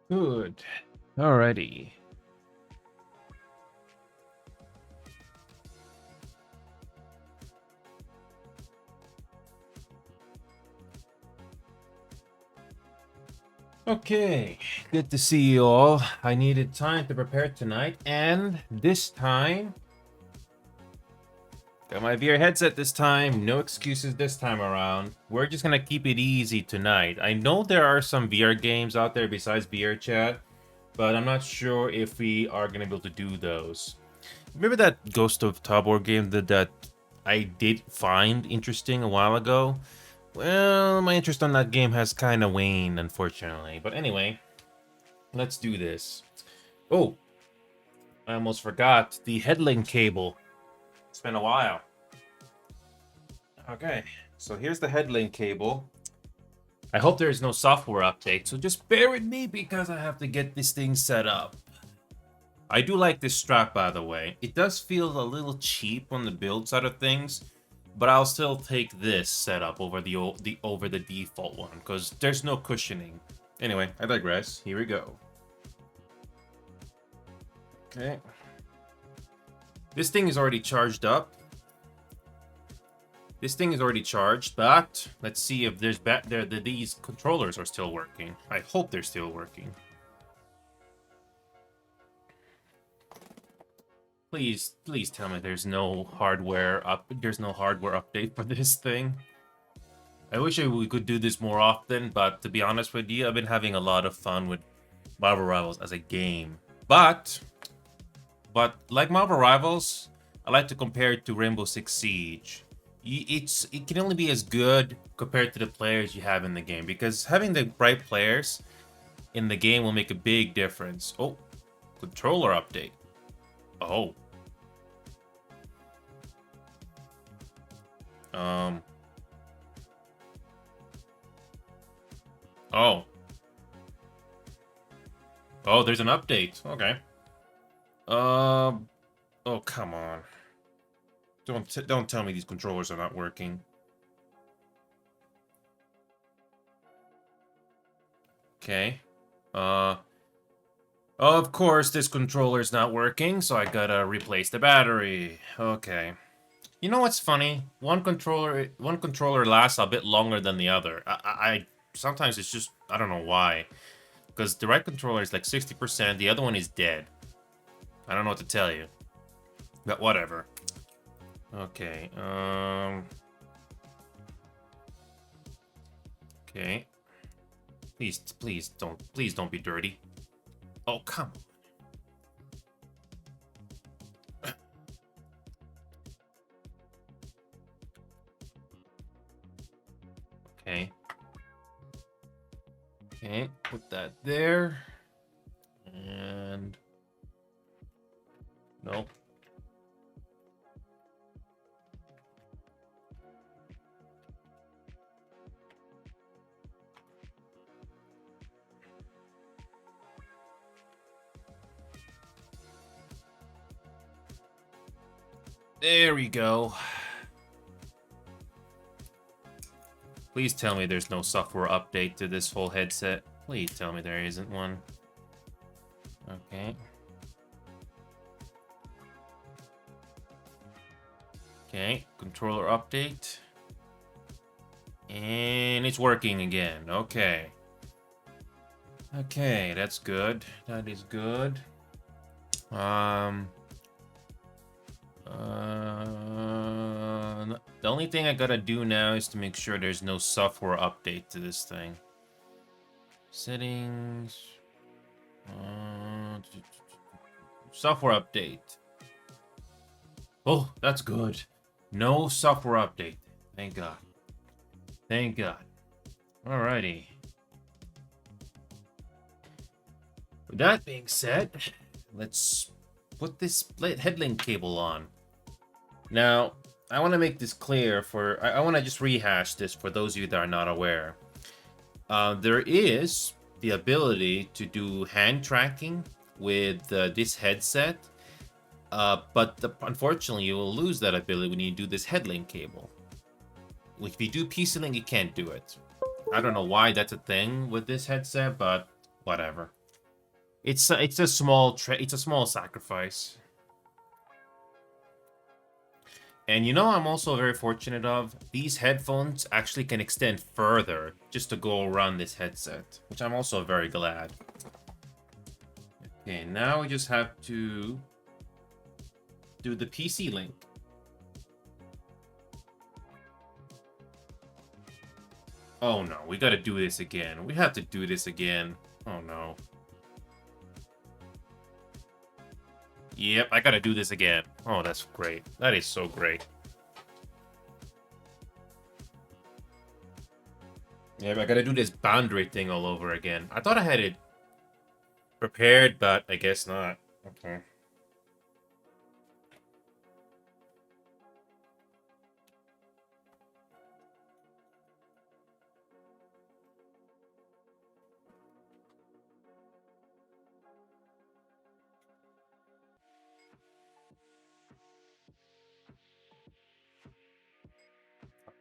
Good. Alrighty. Okay, good to see you all. I needed time to prepare tonight, and this time, got my VR headset this time. No excuses this time around. We're just gonna keep it easy tonight. I know there are some VR games out there besides VR chat, but I'm not sure if we are gonna be able to do those. Remember that Ghost of Tabor game that I did find interesting a while ago? Well, my interest on that game has kind of waned, unfortunately. But anyway, let's do this. Oh, I almost forgot the headlink cable. It's been a while. Okay, so here's the headlink cable. I hope there is no software update, so just bear with me because I have to get this thing set up. I do like this strap, by the way. It does feel a little cheap on the build side of things, but I'll still take this setup over the default one because there's no cushioning. Anyway, I digress. Here we go. Okay. This thing is already charged up. This thing is already charged, but let's see if these controllers are still working. I hope they're still working. Please tell me there's no hardware update for this thing. I wish we could do this more often, but to be honest with you, I've been having a lot of fun with Marvel Rivals as a game. But like Marvel Rivals, I like to compare it to Rainbow Six Siege. It can only be as good compared to the players you have in the game, because having the right players in the game will make a big difference. Oh, controller update. Oh. Oh. Oh, there's an update. Okay. Oh, come on. Don't tell me these controllers are not working. Okay. Of course this controller's not working, so I gotta replace the battery. Okay. You know what's funny? One controller lasts a bit longer than the other. I sometimes it's just I don't know why. Because the right controller is like 60%, the other one is dead. I don't know what to tell you. But whatever. Okay, okay. Please don't be dirty. Oh, come on. Okay. Okay, put that there. And nope. There we go. Please tell me there's no software update to this whole headset. Please tell me there isn't one. Okay. Okay, controller update. And it's working again. Okay. Okay, that's good. That is good. The only thing I gotta do now is to make sure there's no software update to this thing. Settings. Software update. Oh, that's good. No software update. Thank God. Thank God. Alrighty. With that being said, let's put this headlink cable on. Now, I want to make this clear I want to just rehash this for those of you that are not aware. There is the ability to do hand tracking with this headset, but unfortunately, you will lose that ability when you do this headlink cable. If you do PC Link, you can't do it. I don't know why that's a thing with this headset, but whatever. It's a small sacrifice. And you know, I'm also very fortunate of these headphones actually can extend further just to go around this headset, which I'm also very glad. Okay, now we just have to do the PC link. Oh no, we gotta do this again. We have to do this again. Oh no. Yep, I gotta do this again. Oh, that's great. That is so great. Yep, I gotta do this boundary thing all over again. I thought I had it prepared, but I guess not. Okay.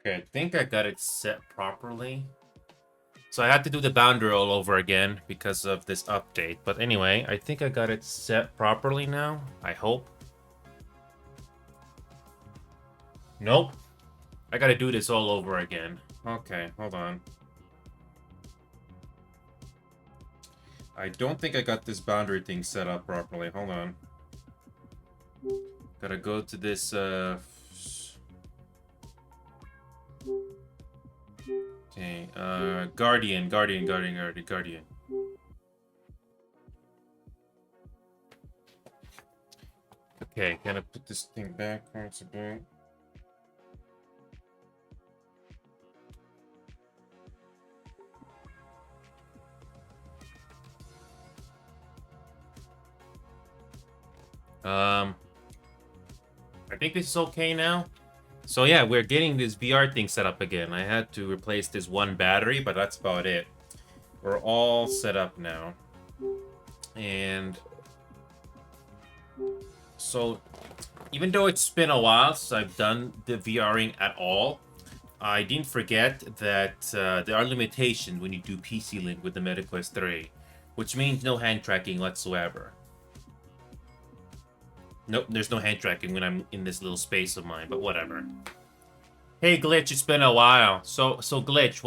Okay, I think I got it set properly. So I had to do the boundary all over again because of this update. But anyway, I think I got it set properly now. I hope. Nope. I gotta do this all over again. Okay, hold on. I don't think I got this boundary thing set up properly. Hold on. Gotta go to this, okay, Guardian. Okay, gonna put this thing back once again. I think this is okay now. So yeah, we're getting this VR thing set up again. I had to replace this one battery, but that's about it. We're all set up now. And so even though it's been a while since I've done the VRing at all, I didn't forget that there are limitations when you do PC Link with the MetaQuest 3, which means no hand tracking whatsoever. Nope, there's no hand tracking when I'm in this little space of mine, but whatever. Hey Glitch, it's been a while. So Glitch,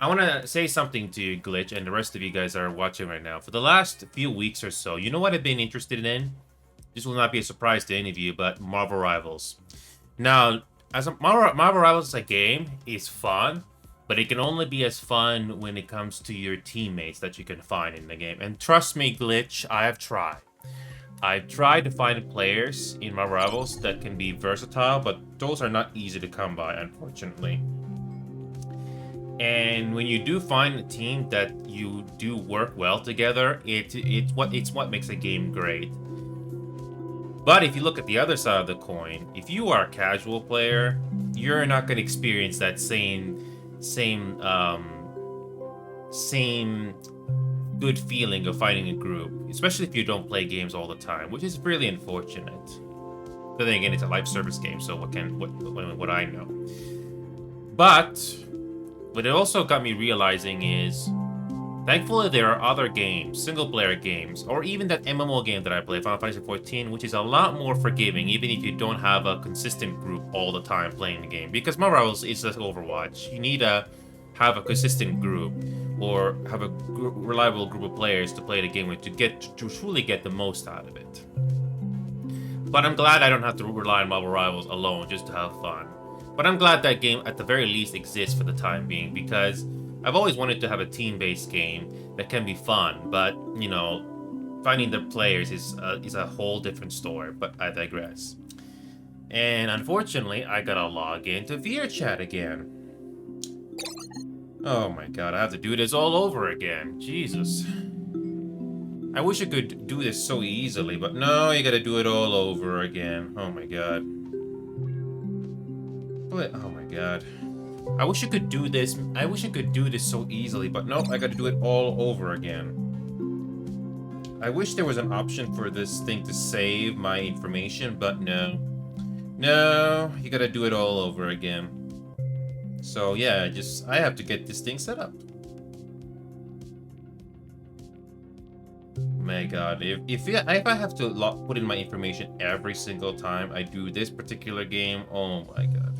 I want to say something to you, Glitch, and the rest of you guys are watching right now. For the last few weeks or so, you know what I've been interested in? This will not be a surprise to any of you, but Marvel Rivals. Now, Marvel Rivals as a game is fun, but it can only be as fun when it comes to your teammates that you can find in the game. And trust me, Glitch, I have tried. I've tried to find players in my Rivals that can be versatile, but those are not easy to come by, unfortunately. And when you do find a team that you do work well together, it's what makes a game great. But if you look at the other side of the coin, if you are a casual player, you're not going to experience that same good feeling of fighting a group, especially if you don't play games all the time, which is really unfortunate. But then again, it's a live service game, so what I know. But what it also got me realizing is, thankfully there are other games, single-player games, or even that MMO game that I play, Final Fantasy XIV, which is a lot more forgiving, even if you don't have a consistent group all the time playing the game. Because my Rivals is just Overwatch. You need to have a consistent group, or have a reliable group of players to play the game with to truly get the most out of it. But I'm glad I don't have to rely on Marvel Rivals alone just to have fun. But I'm glad that game at the very least exists for the time being, because I've always wanted to have a team-based game that can be fun, but, you know, finding the players is a whole different story, but I digress. And unfortunately, I gotta log into VRChat again. Oh my god, I have to do this all over again. Jesus. I wish I could do this so easily, but no, you gotta do it all over again. Oh my god. Oh my god. I wish I could do this. I wish I could do this so easily, but nope, I gotta do it all over again. I wish there was an option for this thing to save my information, but no. No, you gotta do it all over again. So yeah, I have to get this thing set up. my god. If I have to put in my information every single time I do this particular game, oh my god.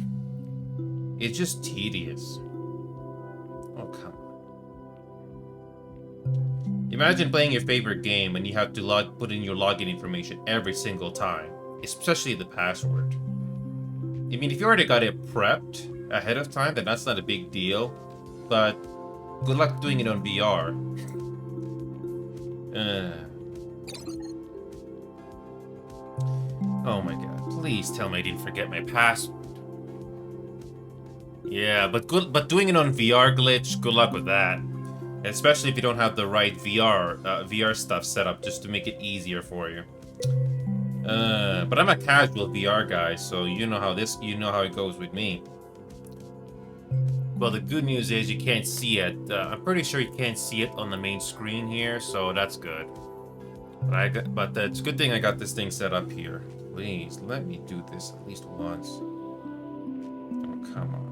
It's just tedious. Oh, come on. Imagine playing your favorite game and you have to put in your login information every single time. Especially the password. I mean, if you already got it prepped ahead of time, then that's not a big deal. But good luck doing it on VR. Oh my god, please tell me I didn't forget my password. Yeah, but doing it on VR glitch, good luck with that. Especially if you don't have the right VR stuff set up just to make it easier for you. But I'm a casual VR guy, so you know how it goes with me. Well, the good news is you can't see it. I'm pretty sure you can't see it on the main screen here, so that's good. But it's a good thing I got this thing set up here. Please, let me do this at least once. Oh, come on.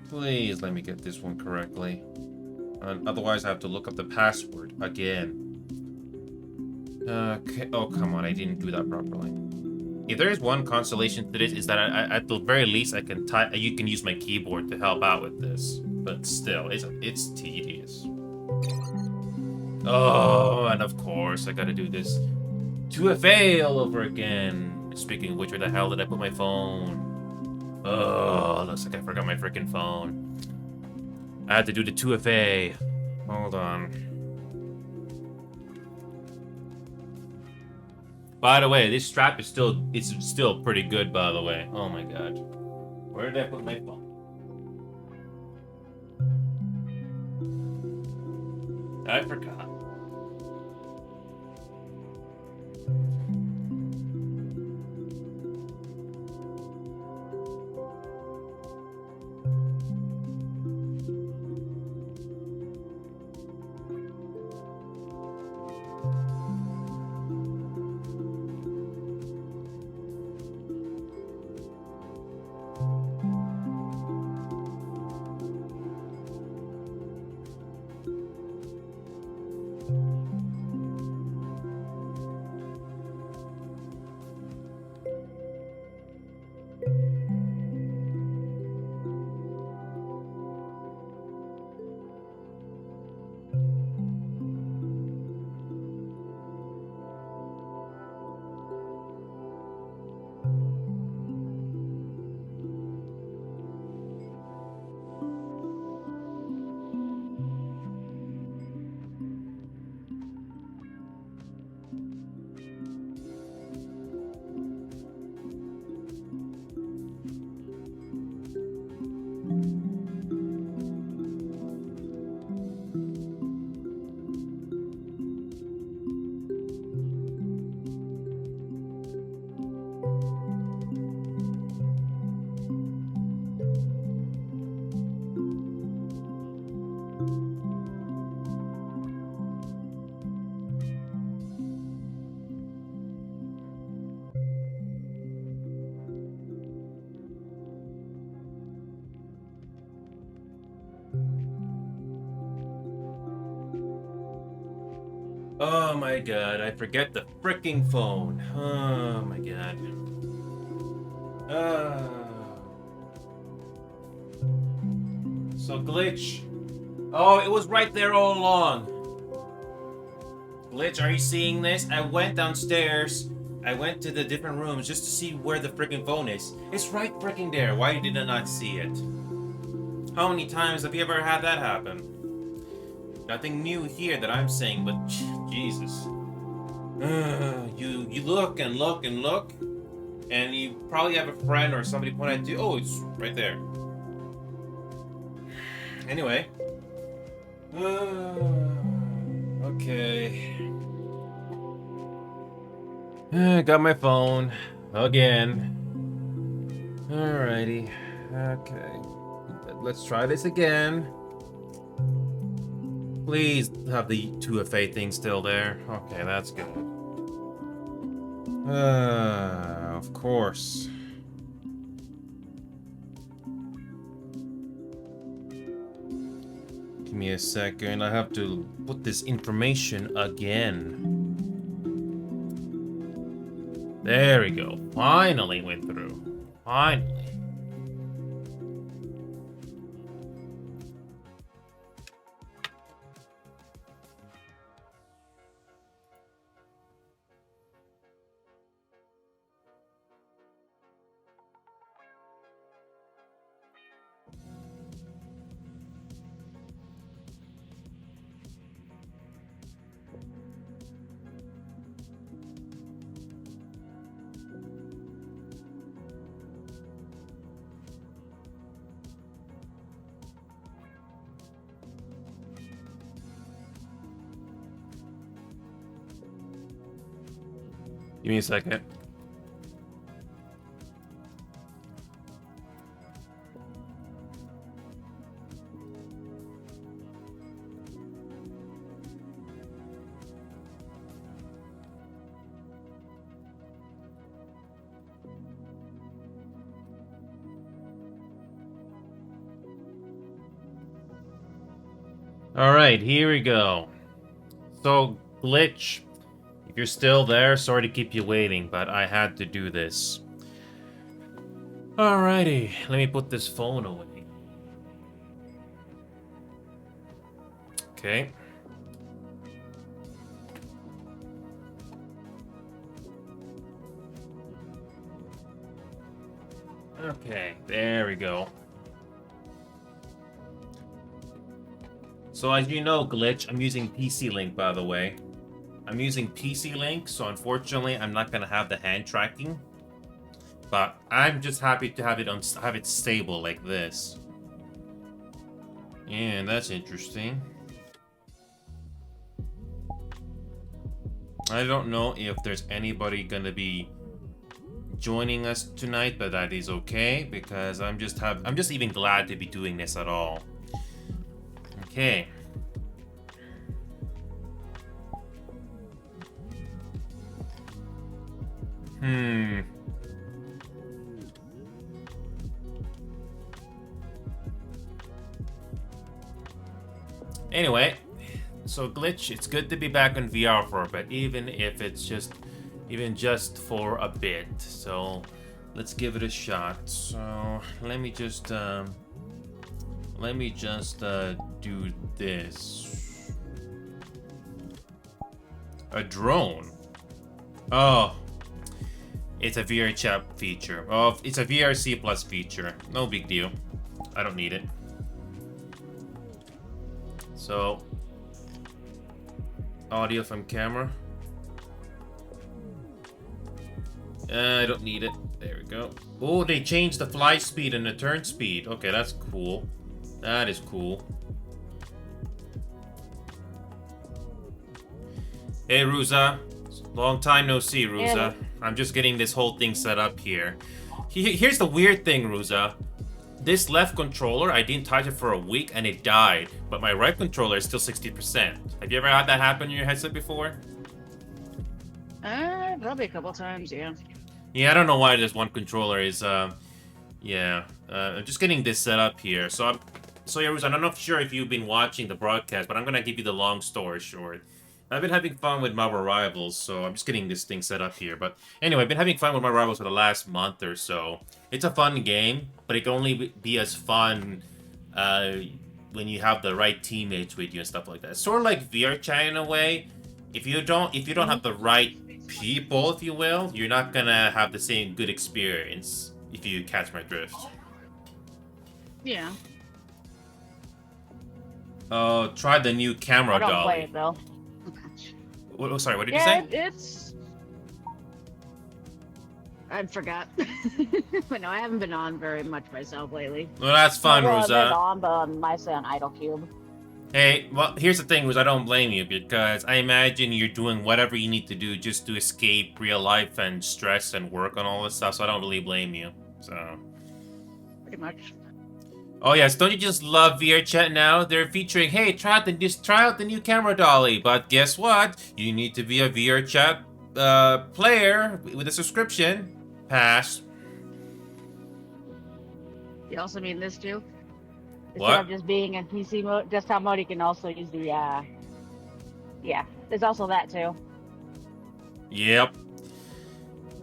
Please let me get this one correctly. Otherwise, I have to look up the password again. Okay. Oh, come on. I didn't do that properly. If there is one consolation to this, is that at the very least I can type. You can use my keyboard to help out with this, but still, it's tedious. Oh, and of course I gotta do this 2FA all over again. Speaking of which, where the hell did I put my phone? Oh, looks like I forgot my freaking phone. I had to do the 2FA. Hold on. By the way, this strap is still pretty good, by the way. Oh my god. Where did I put my phone? I forgot. Oh my god, I forget the freaking phone. Oh my god. So glitch. Oh, it was right there all along. Glitch, are you seeing this? I went downstairs. I went to the different rooms just to see where the freaking phone is. It's right freaking there. Why did I not see it? How many times have you ever had that happen? Nothing new here that I'm saying, but Jesus. You look and look and look, and you probably have a friend or somebody point at you. Oh, it's right there. Anyway. Okay. Got my phone. Again. Alrighty. Okay. Let's try this again. Please have the 2FA thing still there. Okay, that's good. Of course. me a second. I have to put this information again. There we go. Finally went through. Finally. Give me a second. Alright, here we go. So, Glitch, if you're still there, sorry to keep you waiting, but I had to do this. Alrighty, let me put this phone away. Okay. Okay, there we go. So as you know, Glitch, I'm using PC Link, by the way. I'm using PC Link, so unfortunately I'm not gonna have the hand tracking. But I'm just happy to have it stable like this. Yeah, that's interesting. I don't know if there's anybody gonna be joining us tonight, but that is okay because I'm just even glad to be doing this at all. Okay. Anyway, so Glitch, it's good to be back on VR for a bit, even if it's just for a bit. So let's give it a shot. So let me just do this. A drone. Oh, it's a VR chat feature. Oh, it's a VR C+ feature. No big deal. I don't need it. So, audio from camera. I don't need it. There we go. Oh, they changed the fly speed and the turn speed. Okay, that's cool. That is cool. Hey, Ruza. Long time no see, Ruza. Yeah. I'm just getting this whole thing set up here. Here's the weird thing, Ruza. This left controller, I didn't touch it for a week and it died. But my right controller is still 60%. Have you ever had that happen in your headset before? Probably a couple times, yeah. Yeah, I don't know why this one controller is, I'm just getting this set up here. So yeah, Ruza, I'm not sure if you've been watching the broadcast, but I'm gonna give you the long story short. I've been having fun with Marvel Rivals, so I'm just getting this thing set up here. But anyway, I've been having fun with Marvel Rivals for the last month or so. It's a fun game, but it can only be as fun when you have the right teammates with you and stuff like that. It's sort of like VR chat in a way. If you don't have the right people, if you will, you're not gonna have the same good experience. If you catch my drift. Yeah. Oh, try the new camera I don't dolly. play it though. Oh, sorry, what did you Yeah, say? it's. I forgot. But no, I haven't been on very much myself lately. Well, that's fun, Well, I've been Ruza. on, but mostly on Idle Cube. Hey, well, here's the thing, Ruza, I don't blame you, because I imagine you're doing whatever you need to do just to escape real life and stress and work on all this stuff, so I don't really blame you, so... Pretty much. Oh yes, don't you just love VR chat now? They're featuring, hey, try out the new camera dolly, but guess what? You need to be a VR chat player with a subscription. Pass. You also mean this too? Instead What? of just being in PC mode, desktop mode, you can also use the yeah. There's also that too. Yep. Tapping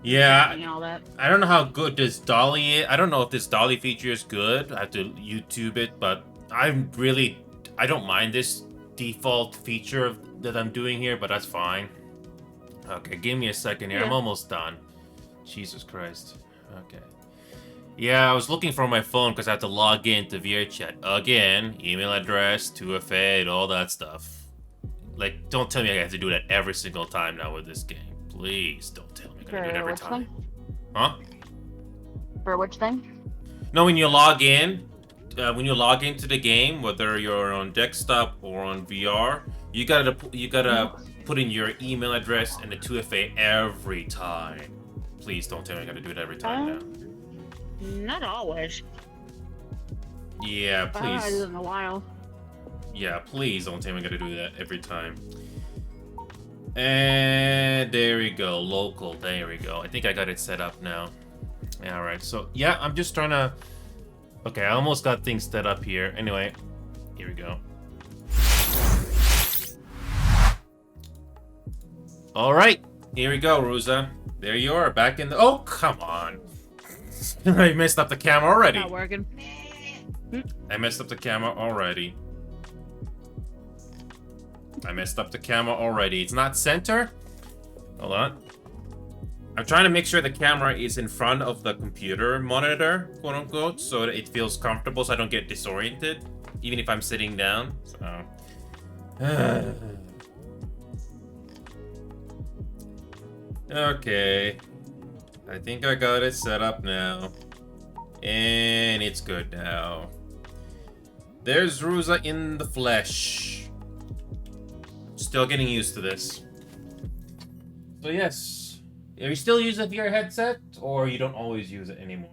Yeah, and all that. I don't know how good this dolly is. I don't know if this dolly feature is good. I have to YouTube it, but I don't mind this default feature that I'm doing here, but that's fine. Okay, give me a second here. I'm Yeah. almost done. Jesus Christ. Okay. Yeah, I was looking for my phone because I had to log in to VRChat again. Email address, 2FA, all that stuff. Like, don't tell me I have to do that every single time now with this game. Please don't tell me I gotta do it For every which time. thing? Huh? For which thing? No, when you log in, when you log into the game, whether you're on desktop or on VR, you gotta put in your email address and the 2FA every time. Please don't tell me I gotta do it every time now. Not always. Yeah, I haven't done please. it in a while. Yeah, please don't tell me I gotta do that every time. And there we go, local. There we go. I think I got it set up now. Yeah, all right. So yeah, I'm just trying to. Okay, I almost got things set up here. Anyway, here we go. All right, here we go, Ruza. There you are, back in the. Oh, come on! I messed up the camera already. Not working. I messed up the camera already. I messed up the camera already. It's not center. Hold on. I'm trying to make sure the camera is in front of the computer monitor, quote unquote, so that it feels comfortable so I don't get disoriented, even if I'm sitting down. So. Okay. I think I got it set up now. And it's good now. There's Ruza in the flesh. Still getting used to this. So yes. Are you still using your headset, or you don't always use it anymore?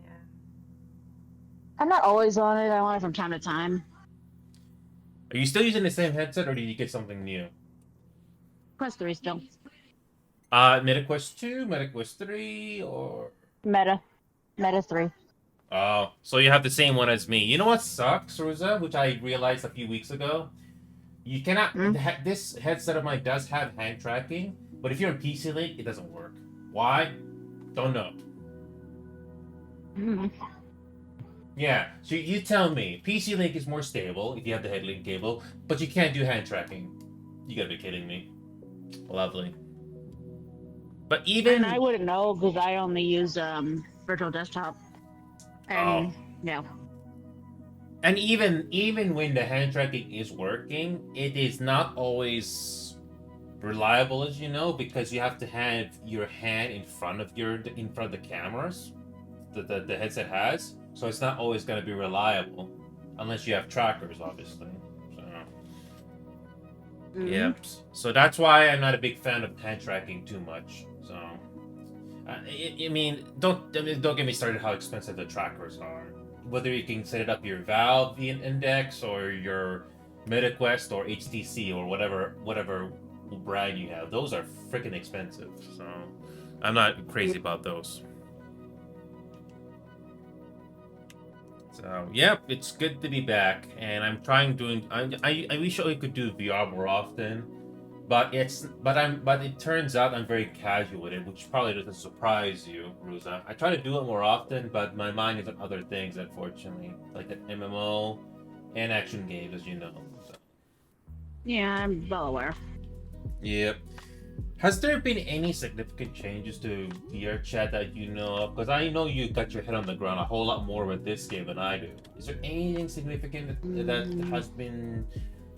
I'm not always on it. I'm on it from time to time. Are you still using the same headset, or did you get something new? Quest 3 still. MetaQuest 2, MetaQuest 3, or... Meta 3. Oh, so you have the same one as me. You know what sucks, Ruza, which I realized a few weeks ago? You cannot... This headset of mine does have hand tracking, but if you're in PC Link, it doesn't work. Why? Don't know. Yeah, so you tell me. PC Link is more stable if you have the headlink cable, but you can't do hand tracking. You gotta be kidding me. Lovely. But even... And I wouldn't know because I only use virtual desktop. And yeah. And even when the hand tracking is working, it is not always reliable, as you know, because you have to have your hand in front of the cameras that the headset has. So it's not always going to be reliable unless you have trackers, obviously. So yeah. So that's why I'm not a big fan of hand tracking too much. So I mean, don't get me started how expensive the trackers are. Whether you can set it up your Valve Index or your MetaQuest or HTC or whatever brand you have, those are freaking expensive. So I'm not crazy about those. So yeah, it's good to be back, and I'm trying doing. I wish I could do VR more often, but it turns out I'm very casual with it, which probably doesn't surprise you, Ruza. I try to do it more often, but my mind is on other things, unfortunately, like an MMO and action games, as you know. So. Yeah, I'm well aware. Yep. Has there been any significant changes to VRChat that you know of? Because I know you got your head on the ground a whole lot more with this game than I do. Is there anything significant that has been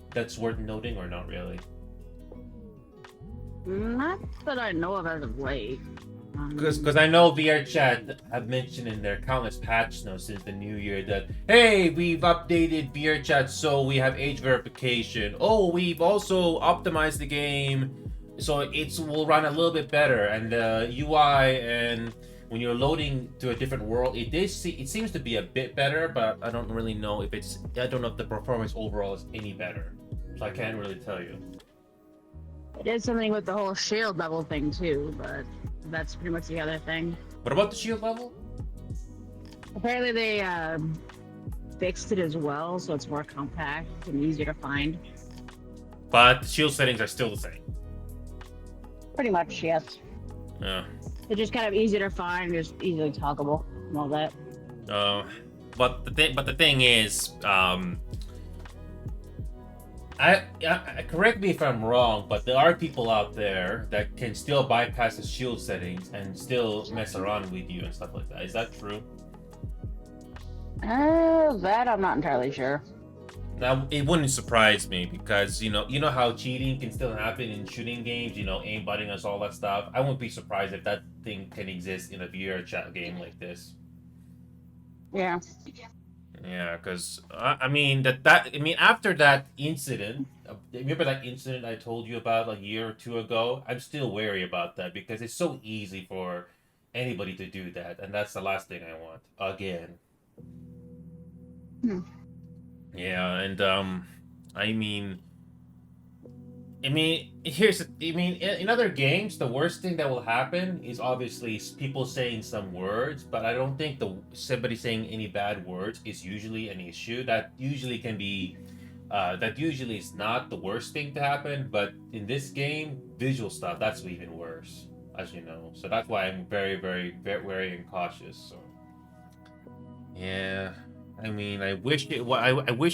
that's worth noting, or not really? Not that I know of as of late. Because I know VRChat have mentioned in their countless patch notes since the new year that, hey, we've updated VRChat so we have age verification. Oh, we've also optimized the game so it will run a little bit better, and the UI, and when you're loading to a different world, it seems to be a bit better, but I don't really know if I don't know if the performance overall is any better, so I can't really tell you. It did something with the whole shield level thing too, but that's pretty much the other thing. What about the shield level? Apparently they fixed it as well, so it's more compact and easier to find. But the shield settings are still the same. Pretty much, yes. Yeah. It's just kind of easy to find, just easily toggable and all that. But the thing is, correct me if I'm wrong, but there are people out there that can still bypass the shield settings and still mess around with you and stuff like that. Is that true? That I'm not entirely sure. Now it wouldn't surprise me because you know how cheating can still happen in shooting games. Aimbotting us, all that stuff. I wouldn't be surprised if that thing can exist in a VR chat game like this. Yeah. Yeah, because I mean after that incident, remember that incident I told you about a year or two ago? I'm still wary about that because it's so easy for anybody to do that, and that's the last thing I want again. Hmm. Yeah, and I mean, in other games, the worst thing that will happen is obviously people saying some words, but I don't think somebody saying any bad words is usually an issue. That usually is not the worst thing to happen, but in this game, visual stuff, that's even worse, as you know. So that's why I'm very, very, very wary and cautious. So, yeah. I mean, I wish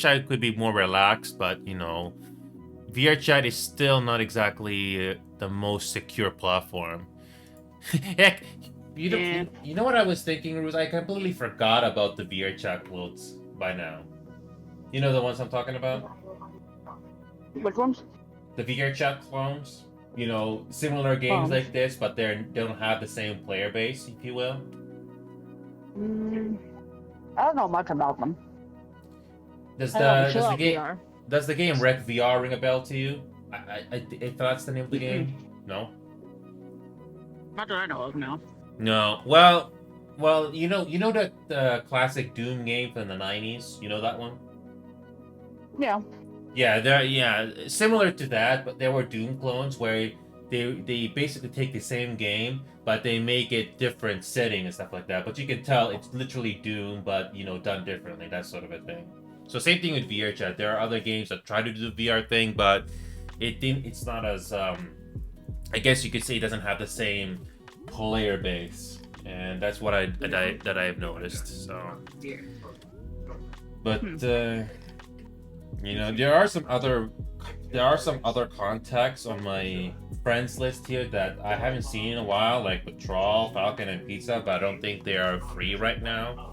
I could be more relaxed, but VR chat is still not exactly the most secure platform. Heck, Yeah. you know what I was thinking, Ruz? I completely forgot about the VR chat clothes by now. You know the ones I'm talking about? Which ones? The VR chat clones. Similar games Clones. like this, but they don't have the same player base, if you will. Mm, I don't know much about them. Does I know the chill does the out game VR. does the game Rec VR ring a bell to you? If that's the name of the Mm-mm. game, no. Not that I know of, no. No. Well, you know that classic Doom game from the '90s. You know that one? Yeah. Yeah, similar to that, but there were Doom clones where they basically take the same game, but they make it different setting and stuff like that. But you can tell it's literally Doom, but done differently. That sort of a thing. So same thing with VR chat. There are other games that try to do the VR thing, but it's not as I guess you could say it doesn't have the same player base, and that's what I've noticed. So, but there are some other contacts on my friends list here that I haven't seen in a while, like Patrol, Falcon, and Pizza, but I don't think they are free right now.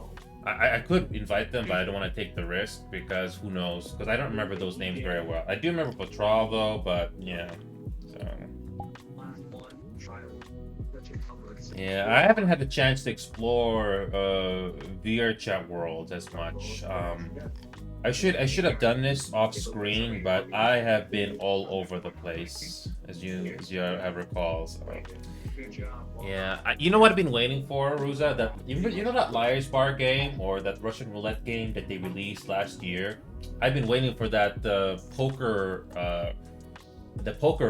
I could invite them, but I don't want to take the risk because who knows? Because I don't remember those names very well. I do remember Patrol though, but yeah. So. Yeah, I haven't had the chance to explore VR chat worlds as much. I should have done this off screen, but I have been all over the place, as you have recall. So. Yeah, you know what I've been waiting for, Ruza? That you know that Liar's Bar game or that Russian roulette game that they released last year. I've been waiting for that the poker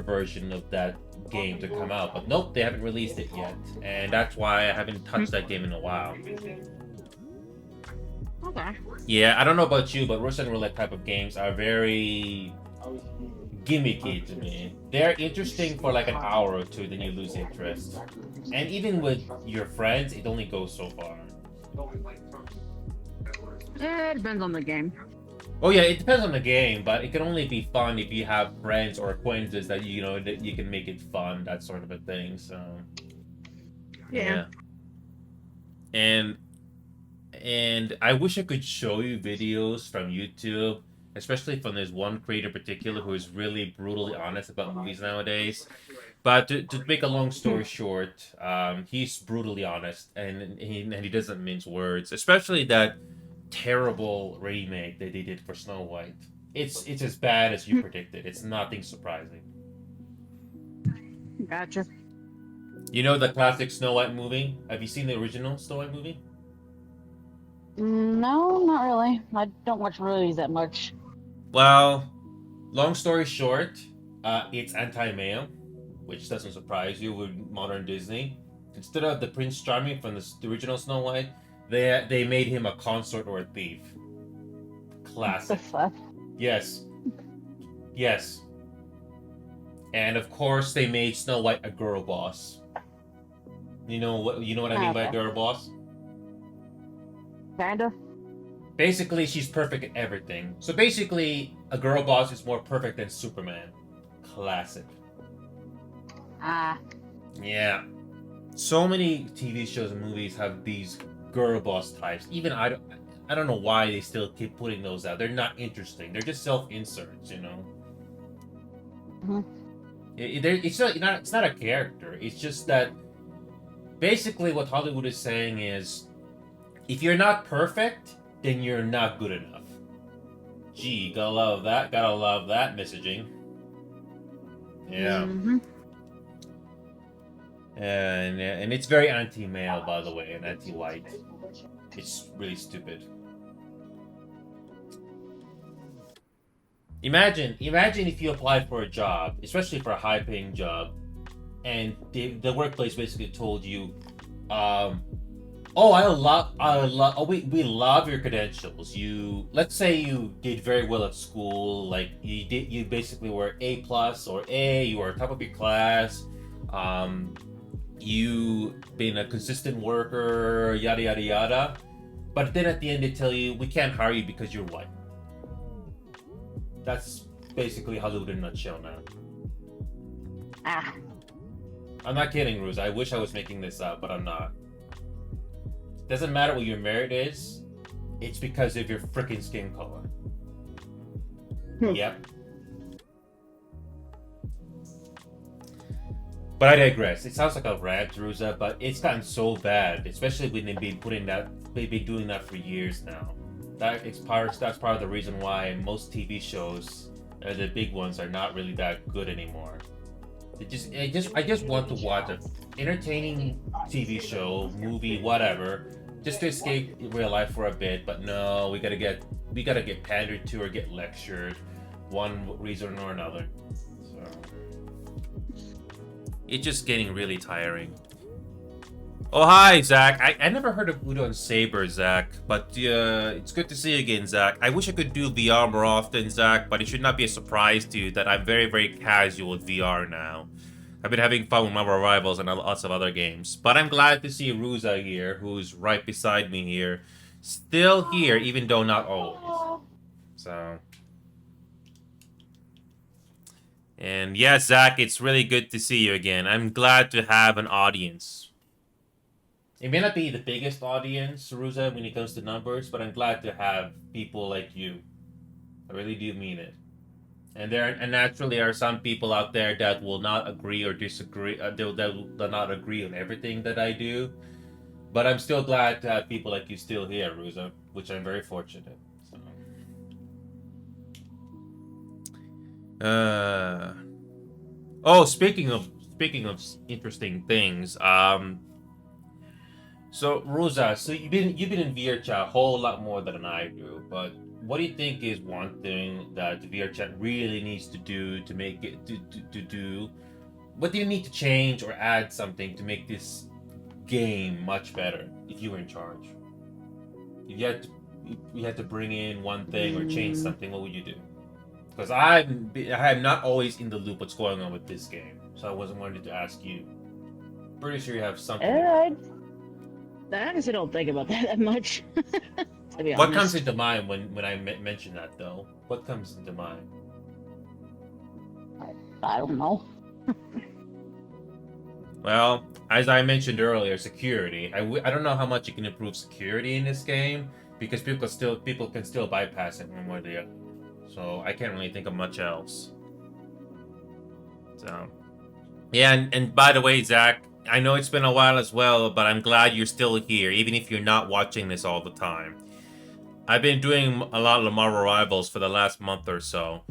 version of that game to come out, but nope, they haven't released it yet, and that's why I haven't touched that game in a while. Okay. Yeah, I don't know about you, but Russian roulette type of games are very gimmicky to me. They're interesting for like an hour or two, then you lose interest. And even with your friends, it only goes so far. It depends on the game. Oh yeah, it depends on the game, but it can only be fun if you have friends or acquaintances that that you can make it fun, that sort of a thing. So Yeah. And I wish I could show you videos from YouTube, especially from this one creator in particular who is really brutally honest about movies nowadays. But to make a long story short, he's brutally honest, and he doesn't mince words, especially that terrible remake that they did for Snow White. It's as bad as you predicted. It's nothing surprising. Gotcha. You know the classic Snow White movie? Have you seen the original Snow White movie? No, not really. I don't watch movies that much. Well, long story short, it's anti-male, which doesn't surprise you with modern Disney. Instead of the Prince Charming from the original Snow White, they made him a consort or a thief. The Classic. fuck? Yes. Yes. And of course, they made Snow White a girl boss. You know what? You know what I mean by a Okay. girl boss? Kinda. Basically, she's perfect at everything. So basically, a girl boss is more perfect than Superman. Classic. Ah. Yeah. So many TV shows and movies have these girl boss types. Even I don't know why they still keep putting those out. They're not interesting. They're just self-inserts, you know. Mhm. It's not a character. It's just that basically what Hollywood is saying is, if you're not perfect, then you're not good enough. Gee, gotta love that. Gotta love that messaging. Yeah. Mhm. And it's very anti-male, by the way, and anti-white. It's really stupid. Imagine if you applied for a job, especially for a high-paying job, and the workplace basically told you, oh, we love your credentials. Let's say you did very well at school, like you basically were A plus or A, you were top of your class, you been a consistent worker, yada yada yada. But then at the end they tell you, we can't hire you because you're white. That's basically Hollywood in a nutshell now. Ah. I'm not kidding, Ruse. I wish I was making this up, but I'm not. Doesn't matter what your merit is, it's because of your freaking skin color. Yep. But I digress. It sounds like a rant, Ruza, but it's gotten so bad, especially when they've been doing that for years now. That's part of the reason why most TV shows, the big ones, are not really that good anymore. I just want to watch an entertaining TV show, movie, whatever, just to escape real life for a bit. But no, we gotta get pandered to or get lectured, one reason or another. So it's just getting really tiring. Oh, hi, Zach. I never heard of Udo and Saber, Zach, but it's good to see you again, Zach. I wish I could do VR more often, Zach, but it should not be a surprise to you that I'm very, very casual with VR now. I've been having fun with Marvel Rivals and lots of other games, but I'm glad to see Ruza here, who's right beside me here, still here, even though not always. So... And yes, Zach, it's really good to see you again. I'm glad to have an audience. It may not be the biggest audience, Ruza, when it comes to numbers, but I'm glad to have people like you. I really do mean it. And naturally are some people out there that will not agree or disagree. That will not agree on everything that I do. But I'm still glad to have people like you still here, Ruza, which I'm very fortunate. So. Oh, speaking of interesting things, so Rosa, so you've been in VR chat a whole lot more than I do, but what do you think is one thing that the VR chat really needs to do to make it to do? What do you need to change or add something to make this game much better if you were in charge? If you had to bring in one thing or change something, what would you do? Because I'm not always in the loop what's going on with this game, so I wasn't wanted to ask you. Pretty sure you have something. I honestly don't think about that much. To be honest. What comes into mind when I mention that, though? What comes into mind? I don't know. Well, as I mentioned earlier, security. I don't know how much you can improve security in this game because people can still bypass it one way or the other. So I can't really think of much else. So, yeah, and by the way, Zach, I know it's been a while as well, but I'm glad you're still here, even if you're not watching this all the time. I've been doing a lot of Marvel Rivals for the last month or so,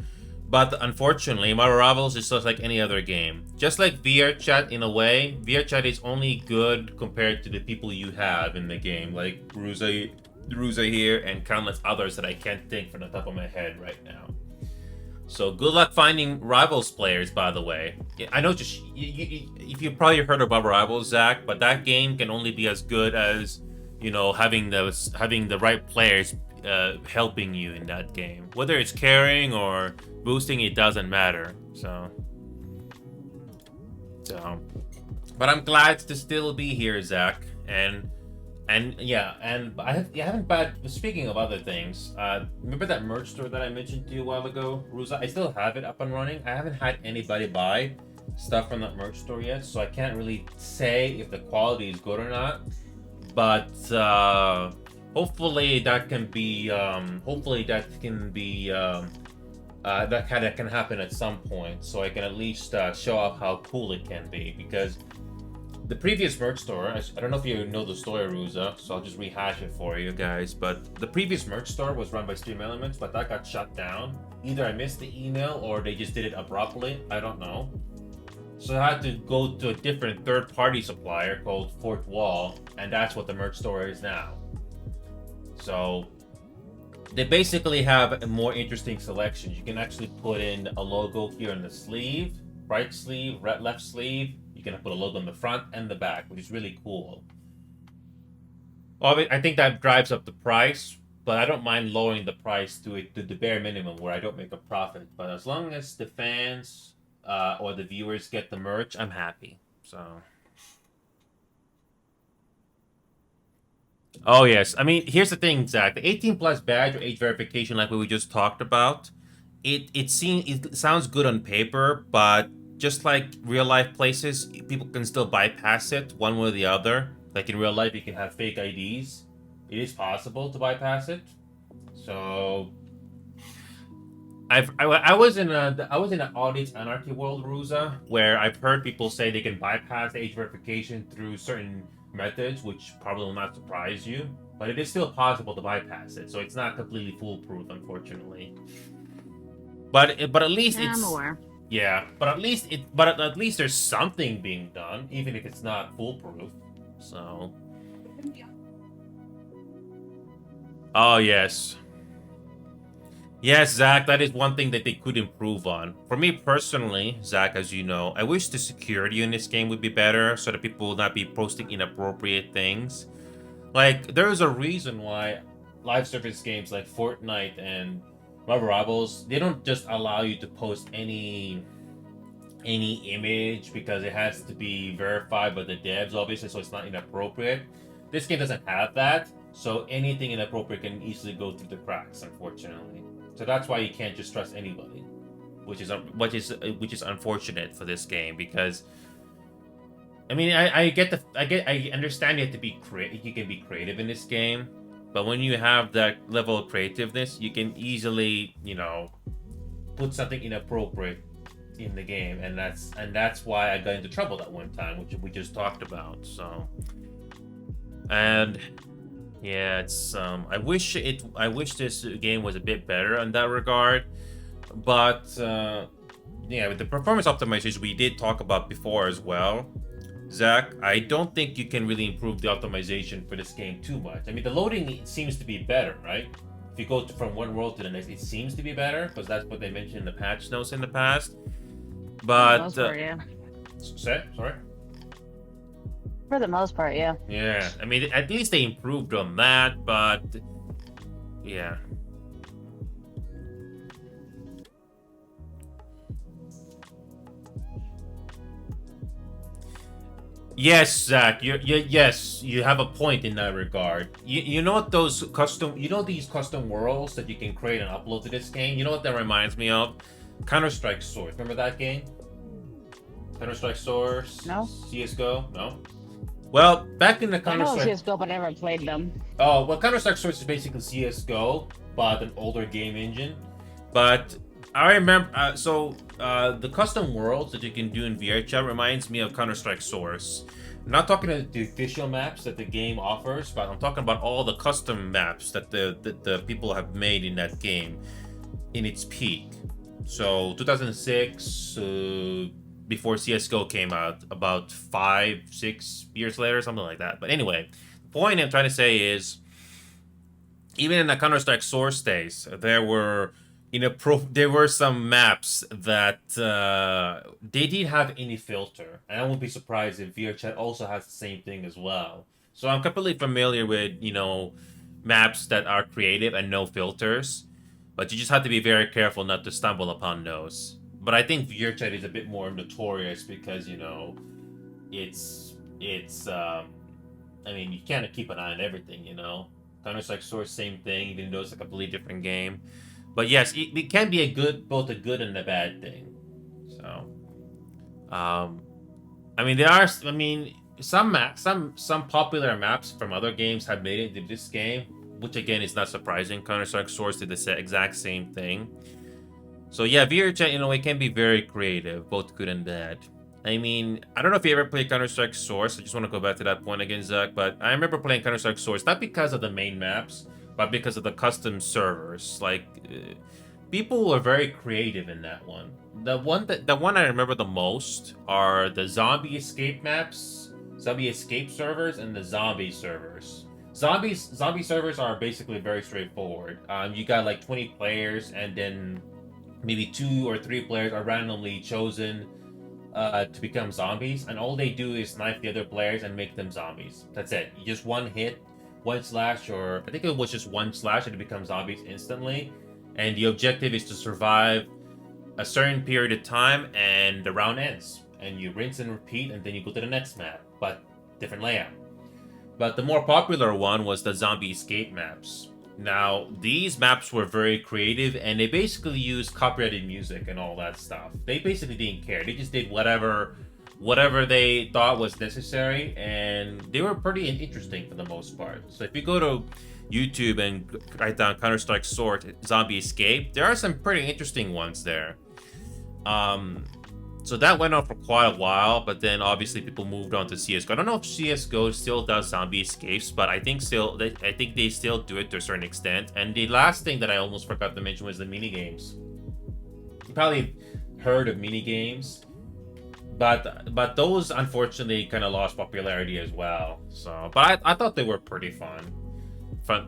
but unfortunately, Marvel Rivals is just like any other game. Just like VR Chat in a way, VR Chat is only good compared to the people you have in the game, like Ruza here and countless others that I can't think from the top of my head right now. So good luck finding Rivals players, by the way. I know if you probably heard about Rivals, Zach, but that game can only be as good as, you know, having the right players helping you in that game. Whether it's carrying or boosting, it doesn't matter. So, but I'm glad to still be here, Zach. And yeah, and I haven't bad. Speaking of other things, remember that merch store that I mentioned to you a while ago, Ruza? I still have it up and running. I haven't had anybody buy stuff from that merch store yet, so I can't really say if the quality is good or not. But hopefully that can be that can happen at some point, so I can at least show off how cool it can be. Because the previous merch store, I don't know if you know the story, Ruza, so I'll just rehash it for you guys. But the previous merch store was run by Stream Elements, but that got shut down. Either I missed the email or they just did it abruptly. I don't know. So I had to go to a different third-party supplier called Fort Wall, and that's what the merch store is now. So they basically have a more interesting selections. You can actually put in a logo here in the sleeve, right sleeve, left sleeve. You can put a logo in the front and the back, which is really cool. Well, I think that drives up the price, but I don't mind lowering the price to the bare minimum where I don't make a profit. But as long as the fans or the viewers get the merch, I'm happy. So. Oh yes, I mean here's the thing, Zach. The 18 plus badge or age verification, like what we just talked about, it sounds good on paper, but just like real life places, people can still bypass it one way or the other. Like in real life, you can have fake IDs. It is possible to bypass it. So I was in an audit anarchy world, Ruza, where I've heard people say they can bypass age verification through certain methods, which probably will not surprise you. But it is still possible to bypass it, so it's not completely foolproof, unfortunately. But at least Yeah, I'm it's aware. yeah. But at least there's something being done, even if it's not foolproof. So. Oh yes. Yes, Zach, that is one thing that they could improve on. For me personally, Zach, as you know, I wish the security in this game would be better so that people will not be posting inappropriate things. Like, there is a reason why live service games like Fortnite and Marvel Rivals, they don't just allow you to post any image because it has to be verified by the devs, obviously, so it's not inappropriate. This game doesn't have that, so anything inappropriate can easily go through the cracks, unfortunately. So that's why you can't just trust anybody, which is unfortunate for this game because I mean I understand you have to be you can be creative in this game, but when you have that level of creativeness, you can easily put something inappropriate in the game, and that's why I got into trouble that one time, which we just talked about. So, and yeah, it's I wish this game was a bit better in that regard, but yeah, with the performance optimization we did talk about before as well, Zach, I don't think you can really improve the optimization for this game too much. I mean, the loading seems to be better, right? If you go from one world to the next, it seems to be better because that's what they mentioned in the patch notes in the past. But For the most part, yeah. sorry. For the most part, yeah. Yeah, I mean, at least they improved on that, but yeah. Yes, Zach, yes, you have a point in that regard. You know what these custom worlds that you can create and upload to this game? You know what that reminds me of? Counter-Strike Source. Remember that game? Counter-Strike Source? No. CSGO? No? Well, back in the Counter-Strike... I know CSGO, but I never played them. Oh, well, Counter-Strike Source is basically CSGO, but an older game engine. But I remember... the custom worlds that you can do in VRChat reminds me of Counter-Strike Source. I'm not talking about the official maps that the game offers, but I'm talking about all the custom maps that the people have made in that game in its peak. So 2006, before CSGO came out, about 5-6 years later, something like that. But anyway, the point I'm trying to say is, even in the Counter-Strike Source days, there were some maps that they didn't have any filter, and I won't be surprised if VRChat also has the same thing as well. So I'm completely familiar with maps that are creative and no filters, but you just have to be very careful not to stumble upon those. But I think VRChat is a bit more notorious because it's I mean, you can't keep an eye on everything, Counter-Strike Source, same thing, even though it's a completely different game. But yes, it can be both a good and a bad thing. So, um, I mean, some popular maps from other games have made it into this game, which again is not surprising. Counter-Strike Source did the exact same thing. So yeah, VRChat in a way can be very creative, both good and bad. I mean, I don't know if you ever played Counter-Strike Source. I just want to go back to that point again, Zach. But I remember playing Counter-Strike Source not because of the main maps, but because of the custom servers. Like, people were very creative in that one. The one I remember the most are the zombie escape maps, zombie escape servers, and the zombie servers. Zombie servers are basically very straightforward. You got like 20 players, and then maybe 2 or 3 players are randomly chosen to become zombies, and all they do is knife the other players and make them zombies. That's it. You just one hit, one slash, or I think it was just one slash, and it becomes zombies instantly. And the objective is to survive a certain period of time, and the round ends. And you rinse and repeat, and then you go to the next map, but different layout. But the more popular one was the zombie escape maps. Now, these maps were very creative, and they basically used copyrighted music and all that stuff. They basically didn't care. They just did whatever they thought was necessary, and they were pretty interesting for the most part. So if you go to YouTube and write down Counter-Strike Source Zombie Escape, there are some pretty interesting ones there. So that went on for quite a while, but then obviously people moved on to CS:GO. I don't know if CS:GO still does zombie escapes, but I think they still do it to a certain extent. And the last thing that I almost forgot to mention was the mini games. You probably heard of mini games, but those unfortunately kind of lost popularity as well. So, but I thought they were pretty fun.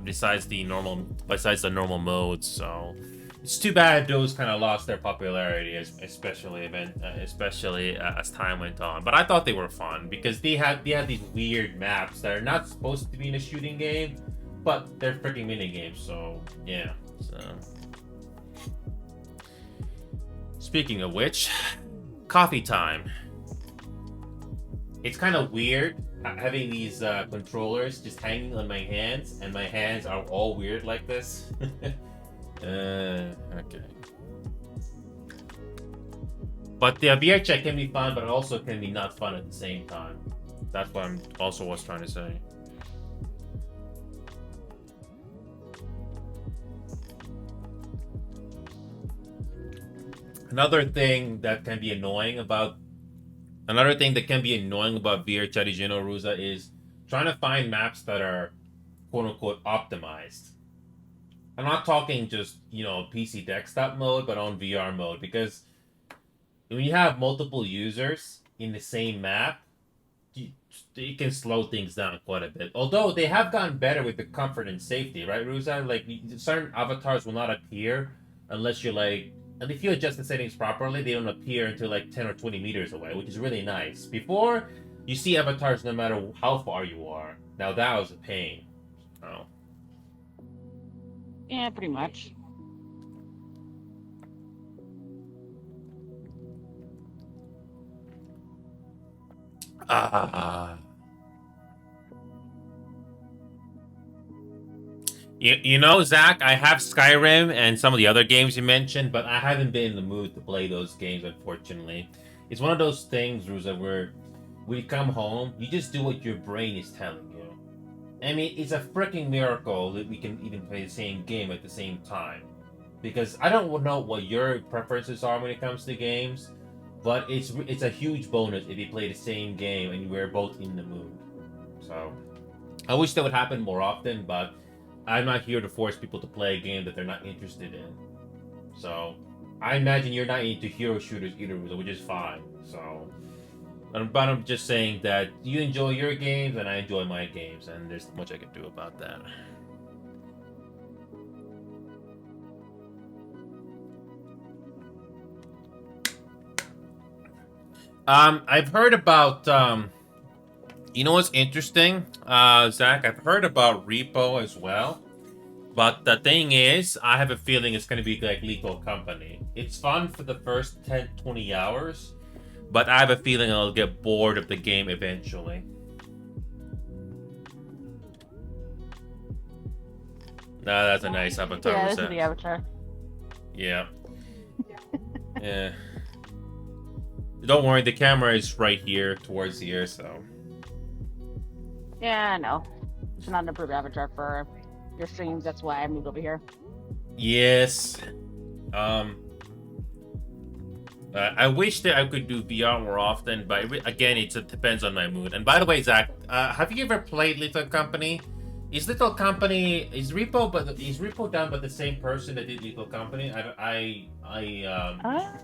Besides the normal modes, so. It's too bad those kind of lost their popularity, especially as time went on. But I thought they were fun because they had these weird maps that are not supposed to be in a shooting game, but they're freaking mini games. So yeah. So speaking of which, coffee time. It's kind of weird having these controllers just hanging on my hands, and my hands are all weird like this. Okay. But the VRChat can be fun, but it also can be not fun at the same time. That's what I'm also was trying to say. Another thing that can be annoying about VRChat Ruza is trying to find maps that are quote unquote optimized. I'm not talking just, PC desktop mode, but on VR mode, because when you have multiple users in the same map, you can slow things down quite a bit. Although they have gotten better with the comfort and safety, right, Ruza? Like, certain avatars will not appear unless you're like, and if you adjust the settings properly, they don't appear until like 10 or 20 meters away, which is really nice. Before, you see avatars no matter how far you are. Now that was a pain. Oh. Yeah, pretty much. Zach, I have Skyrim and some of the other games you mentioned, but I haven't been in the mood to play those games, unfortunately. It's one of those things, Ruza, where when you come home, you just do what your brain is telling you. I mean, it's a freaking miracle that we can even play the same game at the same time. Because I don't know what your preferences are when it comes to games, but it's a huge bonus if you play the same game and we're both in the mood. So, I wish that would happen more often, but I'm not here to force people to play a game that they're not interested in. So, I imagine you're not into hero shooters either, which is fine. So, but I'm just saying that you enjoy your games and I enjoy my games, and there's not much I can do about that. I've heard about You know what's interesting, Zach? I've heard about Repo as well. But the thing is, I have a feeling it's going to be like Lethal Company. It's fun for the first 10, 20 hours, but I have a feeling I'll get bored of the game eventually. Nah, that's a nice avatar. Yeah, Was this is that? the avatar. Yeah. Yeah. Don't worry, the camera is right here, towards here, so. Yeah, I know. It's not an approved avatar for your streams. That's why I moved over here. Yes. Um. I wish that I could do VR more often, but again, it depends on my mood. And by the way, Zach, have you ever played Little Company? Is Little Company is Repo done by the same person that did Little Company? I don't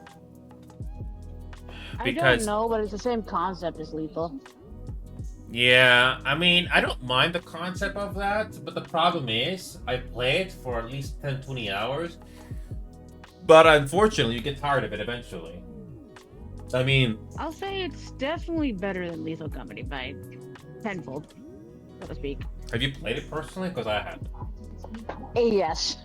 Because know, but it's the same concept as Lethal. yeah, I mean, I don't mind the concept of that, but the problem is I play it for at least 10, 20 hours, but unfortunately, you get tired of it eventually. I mean, I'll say it's definitely better than Lethal Company by tenfold, so to speak. have you played it personally? Because I have. Yes.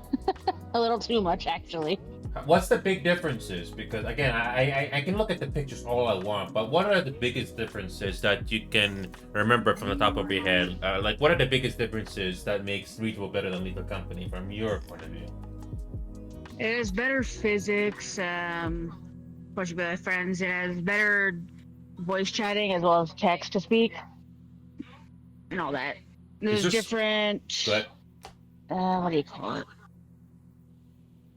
A little too much, actually. What's the big differences? Because again, I can look at the pictures all I want, but what are the biggest differences that you can remember from the top of your head? Like, what are the biggest differences that makes Ritual better than Lethal Company from your point of view? It has better physics, push with friends. It has better voice chatting as well as text to speak and all that. There's Just different, go ahead. what do you call it?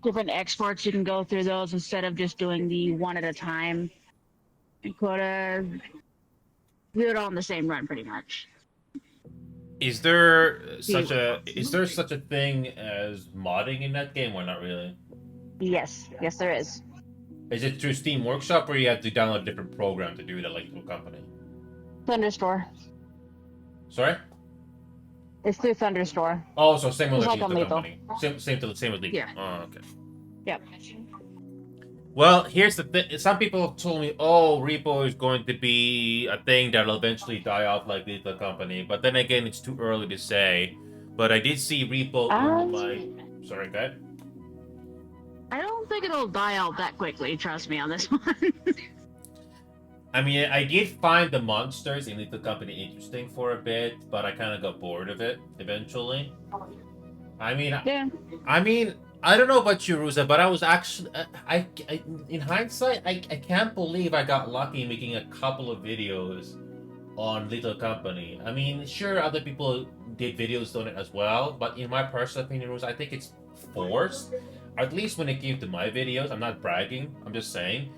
Different exports. You can go through those instead of just doing the one at a time. And quota, do it all in the same run, pretty much. Is there such a thing as modding in that game, or not really? Yes, yes, there is. Is it through Steam Workshop, or you have to download a different program to do that, like Lethal Company? Thunderstore. Sorry. It's through Thunderstore. Oh, so same with Just like Lethal on Lethal. Company. Same with Lethal. Yeah. Oh, okay. Yep. Well, here's the thing. Some people have told me, "Oh, Repo is going to be a thing that'll eventually die off like Lethal Company." But then again, it's too early to say. But I did see Repo in my. Sorry, go ahead. I don't think it'll die out that quickly. Trust me on this one. I mean, I did find the monsters in Lethal Company interesting for a bit, but I kind of got bored of it eventually. I mean, Yeah. I don't know about you, Ruza, but I was actually, in hindsight, I can't believe I got lucky making a couple of videos on Little Company. I mean, sure, other people did videos on it as well, but in my personal opinion, Ruza, I think it's forced. At least when it came to my videos, I'm not bragging, I'm just saying.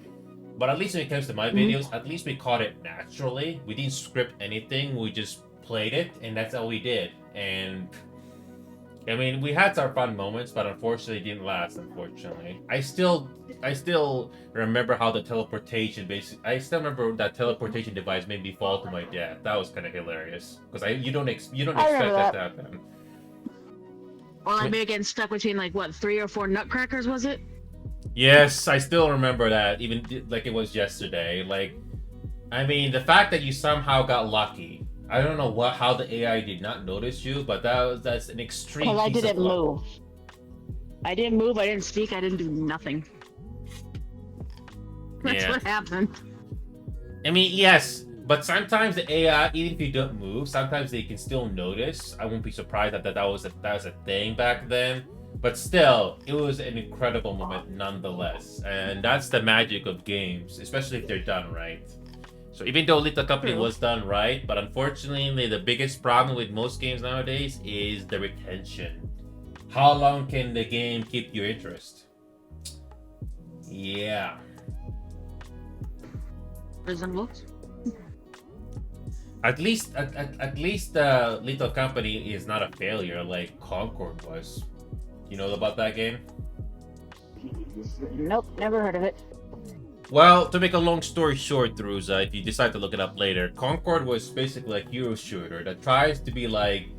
But at least when it comes to my videos, at least we caught it naturally. We didn't script anything, we just played it, and that's all we did. And I mean, we had our fun moments, but unfortunately, it didn't last. Unfortunately, I still remember how the teleportation I still remember that teleportation device made me fall to my death. That was kind of hilarious because you don't expect that to happen. Well, I may get stuck between like what 3 or 4 nutcrackers, was it? Yes, I still remember that, even like it was yesterday. Like, I mean, the fact that you somehow got lucky. I don't know how the AI did not notice you, but that's an extreme. Because I didn't move. I didn't move. I didn't speak. I didn't do nothing. That's what happened. I mean, yes, but sometimes the AI, even if you don't move, sometimes they can still notice. I won't be surprised that was a thing back then. But still, it was an incredible moment nonetheless. And that's the magic of games, especially if they're done right. So even though Little Company was done right, but unfortunately the biggest problem with most games nowadays is the retention. How long can the game keep your interest? Yeah. At least Little Company is not a failure like Concord was. You know about that game? Nope, never heard of it. Well, to make a long story short, Druza, if you decide to look it up later, Concord was basically a hero shooter that tries to be like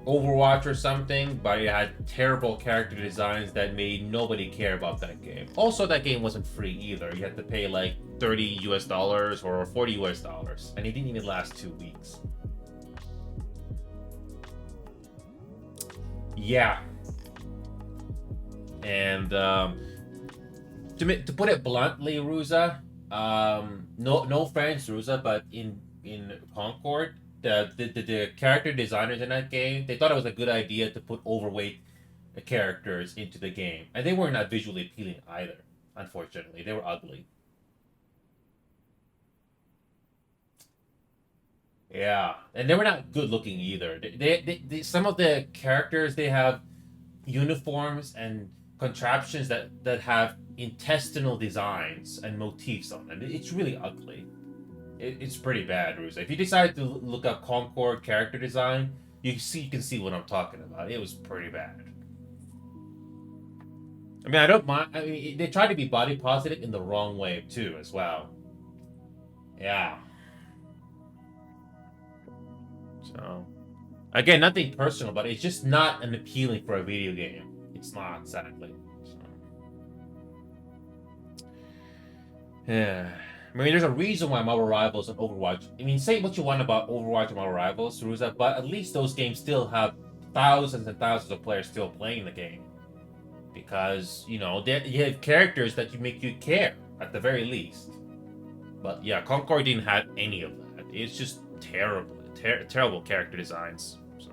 Overwatch or something, but it had terrible character designs that made nobody care about that game. Also, that game wasn't free either. You had to pay like $30 US or $40 US, and it didn't even last 2 weeks. Yeah. And to put it bluntly, Ruza, no offense, Ruza, but in Concord, the character designers in that game, they thought it was a good idea to put overweight characters into the game, and they were not visually appealing either. Unfortunately, they were ugly. Yeah, and they were not good looking either. Some of the characters, they have uniforms and contraptions that have intestinal designs and motifs on them. It's really ugly. It's pretty bad, Ruza. If you decide to look up Concord character design, you can see what I'm talking about. It was pretty bad. I mean, I don't mind. I mean, they try to be body positive in the wrong way too, as well. Yeah. So, again, nothing personal, but it's just not an appealing for a video game. It's not, sadly. So. Yeah. I mean, there's a reason why Marvel Rivals and Overwatch. I mean, say what you want about Overwatch and Marvel Rivals, Ruza, but at least those games still have thousands and thousands of players still playing the game. Because, you know, you have characters that you make you care, at the very least. But yeah, Concord didn't have any of that. It's just terrible. Terrible character designs. So.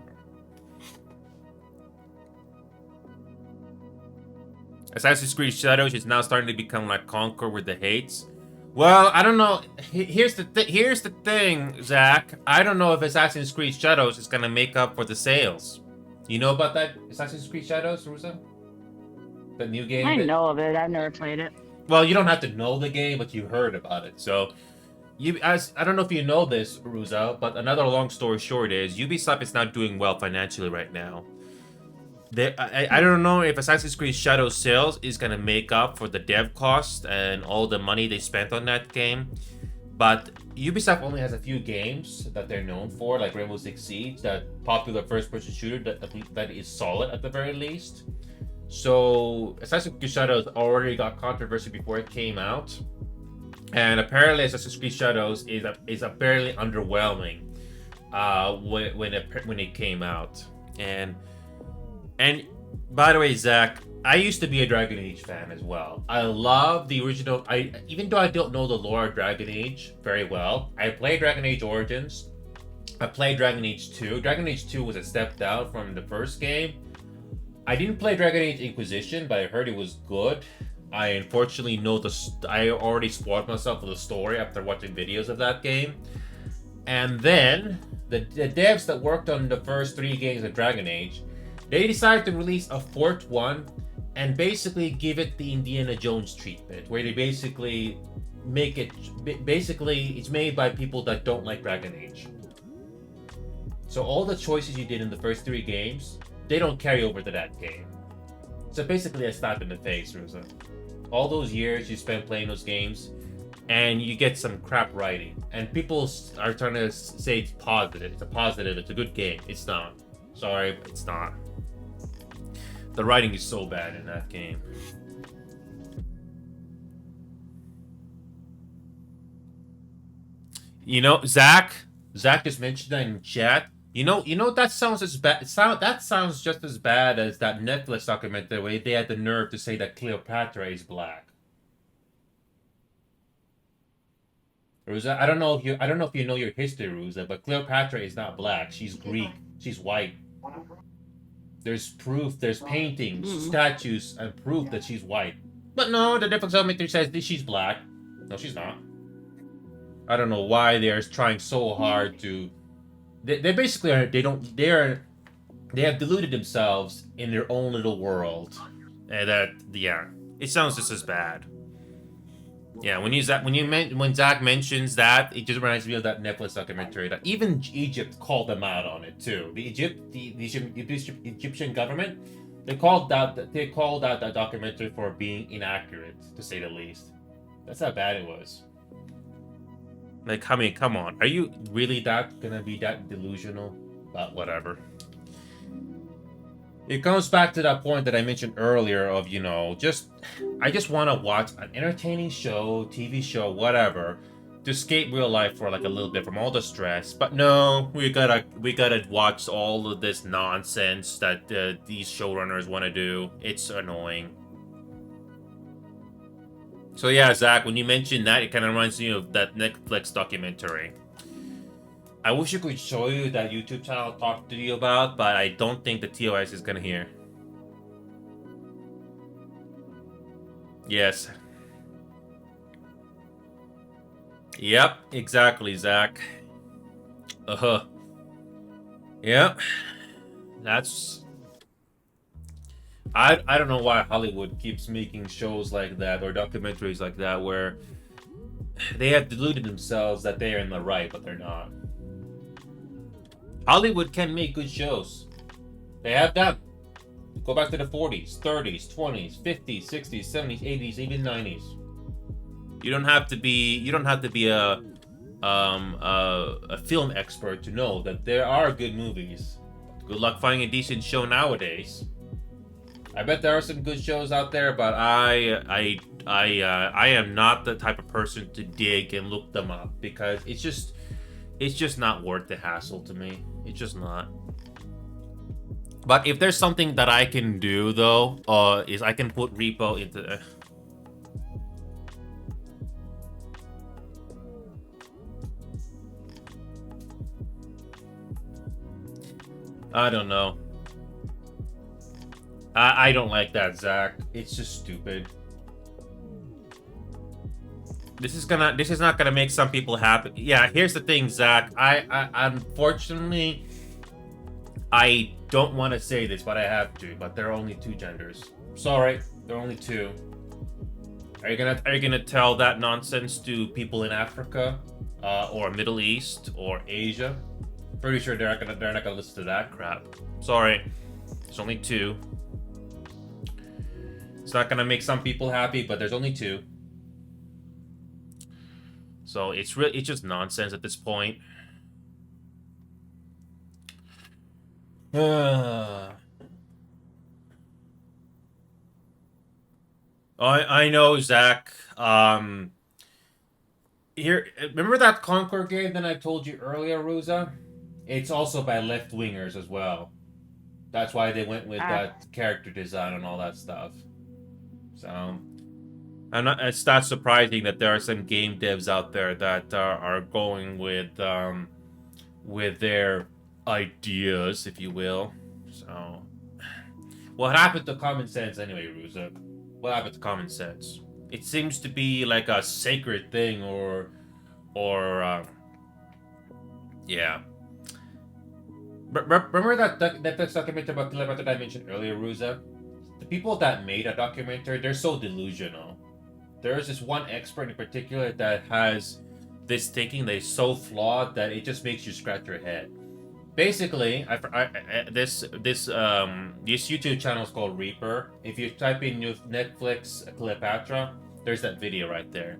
Assassin's Creed Shadows is now starting to become like Concord with the hates. Well, I don't know. Here's the thing, Zach. I don't know if Assassin's Creed Shadows is gonna make up for the sales. You know about that Assassin's Creed Shadows, Rusa? The new game. I know of it. I've never played it. Well, you don't have to know the game, but you heard about it. So, I don't know if you know this, Ruza, but another long story short is Ubisoft is not doing well financially right now. I don't know if Assassin's Creed Shadows sales is gonna make up for the dev cost and all the money they spent on that game, but Ubisoft only has a few games that they're known for, like Rainbow Six Siege, that popular first-person shooter that is solid at the very least. So Assassin's Creed Shadows already got controversy before it came out. And apparently, Assassin's Creed Shadows is apparently underwhelming when it came out. And by the way, Zach, I used to be a Dragon Age fan as well. I love the original. Even though I don't know the lore of Dragon Age very well, I played Dragon Age Origins. I played Dragon Age 2. Dragon Age 2 was a step down from the first game. I didn't play Dragon Age Inquisition, but I heard it was good. I unfortunately know I already spoiled myself with the story after watching videos of that game. And then the devs that worked on the first 3 games of Dragon Age, they decided to release a 4th one and basically give it the Indiana Jones treatment, where they basically make it it's made by people that don't like Dragon Age. So all the choices you did in the first 3 games, they don't carry over to that game. So basically a slap in the face, Ruza. All those years you spent playing those games, and you get some crap writing. And people are trying to say it's positive. It's a positive. It's a good game. It's not. Sorry, but it's not. The writing is so bad in that game. You know, Zach just mentioned that in chat. You know that sounds as bad. That sounds just as bad as that Netflix documentary where they had the nerve to say that Cleopatra is black. Ruza, I don't know if you know your history, Ruza, but Cleopatra is not black. She's Greek. She's white. There's proof. There's paintings, statues, and proof that she's white. But no, the Netflix documentary says that she's black. No, she's not. I don't know why they're trying so hard to. They basically are. They have deluded themselves in their own little world. And it sounds just as bad. Yeah, when Zach mentions that, it just reminds me of that Netflix documentary that even Egypt called them out on it too. The Egyptian government, they called out that documentary for being inaccurate, to say the least. That's how bad it was. Like, I mean, come on. Are you really gonna be that delusional? But whatever. It comes back to that point that I mentioned earlier of, I just want to watch an entertaining show, TV show, whatever, to escape real life for like a little bit from all the stress. But no, we gotta watch all of this nonsense that these showrunners want to do. It's annoying. So yeah, Zach, when you mentioned that, it kind of reminds me of that Netflix documentary. I wish I could show you that YouTube channel I talked to you about, but I don't think the TOS is gonna hear. Yes. Yep, exactly, Zach. Uh-huh. Yep. That's... I don't know why Hollywood keeps making shows like that or documentaries like that where they have deluded themselves that they are in the right, but they're not. Hollywood can make good shows. They have done. Go back to the 40s, 30s, 20s, 50s, 60s, 70s, 80s, even 90s. You don't have to be a film expert to know that there are good movies. Good luck finding a decent show nowadays. I bet there are some good shows out there, but I am not the type of person to dig and look them up because it's just not worth the hassle to me. It's just not. But if there's something that I can do though, is I can put repo into. I don't know. I don't like that, Zach. It's just stupid. This is not gonna make some people happy. Yeah, here's the thing, Zach. I unfortunately, I don't want to say this, but I have to. But there are only two genders. Sorry, there are only two. Are you gonna tell that nonsense to people in Africa, or Middle East, or Asia? Pretty sure they're not gonna listen to that crap. Sorry, there's only two. It's not gonna make some people happy, but there's only two. So it's just nonsense at this point. I know, Zach. Here, remember that Concord game that I told you earlier, Ruza? It's also by left wingers as well. That's why they went with that character design and all that stuff. So, it's not surprising that there are some game devs out there that are going with their ideas, if you will. So, what happened to common sense anyway, Ruza? What happened to common sense? It seems to be like a sacred thing, or yeah. Remember that documentary about Telepathy that I mentioned earlier, Ruza? The people that made a documentary, they're so delusional. There's this one expert in particular that has this thinking that is so flawed that it just makes you scratch your head. Basically, this YouTube channel is called Reaper. If you type in Netflix Cleopatra, there's that video right there.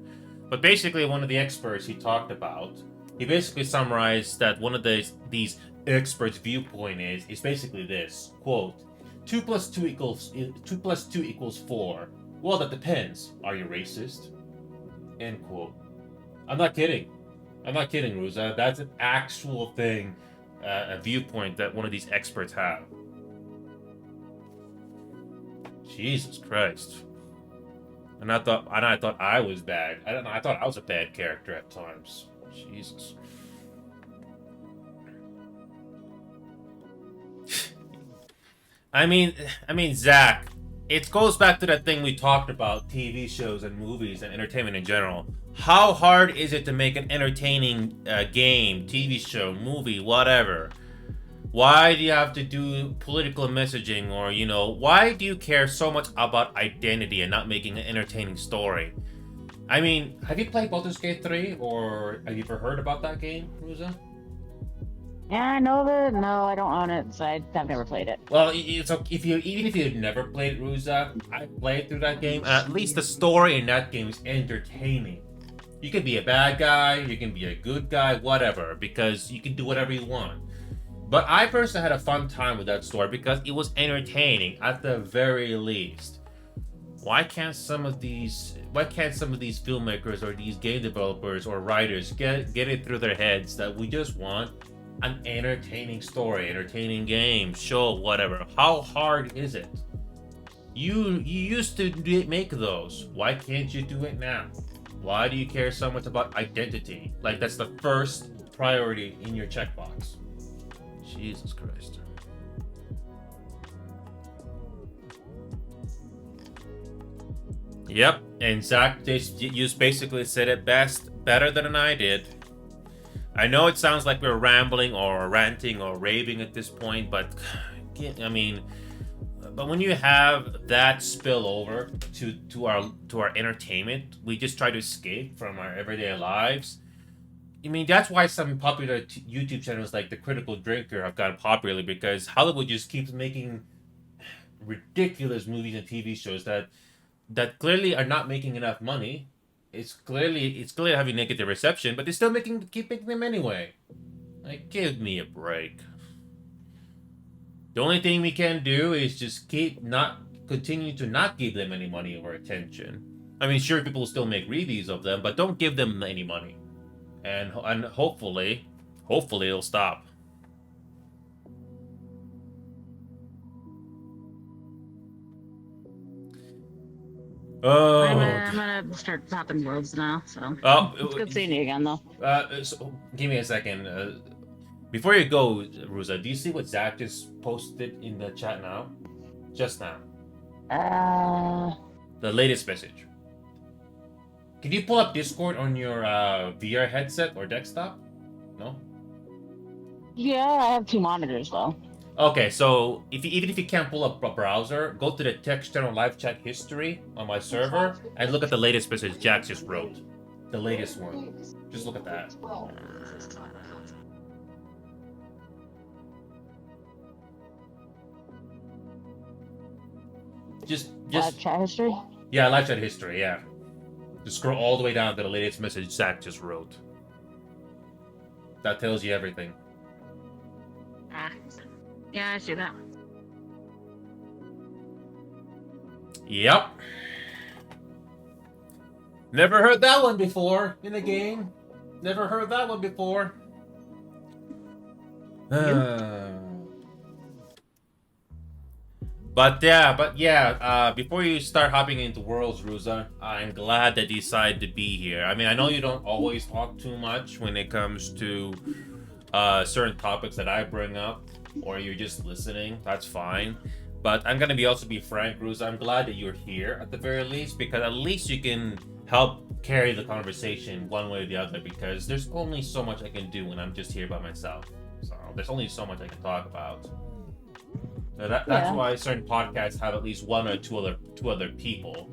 But basically, one of the experts he talked about, he basically summarized that one of these experts' viewpoint is basically this quote: 2 + 2 = 4. Well, that depends. Are you racist? End quote. I'm not kidding. Ruza. That's an actual thing, a viewpoint that one of these experts have. Jesus Christ. And I thought I was bad. I don't know. I thought I was a bad character at times. Jesus. I mean, Zach, it goes back to that thing we talked about, TV shows and movies and entertainment in general. How hard is it to make an entertaining game, TV show, movie, whatever? Why do you have to do political messaging, or, why do you care so much about identity and not making an entertaining story? I mean, have you played Baldur's Gate 3, or have you ever heard about that game, Ruza? Yeah, I know that. No, I don't own it, so I've never played it. Well, it's okay even if you've never played Ruza, I played through that game. At least the story in that game is entertaining. You can be a bad guy, you can be a good guy, whatever, because you can do whatever you want. But I personally had a fun time with that story because it was entertaining at the very least. why can't some of these filmmakers or these game developers or writers get it through their heads that we just want an entertaining story, entertaining game, show, whatever? How hard is it? You used to make those. Why can't you do it now? Why do you care so much about identity? Like that's the first priority in your checkbox. Jesus Christ. Yep, and Zach, you basically said it better than I did. I know it sounds like we're rambling or ranting or raving at this point, but I mean, but when you have that spill over to our entertainment, we just try to escape from our everyday lives. I mean, that's why some popular YouTube channels like The Critical Drinker have gotten popular, because Hollywood just keeps making ridiculous movies and TV shows that clearly are not making enough money. It's clearly having negative reception, but they're still keep making them anyway. Like, give me a break. The only thing we can do is just continue to not give them any money or attention. I mean, sure, people will still make reviews of them, but don't give them any money. And hopefully it'll stop. Oh, I'm gonna start popping worlds now. So it's good seeing you again, though. So give me a second. Before you go, Ruza, do you see what Zach just posted in the chat now? Just now. The latest message. Can you pull up Discord on your VR headset or desktop? No? Yeah, I have 2 monitors though. Okay, so even if you can't pull up a browser, go to the text channel live chat history on my server and look at the latest message Jack just wrote. The latest one. Just look at that. Just live chat history? Yeah, live chat history, yeah. Just scroll all the way down to the latest message Zach just wrote. That tells you everything. Yeah, I see that. Yep. Never heard that one before in a game. Never heard that one before. But yeah, before you start hopping into Worlds, Ruza, I'm glad that you decided to be here. I mean, I know you don't always talk too much when it comes to certain topics that I bring up, or you're just listening. That's fine. But I'm gonna also be frank, Ruza. I'm glad that you're here at the very least, because at least you can help carry the conversation one way or the other, because there's only so much I can do when I'm just here by myself. So there's only so much I can talk about. So that's why certain podcasts have at least one or two other people,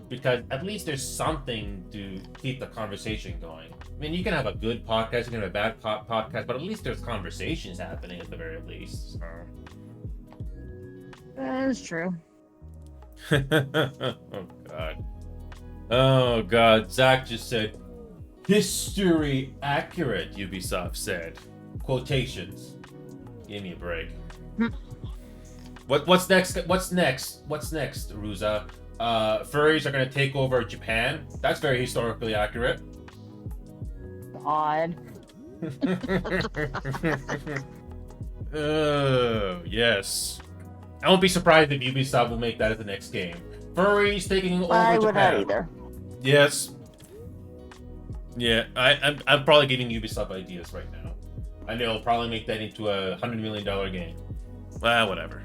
because at least there's something to keep the conversation going. I mean, you can have a good podcast, you can have a bad podcast, but at least there's conversations happening at the very least. So. That is true. Oh god. Zach just said, "History accurate," Ubisoft said. Quotations. Give me a break. What's next? What's next, Ruza? Furries are gonna take over Japan. That's very historically accurate. Odd. Oh, yes. I won't be surprised if Ubisoft will make that as the next game. Furries taking over Japan. I would not either. Yes. Yeah, I'm probably giving Ubisoft ideas right now. I know I'll probably make that into a $100 million game. Well, whatever.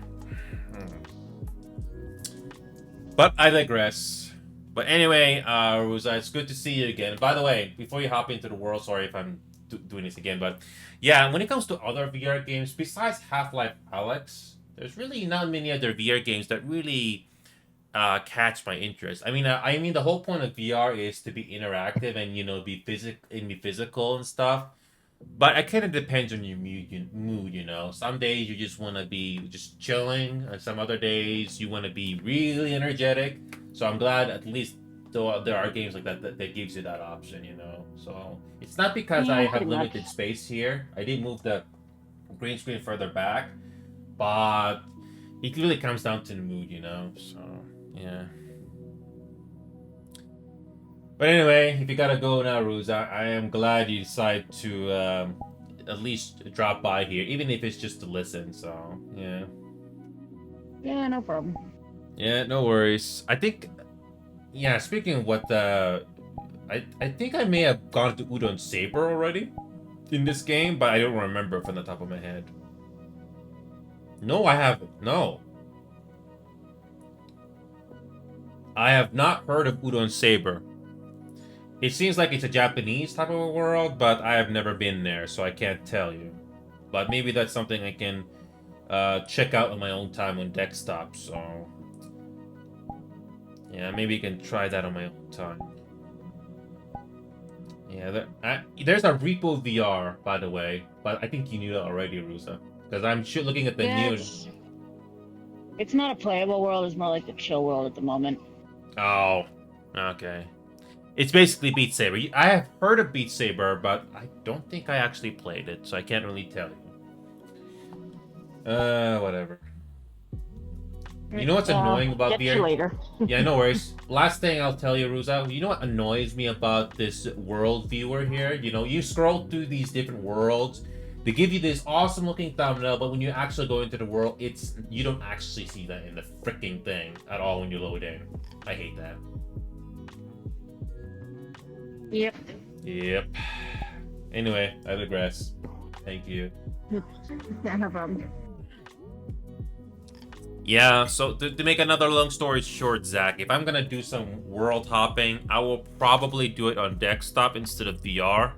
But I digress. But anyway, Ruza, it's good to see you again. By the way, before you hop into the world, sorry if I'm doing this again, but yeah, when it comes to other VR games, besides Half-Life Alyx, there's really not many other VR games that really catch my interest. I mean, the whole point of VR is to be interactive and be physical and stuff. But it kind of depends on your mood, you know. Some days you just want to be just chilling, and some other days you want to be really energetic. So I'm glad at least there are games like that gives you that option, you know. So it's not because I have limited space here. I did move the green screen further back, but it really comes down to the mood, you know. So yeah. But anyway, if you gotta go now, Ruse, I am glad you decided to at least drop by here, even if it's just to listen. So yeah. Yeah, no problem. Yeah, no worries. I think, yeah, speaking of what, I think I may have gone to Udon Saber already in this game, but I don't remember from the top of my head. No, I haven't. No. I have not heard of Udon Saber. It seems like it's a Japanese type of a world, but I have never been there, so I can't tell you. But maybe that's something I can check out on my own time on desktop, so... Yeah, maybe you can try that on my own time. Yeah, there's a Repo VR, by the way, but I think you knew that already, Rusa. Because I'm looking at the Yeah, news. it's not a playable world. It's more like the chill world at the moment. Oh, okay. It's basically Beat Saber. I have heard of Beat Saber, but I don't think I actually played it, so I can't really tell you. Whatever. You know what's annoying about Get VR? you later. Yeah, no worries. Last thing I'll tell you, Ruza, you know what annoys me about this world viewer here? You know, you scroll through these different worlds, they give you this awesome looking thumbnail, but when you actually go into the world, you don't actually see that in the freaking thing at all when you load in. I hate that. Yep. Yep. Anyway, I digress. Thank you. Yeah, no problem. Yeah, so to make another long story short, Zach, if I'm gonna do some world hopping, I will probably do it on desktop instead of VR,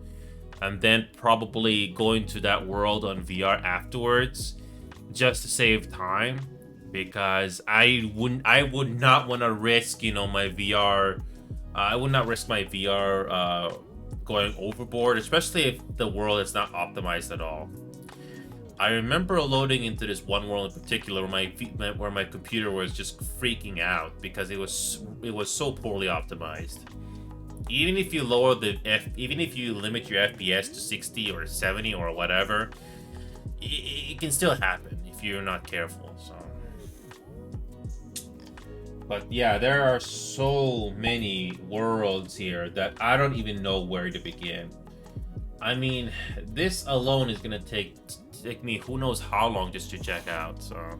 and then probably go into that world on VR afterwards, just to save time, because I would not want to risk, my VR. I would not risk my VR going overboard, especially if the world is not optimized at all. I remember loading into this one world in particular where my computer was just freaking out because it was so poorly optimized. Even if you even if you limit your FPS to 60 or 70 or whatever, it can still happen if you're not careful. So, but yeah, there are so many worlds here that I don't even know where to begin. I mean, this alone is gonna take me who knows how long just to check out, so...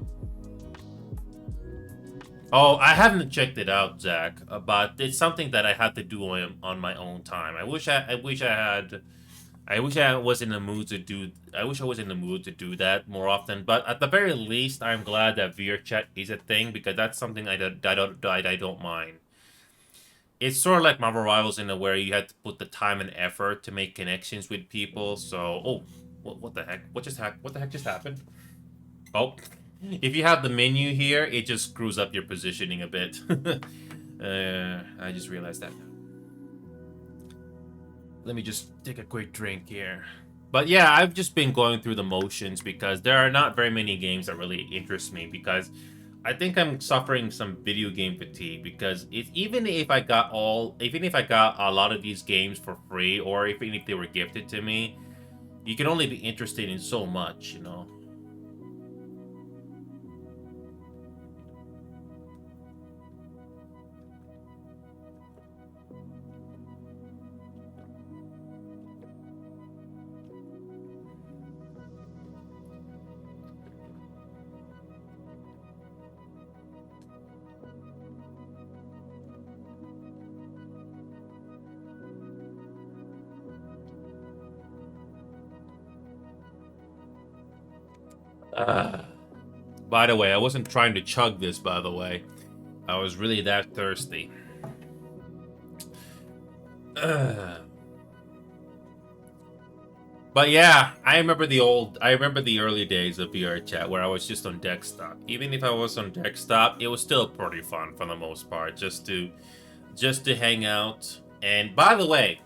Oh, I haven't checked it out, Zach, but it's something that I had to do on my own time. I wish I was in the mood to do that more often, but at the very least, I'm glad that VR chat is a thing, because that's something I don't mind. It's sort of like Marvel Rivals in a where you had to put the time and effort to make connections with people. So, oh, what the heck? What the heck just happened? Oh, if you have the menu here, it just screws up your positioning a bit. I just realized that. Let me just take a quick drink here. But yeah, I've just been going through the motions because there are not very many games that really interest me, because I think I'm suffering some video game fatigue, because even if I got a lot of these games for free, or even if they were gifted to me, you can only be interested in so much, By the way, I wasn't trying to chug this, by the way. I was really that thirsty. But yeah, I remember the early days of VR chat where I was just on desktop. Even if I was on desktop, it was still pretty fun for the most part, just to hang out. And by the way,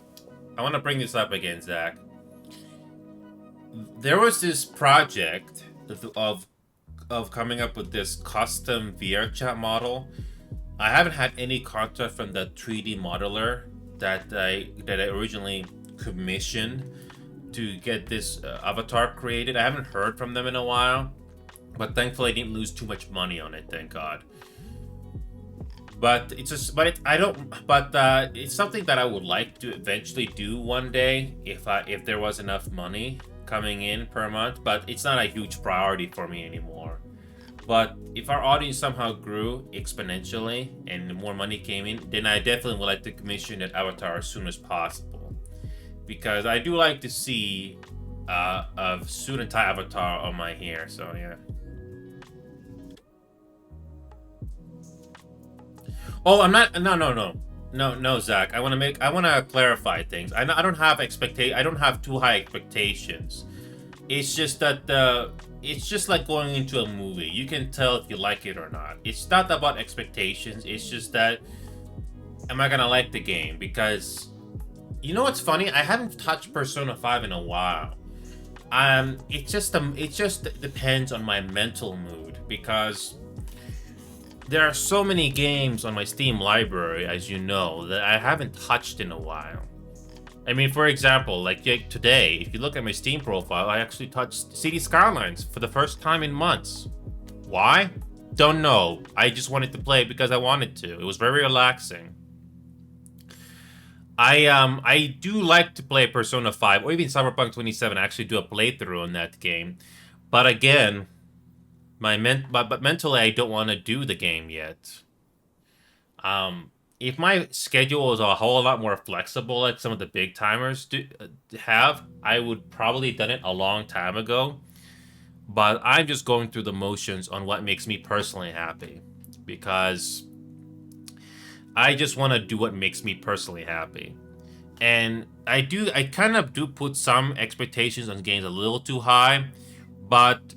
I want to bring this up again, Zach. There was this project of coming up with this custom VR chat model. I haven't had any contact from the 3D modeler that I originally commissioned to get this avatar created. I haven't heard from them in a while, but thankfully I didn't lose too much money on it, thank God. But it's just, but it, I don't, but it's something that I would like to eventually do one day if there was enough money coming in per month. But it's not a huge priority for me anymore. But if our audience somehow grew exponentially and more money came in, then I definitely would like to commission that avatar as soon as possible. Because I do like to see a suit and tie avatar on my hair. So yeah. Oh, I'm not. No, no, no, no, Zach. I want to clarify things. I don't have I don't have too high expectations. It's just that it's just like going into a movie. You can tell if you like it or not. It's not about expectations. It's just that am I gonna like the game? Because you know what's funny? I haven't touched Persona 5 in a while. It just depends on my mental mood because there are so many games on my Steam library, as you know, that I haven't touched in a while. I mean, for example, like today, if you look at my Steam profile, I actually touched City Skylines for the first time in months. Why? Don't know. I just wanted to play because I wanted to. It was very relaxing. I do like to play Persona 5 or even Cyberpunk 27. I actually do a playthrough on that game. But again, but mentally I don't want to do the game yet. If my schedule was a whole lot more flexible, like some of the big timers have, I would probably done it a long time ago. But I'm just going through the motions on what makes me personally happy, because I just want to do what makes me personally happy. And I kind of do put some expectations on games a little too high, but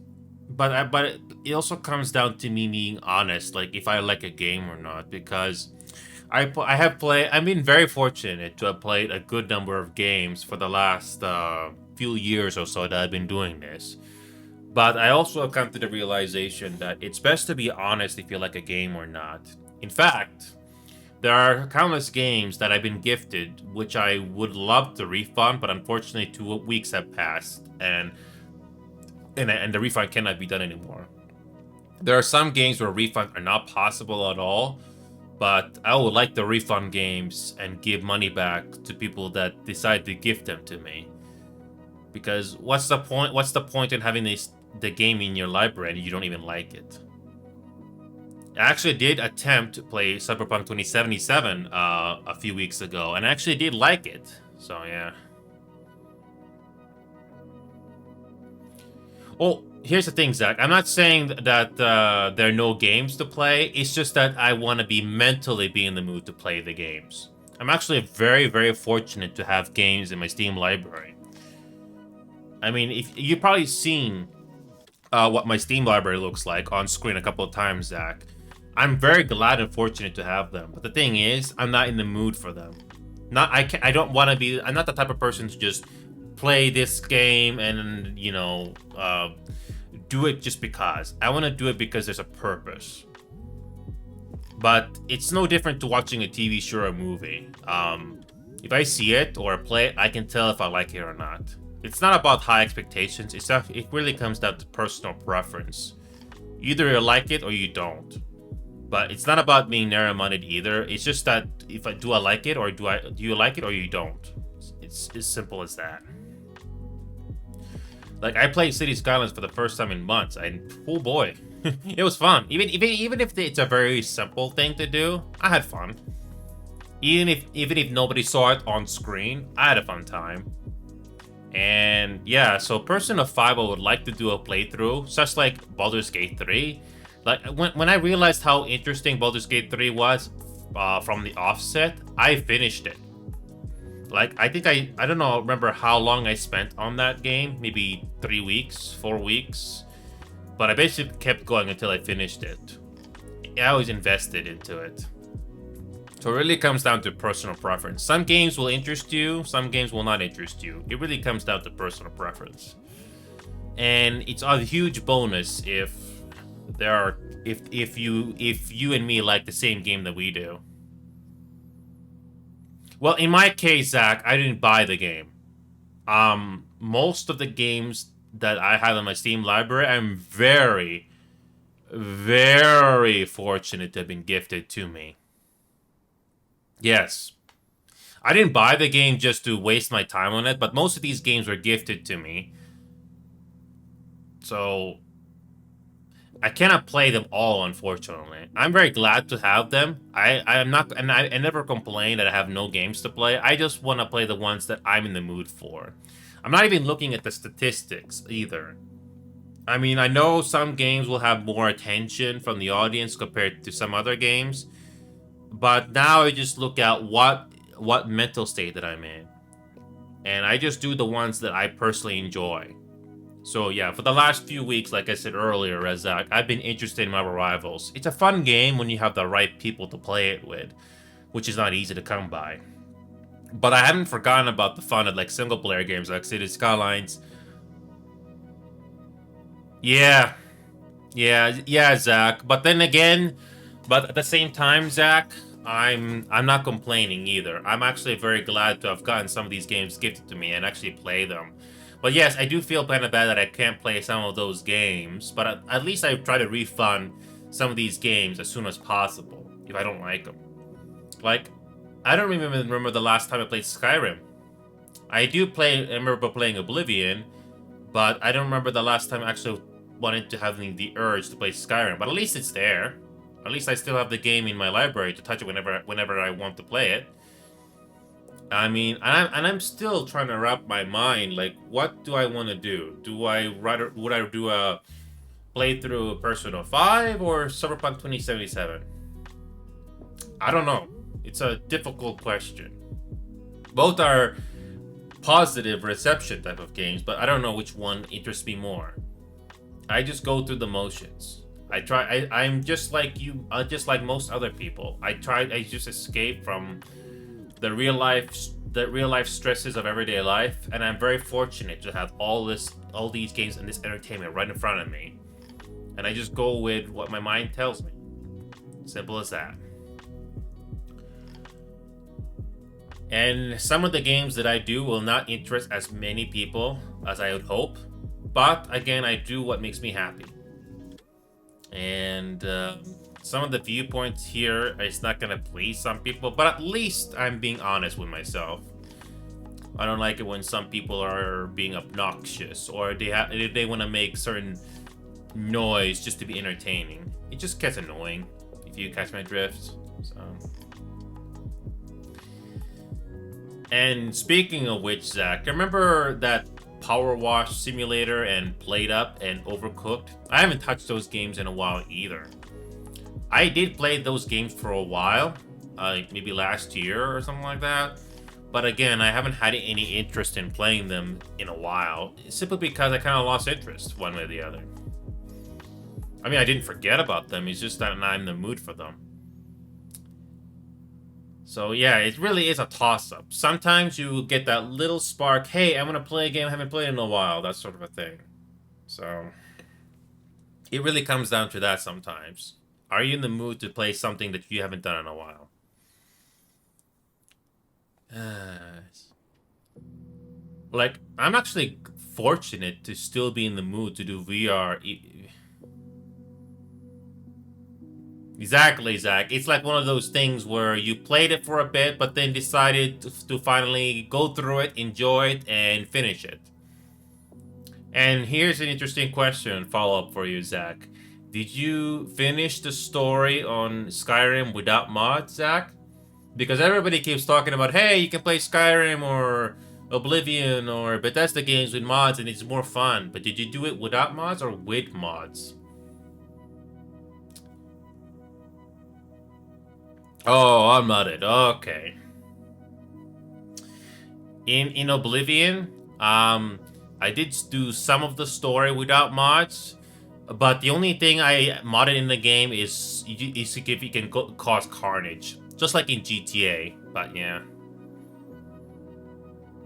but it also comes down to me being honest, like if I like a game or not, because I have played. I've been very fortunate to have played a good number of games for the last few years or so that I've been doing this. But I also have come to the realization that it's best to be honest if you like a game or not. In fact, there are countless games that I've been gifted, which I would love to refund, but unfortunately 2 weeks have passed, and the refund cannot be done anymore. There are some games where refunds are not possible at all, but I would like to refund games and give money back to people that decide to gift them to me. Because what's the point? What's the point in having the game in your library and you don't even like it? I actually did attempt to play Cyberpunk 2077 a few weeks ago, and I actually did like it. So yeah. Oh, here's the thing, Zach. I'm not saying that there are no games to play. It's just that I want to be in the mood to play the games. I'm actually very, very fortunate to have games in my Steam library. I mean, if you've probably seen what my Steam library looks like on screen a couple of times, Zach. I'm very glad and fortunate to have them. But the thing is, I'm not in the mood for them. I don't want to be. I'm not the type of person to just play this game and do it just because. I want to do it because there's a purpose. But it's no different to watching a TV show or a movie. If I see it or play it, I can tell if I like it or not. It's not about high expectations. It really comes down to personal preference. Either you like it or you don't. But it's not about being narrow-minded either. It's just that if I like it or do you like it or you don't. It's as simple as that. Like I played City Skylines for the first time in months, and oh boy, it was fun. Even if it's a very simple thing to do, I had fun. Even if nobody saw it on screen, I had a fun time. And yeah, so Persona 5 I would like to do a playthrough, such like Baldur's Gate 3. Like when I realized how interesting Baldur's Gate 3 was from the offset, I finished it. Like I think I don't know, remember how long I spent on that game, maybe 3 weeks, 4 weeks. But I basically kept going until I finished it. I was invested into it. So it really comes down to personal preference. Some games will interest you, some games will not interest you. It really comes down to personal preference. And it's a huge bonus if you and me like the same game that we do. Well, in my case, Zach, I didn't buy the game. Most of the games that I have in my Steam library, I'm very, very fortunate to have been gifted to me. Yes. I didn't buy the game just to waste my time on it, but most of these games were gifted to me. So I cannot play them all, unfortunately. I'm very glad to have them. I am not, and I never complain that I have no games to play. I just want to play the ones that I'm in the mood for. I'm not even looking at the statistics either. I mean, I know some games will have more attention from the audience compared to some other games, but now I just look at what mental state that I'm in, and I just do the ones that I personally enjoy. So yeah, for the last few weeks, like I said earlier, Razak, I've been interested in Marvel Rivals. It's a fun game when you have the right people to play it with, which is not easy to come by. But I haven't forgotten about the fun of like single player games like City Skylines. Yeah, yeah, Zach. But then again, but at the same time, Zach, I'm not complaining either. I'm actually very glad to have gotten some of these games gifted to me and actually play them. But yes, I do feel kind of bad that I can't play some of those games. But at least I try to refund some of these games as soon as possible if I don't like them. Like, I don't even remember the last time I played Skyrim. I remember playing Oblivion, but I don't remember the last time I actually wanted to having the urge to play Skyrim. But at least it's there. At least I still have the game in my library to touch it whenever I want to play it. I mean, and I'm still trying to wrap my mind like, what do I want to do? Would I do a playthrough of Persona 5 or Cyberpunk 2077? I don't know. It's a difficult question. Both are positive reception type of games, but I don't know which one interests me more. I just go through the motions. I'm just like you, just like most other people. I just escape from the real life stresses of everyday life, and I'm very fortunate to have all these games and this entertainment right in front of me. And I just go with what my mind tells me. Simple as that. And some of the games that I do will not interest as many people as I would hope. But again, I do what makes me happy. And some of the viewpoints here is not going to please some people, but at least I'm being honest with myself. I don't like it when some people are being obnoxious or they want to make certain noise just to be entertaining. It just gets annoying, if you catch my drift. So. And speaking of which, Zach, remember that Power Wash Simulator and Played Up and Overcooked? I haven't touched those games in a while either. I did play those games for a while, maybe last year or something like that. But again, I haven't had any interest in playing them in a while, simply because I kind of lost interest one way or the other. I mean, I didn't forget about them, it's just that I'm in the mood for them. So yeah, it really is a toss-up. Sometimes you get that little spark, hey, I'm gonna play a game I haven't played in a while, that sort of a thing. So it really comes down to that sometimes. Are you in the mood to play something that you haven't done in a while? Like, I'm actually fortunate to still be in the mood to do VR. Exactly, Zach. It's like one of those things where you played it for a bit, but then decided to finally go through it, enjoy it, and finish it. And here's an interesting question, follow-up for you, Zach. Did you finish the story on Skyrim without mods, Zach? Because everybody keeps talking about, hey, you can play Skyrim or Oblivion or Bethesda games with mods and it's more fun. But did you do it without mods or with mods? Oh, unmodded. Okay. In Oblivion, I did do some of the story without mods, but the only thing I modded in the game is if you can cause carnage, just like in GTA. But yeah.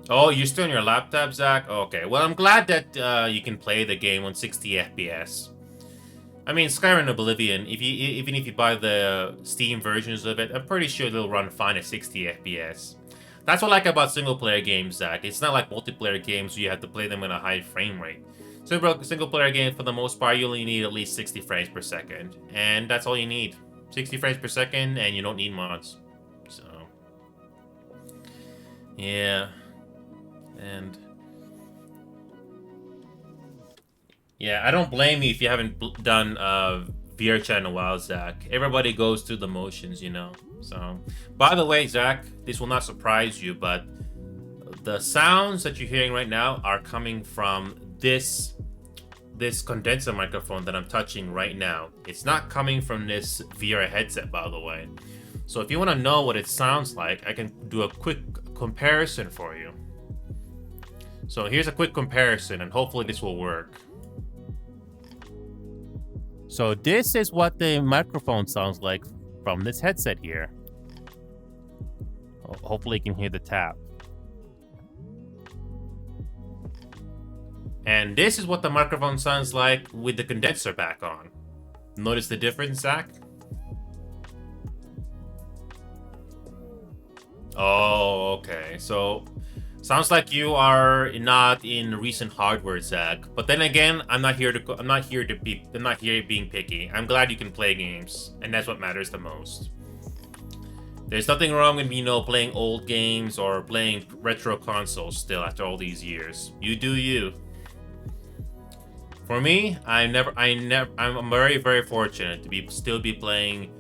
Oh, you're still on your laptop, Zach? Okay. Well, I'm glad that you can play the game on 60 FPS. I mean, Skyrim Oblivion, even if you buy the Steam versions of it, I'm pretty sure they'll run fine at 60 FPS. That's what I like about single-player games, Zach. It's not like multiplayer games where you have to play them in a high frame rate. Single-player games, for the most part, you only need at least 60 frames per second. And that's all you need. 60 frames per second, and you don't need mods. So, Yeah, and yeah, I don't blame you if you haven't done VR chat in a while, Zach. Everybody goes through the motions, you know. So, by the way, Zach, this will not surprise you, but the sounds that you're hearing right now are coming from this condenser microphone that I'm touching right now. It's not coming from this VR headset, by the way. So if you want to know what it sounds like, I can do a quick comparison for you. So here's a quick comparison, and hopefully this will work. So this is what the microphone sounds like from this headset here. Hopefully you can hear the tap. And this is what the microphone sounds like with the condenser back on. Notice the difference, Zach? Oh, okay. So sounds like you are not in recent hardware, Zach. But then again, I'm not here being picky. I'm glad you can play games, and that's what matters the most. There's nothing wrong with playing old games or playing retro consoles still after all these years. You do you. For me, I'm very, very fortunate to still be playing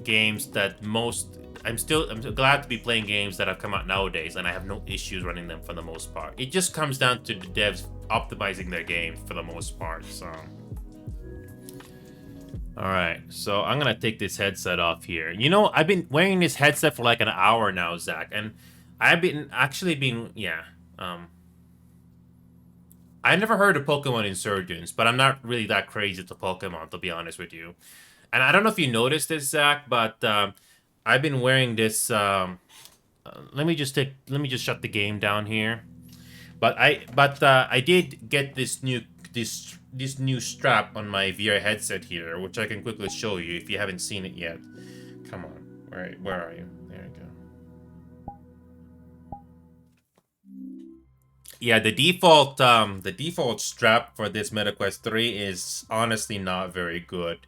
games that I'm glad to be playing games that have come out nowadays, and I have no issues running them for the most part. It just comes down to the devs optimizing their games for the most part. So, all right. So I'm gonna take this headset off here. I've been wearing this headset for like an hour now, Zach, and I've been I never heard of Pokemon Insurgents, but I'm not really that crazy to Pokemon, to be honest with you. And I don't know if you noticed this, Zach, but I've been wearing this. Let me just shut the game down here. But I did get this new strap on my VR headset here, which I can quickly show you if you haven't seen it yet. Come on, where are you? There you go. Yeah, the default strap for this MetaQuest 3 is honestly not very good.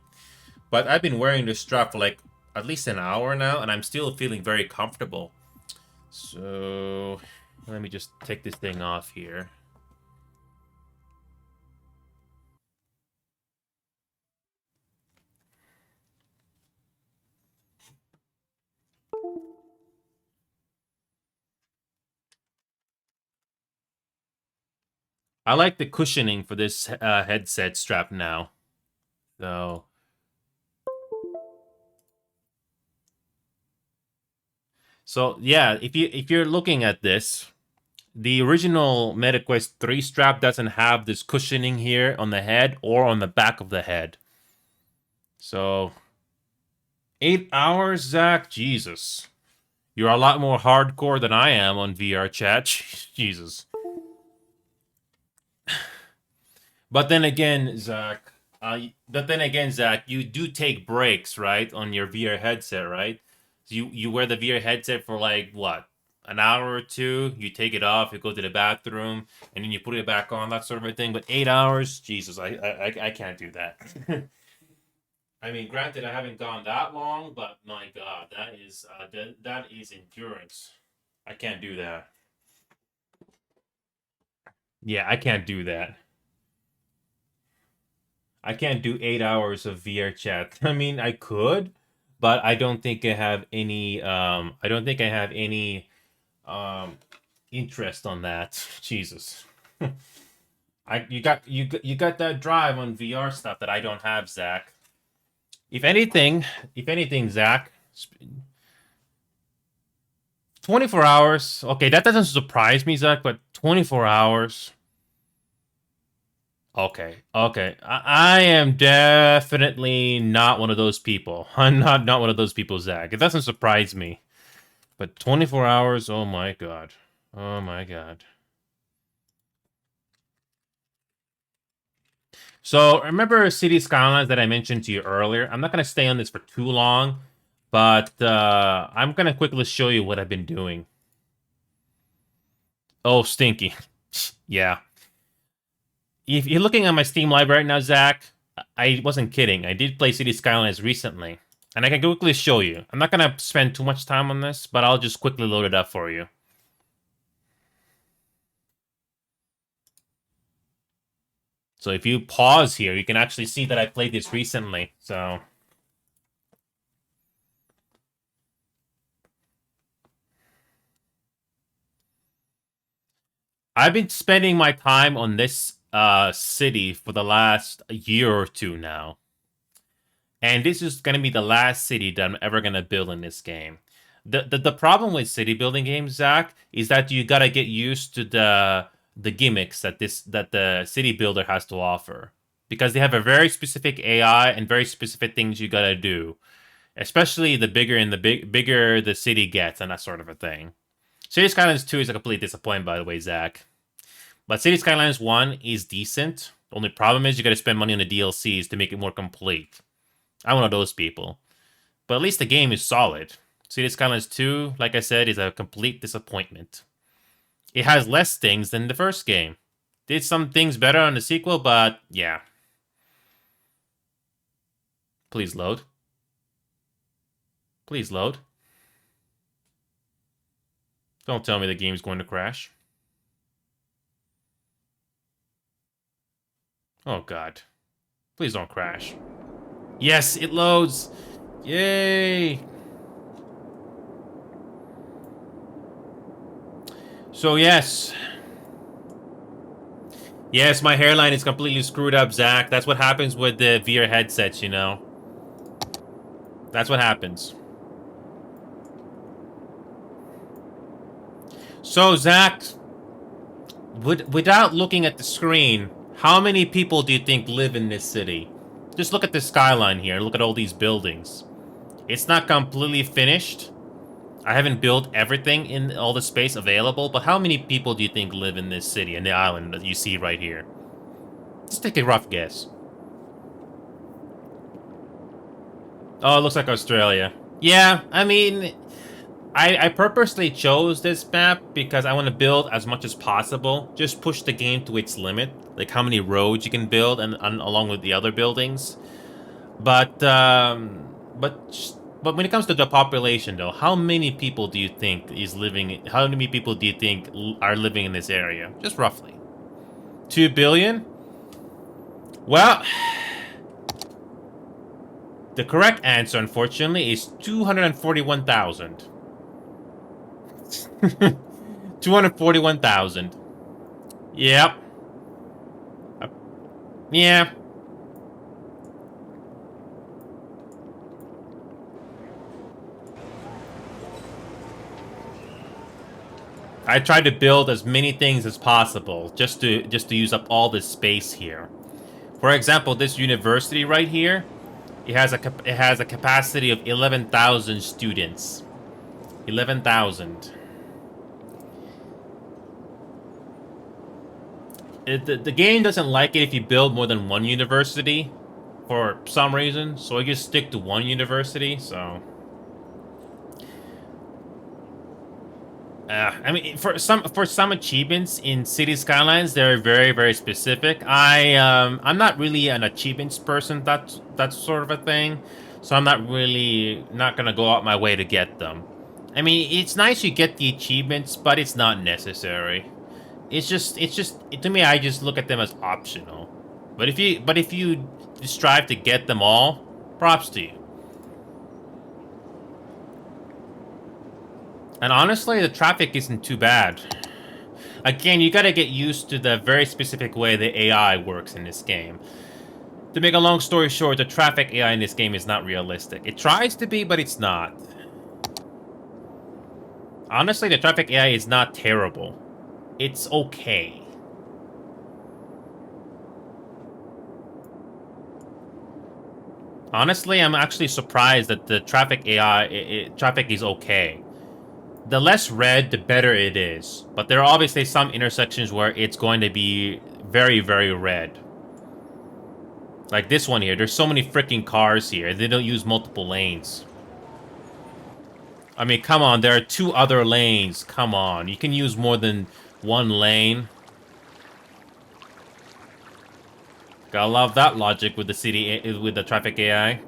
But I've been wearing this strap for like at least an hour now, and I'm still feeling very comfortable. So let me just take this thing off here. I like the cushioning for this headset strap now. So yeah, if you're looking at this, the original MetaQuest 3 strap doesn't have this cushioning here on the head or on the back of the head. So 8 hours, Zach? Jesus. You're a lot more hardcore than I am on VR chat. Jesus. But then again, Zach, you do take breaks, right, on your VR headset, right? So you wear the VR headset for like what, an hour or two? You take it off, you go to the bathroom, and then you put it back on, that sort of a thing. But 8 hours, Jesus, I can't do that. I mean, granted, I haven't gone that long, but my God, that is endurance. I can't do that. Yeah, I can't do that. I can't do 8 hours of VR chat. I mean, I could, but I don't think I have any. I don't think I have any um, interest on that. Jesus, you got that drive on VR stuff that I don't have, Zach. If anything, Zach, 24 hours. Okay, that doesn't surprise me, Zach, but 24 hours. Okay, okay. I am definitely not one of those people. I'm not one of those people, Zach. It doesn't surprise me. But 24 hours, oh my god. Oh my god. So, remember City Skylines that I mentioned to you earlier? I'm not going to stay on this for too long, but I'm going to quickly show you what I've been doing. Oh, stinky. Yeah. If you're looking at my Steam library right now, Zach, I wasn't kidding. I did play City Skylines recently, and I can quickly show you. I'm not gonna spend too much time on this, but I'll just quickly load it up for you. So if you pause here, you can actually see that I played this recently. So I've been spending my time on this city for the last year or two now. And this is going to be the last city that I'm ever going to build in this game. The problem with city building games, Zach, is that you got to get used to the gimmicks that the city builder has to offer, because they have a very specific AI and very specific things you got to do, especially the bigger the city gets and that sort of a thing. City Skylines 2 is a complete disappointment, by the way, Zach. But City Skylines 1 is decent. The only problem is you got to spend money on the DLCs to make it more complete. I'm one of those people. But at least the game is solid. City Skylines 2, like I said, is a complete disappointment. It has less things than the first game. Did some things better on the sequel, but yeah. Please load. Please load. Don't tell me the game's going to crash. Oh god. Please don't crash. Yes, it loads! Yay! So yes. Yes, my hairline is completely screwed up, Zach. That's what happens with the VR headsets, you know. That's what happens. So, Zach, without looking at the screen, how many people do you think live in this city? Just look at the skyline here. Look at all these buildings. It's not completely finished. I haven't built everything in all the space available, but how many people do you think live in this city, in the island that you see right here? Just take a rough guess. Oh, it looks like Australia. Yeah, I mean, I purposely chose this map because I want to build as much as possible. Just push the game to its limit, like how many roads you can build, and along with the other buildings. But when it comes to the population, though, how many people do you think is living? How many people do you think are living in this area? Just roughly. 2 billion? Well, the correct answer, unfortunately, is 241,000. 241,000. Yep. Yeah. I tried to build as many things as possible just to use up all this space here. For example, this university right here, it has a capacity of 11,000 students. 11,000. The game doesn't like it if you build more than one university for some reason, so I just stick to one university. So I mean, for some achievements in City Skylines, they're very specific. I'm not really an achievements person. That's sort of a thing. So I'm not gonna go out my way to get them. I mean, it's nice you get the achievements, but it's not necessary. It's just to me, I just look at them as optional. But if you strive to get them all, props to you. And honestly, the traffic isn't too bad. Again, you gotta get used to the very specific way the AI works in this game. To make a long story short, the traffic AI in this game is not realistic. It tries to be, but it's not. Honestly, the traffic AI is not terrible. It's okay. Honestly, I'm actually surprised that the traffic AI traffic is okay. The less red, the better it is. But there are obviously some intersections where it's going to be very red. Like this one here. There's so many freaking cars here. They don't use multiple lanes. I mean, come on. There are 2 other lanes. Come on. You can use more than 1 lane. Gotta love that logic with the traffic AI.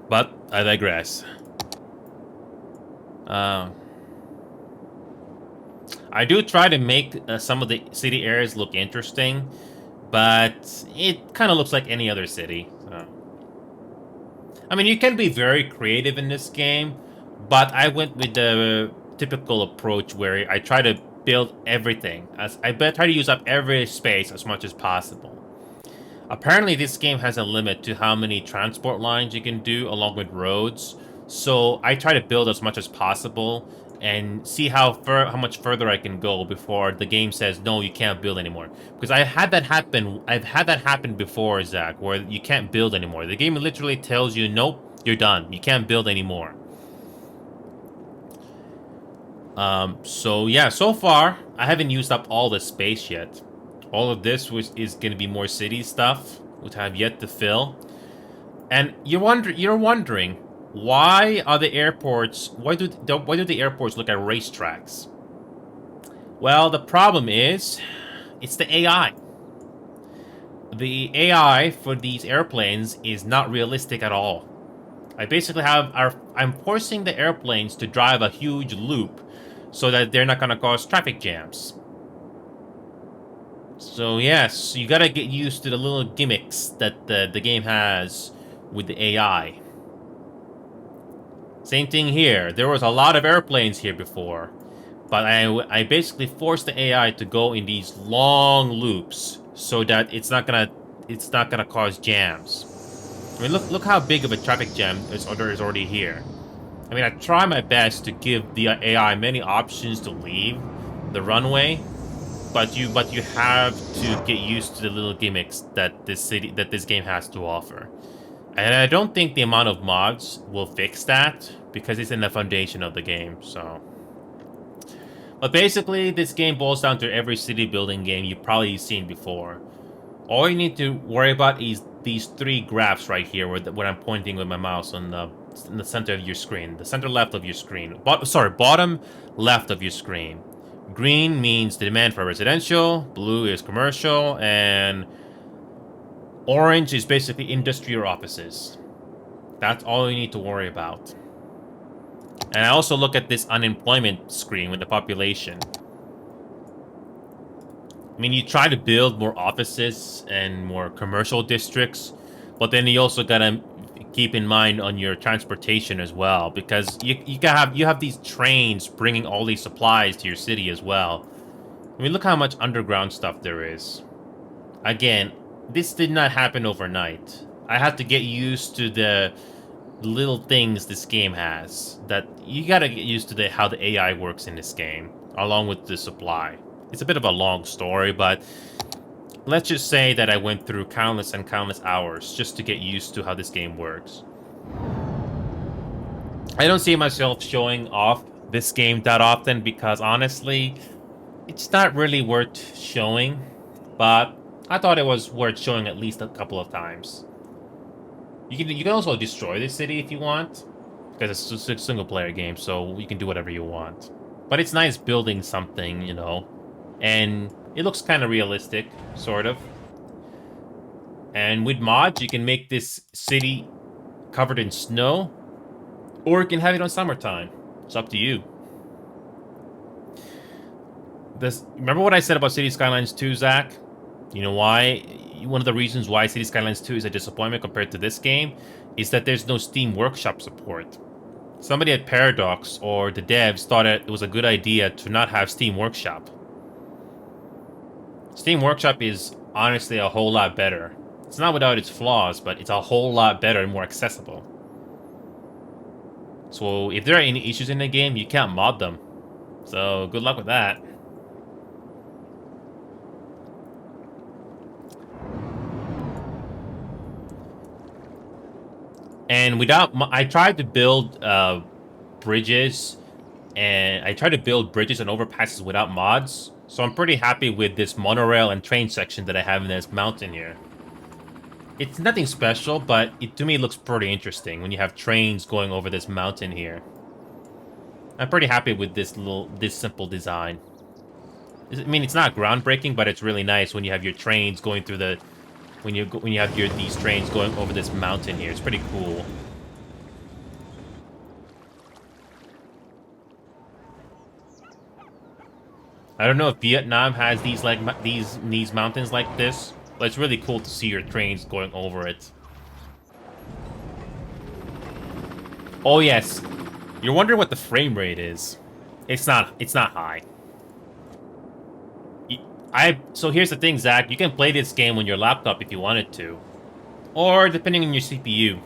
But I digress. I I do try to make some of the city areas look interesting, but it kind of looks like any other city. So. I mean, you can be very creative in this game, but I went with the typical approach where I try to build everything. I try to use up every space as much as possible. Apparently, this game has a limit to how many transport lines you can do along with roads. So I try to build as much as possible and see how much further I can go before the game says no, you can't build anymore. Because I had that happen. I've had that happen before, Zach, where you can't build anymore. The game literally tells you, nope, you're done. You can't build anymore. So yeah, so far I haven't used up all the space yet. All of this is going to be more city stuff, which I have yet to fill. And you're wondering why are the airports? Why do the airports look at racetracks? Well, the problem is, it's the AI. The AI for these airplanes is not realistic at all. I'm forcing the airplanes to drive a huge loop so that they're not going to cause traffic jams. So yes, you gotta get used to the little gimmicks that the game has with the AI. Same thing here. There was a lot of airplanes here before, but I basically forced the AI to go in these long loops so that it's not gonna cause jams. I mean, look how big of a traffic jam is already here. I mean, I try my best to give the AI many options to leave the runway, but you have to get used to the little gimmicks that this game has to offer. And I don't think the amount of mods will fix that because it's in the foundation of the game, so. But basically, this game boils down to every city building game you've probably seen before. All you need to worry about is these three graphs right here where I'm pointing with my mouse in the center of your screen. The center left of your screen. Bottom left of your screen. Green means the demand for residential, blue is commercial, and orange is basically industry or offices. That's all you need to worry about. And I also look at this unemployment screen with the population. I mean, you try to build more offices and more commercial districts, but then you also gotta keep in mind on your transportation as well, because you have these trains bringing all these supplies to your city as well. I mean, look how much underground stuff there is. Again, this did not happen overnight. I had to get used to the little things this game has. That you gotta get used to how the AI works in this game, along with the supply. It's a bit of a long story, but let's just say that I went through countless and countless hours just to get used to how this game works. I don't see myself showing off this game that often because honestly, it's not really worth showing, but I thought it was worth showing at least a couple of times. You can also destroy the city if you want, because it's just a single player game, so you can do whatever you want. But it's nice building something, you know, and it looks kind of realistic, sort of. And with mods, you can make this city covered in snow, or you can have it on summertime. It's up to you. Remember what I said about City Skylines 2, Zach? You know why? One of the reasons why City Skylines 2 is a disappointment compared to this game is that there's no Steam Workshop support. Somebody at Paradox or the devs thought it was a good idea to not have Steam Workshop. Steam Workshop is honestly a whole lot better. It's not without its flaws, but it's a whole lot better and more accessible. So if there are any issues in the game, you can't mod them. So good luck with that. And I tried to build bridges, and I tried to build bridges and overpasses without mods. So I'm pretty happy with this monorail and train section that I have in this mountain here. It's nothing special, but to me it looks pretty interesting when you have trains going over this mountain here. I'm pretty happy with this simple design. I mean, it's not groundbreaking, but it's really nice when you have your trains going through when you have these trains going over this mountain here. It's pretty cool. I don't know if Vietnam has these mountains like this, but it's really cool to see your trains going over it. Oh yes, you're wondering what the frame rate is. It's not high. So here's the thing, Zach. You can play this game on your laptop if you wanted to, or depending on your CPU.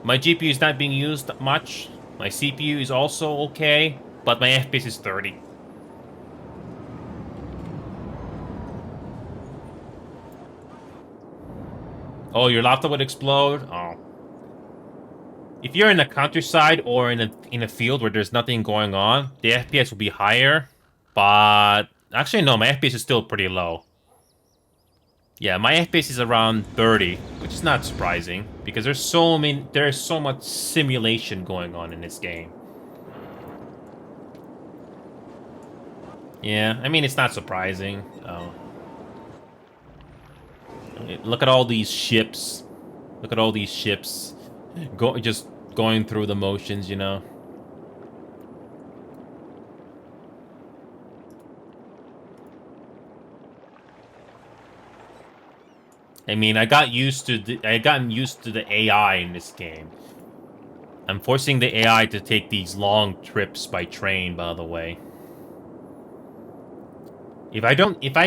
My GPU is not being used much. My CPU is also okay, but my FPS is 30. Oh, your laptop would explode? Oh. If you're in the countryside or in a field where there's nothing going on, the FPS will be higher. But actually, no, my FPS is still pretty low. Yeah, my FPS is around 30, which is not surprising because there's so much simulation going on in this game. Yeah, I mean it's not surprising. Oh. Look at all these ships. Look at all these ships just going through the motions, you know. I mean, I gotten used to the AI in this game. I'm forcing the AI to take these long trips by train, by the way. If I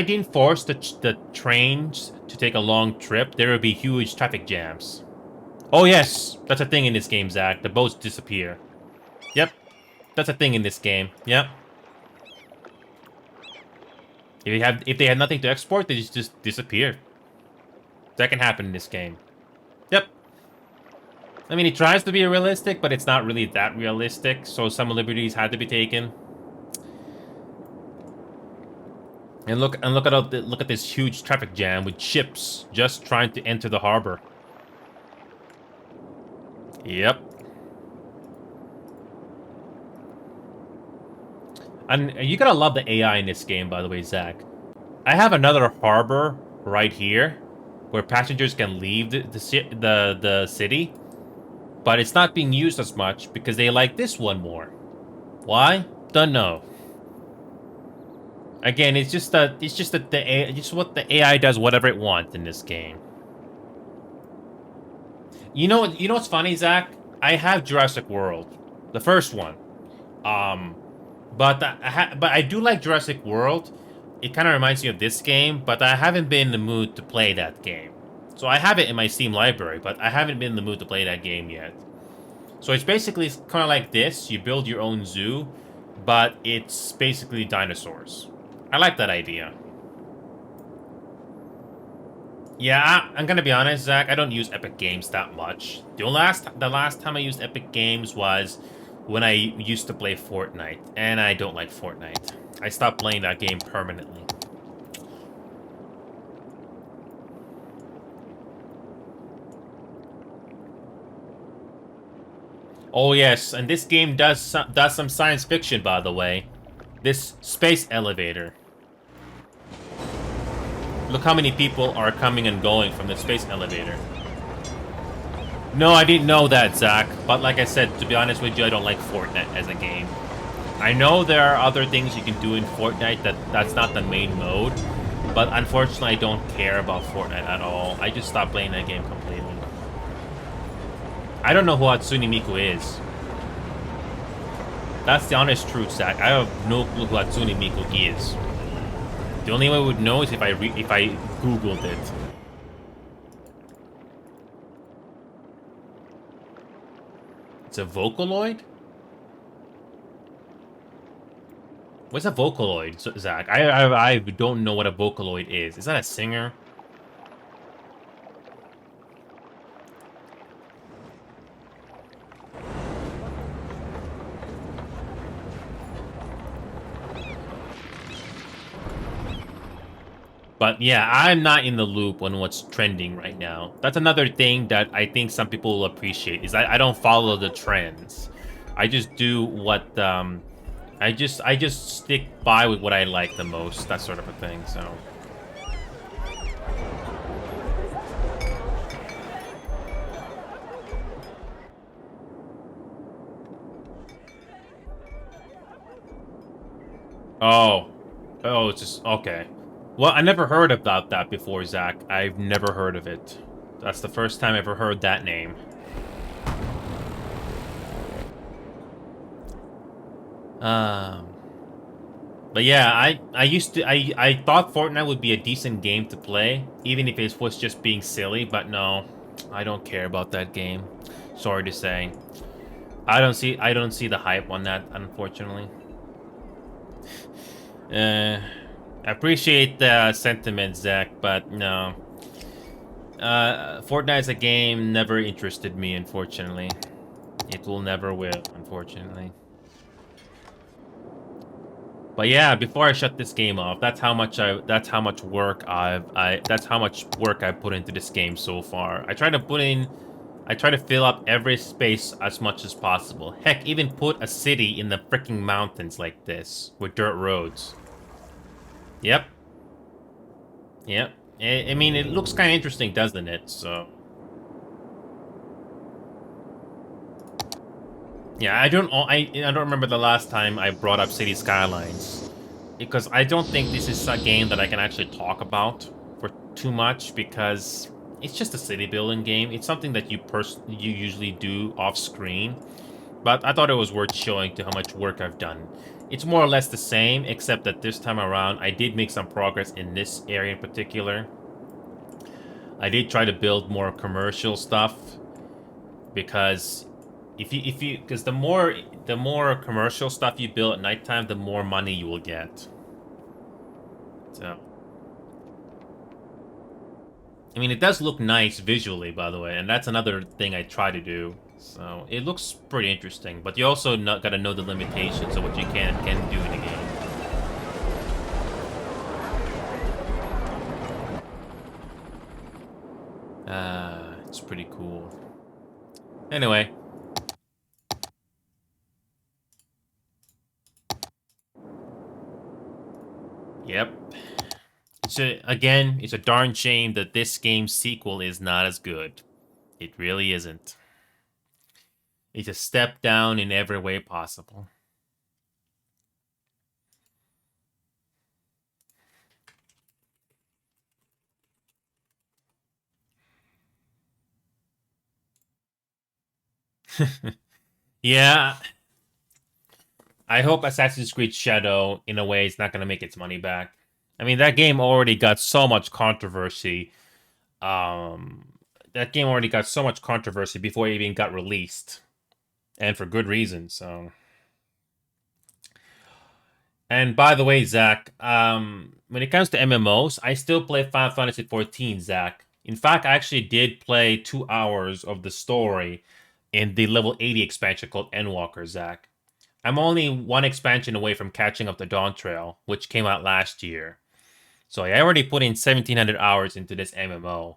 didn't force the trains to take a long trip, there would be huge traffic jams. Oh yes, that's a thing in this game, Zach. The boats disappear. Yep, that's a thing in this game. Yep. If they had nothing to export, they just disappear. That can happen in this game. Yep. I mean, it tries to be realistic, but it's not really that realistic, so some liberties had to be taken. And look at this huge traffic jam with ships just trying to enter the harbor. Yep. And you gotta love the AI in this game, by the way, Zach. I have another harbor right here where passengers can leave the city, but it's not being used as much because they like this one more. Why? Don't know. Again, it's just that what the AI does whatever it wants in this game. You know what's funny, Zach? I have Jurassic World, the first one. Um, but I do like Jurassic World. It kind of reminds me of this game, but I haven't been in the mood to play that game. So I have it in my Steam library, but I haven't been in the mood to play that game yet. So it's basically kind of like this. You build your own zoo, but it's basically dinosaurs. I like that idea. Yeah, I'm gonna be honest, Zach. I don't use Epic Games that much. The last time I used Epic Games was when I used to play Fortnite, and I don't like Fortnite. I stopped playing that game permanently. Oh yes, and this game does some science fiction, by the way. This space elevator. Look how many people are coming and going from the space elevator. No, I didn't know that, Zach. But like I said, to be honest with you, I don't like Fortnite as a game. I know there are other things you can do in Fortnite that's not the main mode. But unfortunately, I don't care about Fortnite at all. I just stopped playing that game completely. I don't know who Hatsune Miku is. That's the honest truth, Zach. I have no clue who Hatsune Miku is. The only way I would know is if I Googled it. It's a Vocaloid? What's a Vocaloid, Zach? I don't know what a Vocaloid is. Is that a singer? But yeah, I'm not in the loop on what's trending right now. That's another thing that I think some people will appreciate, is I don't follow the trends. I just do what, I just stick by with what I like the most, that sort of a thing, so... Oh. Oh, it's just okay. Well, I never heard about that before, Zach. I've never heard of it. That's the first time I ever heard that name. Um, but yeah, I used to I thought Fortnite would be a decent game to play, even if it was just being silly. But no, I don't care about that game. Sorry to say, I don't see the hype on that, unfortunately. I appreciate the sentiment, Zach, but no. Fortnite as a game never interested me, unfortunately. It will never will, unfortunately. But yeah, before I shut this game off, that's how much work that's how much work I put into this game so far. I try to fill up every space as much as possible. Heck, even put a city in the freaking mountains like this with dirt roads. Yep. Yep. I mean, it looks kind of interesting, doesn't it? So, yeah, I don't remember the last time I brought up City Skylines because I don't think this is a game that I can actually talk about for too much because it's just a city building game. It's something that you usually do off screen, but I thought it was worth showing to how much work I've done. It's more or less the same, except that this time around I did make some progress in this area in particular. I did try to build more commercial stuff because if you because the more commercial stuff you build at nighttime, the more money you will get. So I mean, it does look nice visually, by the way, and that's another thing I try to do. So it looks pretty interesting, but you also not gotta know the limitations of what you can do in the game. It's pretty cool. Anyway, yep. Again, it's a darn shame that this game's sequel is not as good. It really isn't. It's a step down in every way possible. Yeah, I hope Assassin's Creed Shadow, in a way, is not going to make its money back. I mean, that game already got so much controversy. That game already got so much controversy before it even got released, and for good reason. So, and by the way, Zach, when it comes to MMOs, I still play Final Fantasy 14, Zach. In fact, I actually did play 2 hours of the story in the level 80 expansion called Endwalker, Zach. I'm only one expansion away from catching up the Dawn Trail, which came out last year. So I already put in 1,700 hours into this MMO.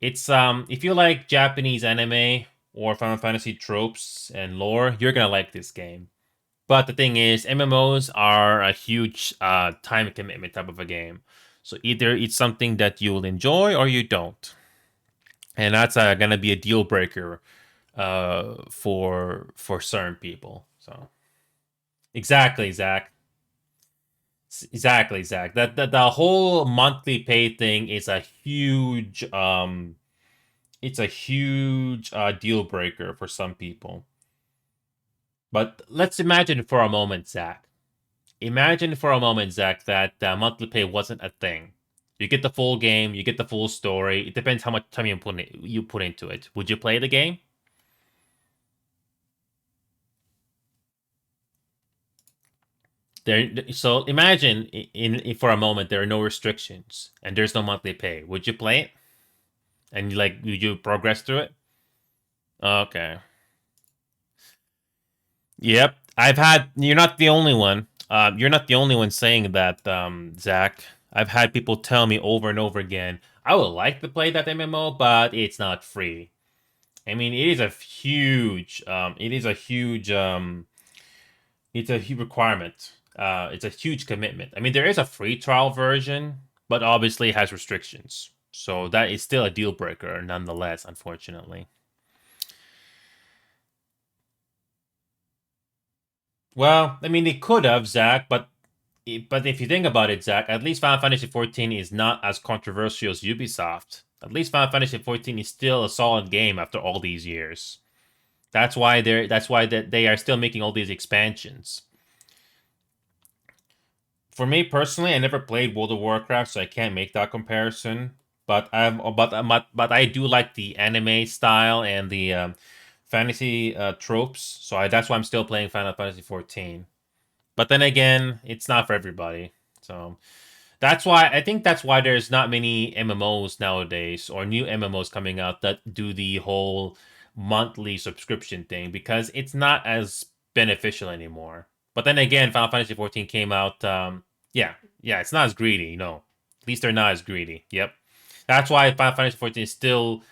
It's if you like Japanese anime or Final Fantasy tropes and lore, you're gonna like this game. But the thing is, MMOs are a huge time commitment type of a game. So either it's something that you'll enjoy or you don't, and that's gonna be a deal breaker for certain people. So exactly, Zach. Exactly, Zach. That the whole monthly pay thing is a huge it's a huge deal breaker for some people. But let's imagine for a moment, Zach. Imagine for a moment, Zach, that monthly pay wasn't a thing. You get the full game, you get the full story. It depends how much time you put into it. Would you play the game? So imagine in for a moment there are no restrictions and there's no monthly pay. Would you play it? And like, would you progress through it? Okay. Yep. I've had. You're not the only one. You're not the only one saying that, Zach. I've had people tell me over and over again. I would like to play that MMO, but it's not free. I mean, it is a huge. It is a huge. It's a huge requirement. It's a huge commitment. I mean, there is a free trial version, but obviously it has restrictions. So that is still a deal breaker, nonetheless. Unfortunately. Well, I mean, they could have, Zach, but But if you think about it, Zach, at least Final Fantasy 14 is not as controversial as Ubisoft. At least Final Fantasy 14 is still a solid game after all these years. That's why they are still making all these expansions. For me personally, I never played World of Warcraft, so I can't make that comparison. But I do like the anime style and the fantasy tropes. That's why I'm still playing Final Fantasy 14. But then again, it's not for everybody. So that's why there's not many MMOs nowadays or new MMOs coming out that do the whole monthly subscription thing because it's not as beneficial anymore. But then again, Final Fantasy 14 came out. Yeah, it's not as greedy. No, at least they're not as greedy. Yep, that's why Final Fantasy 14 is still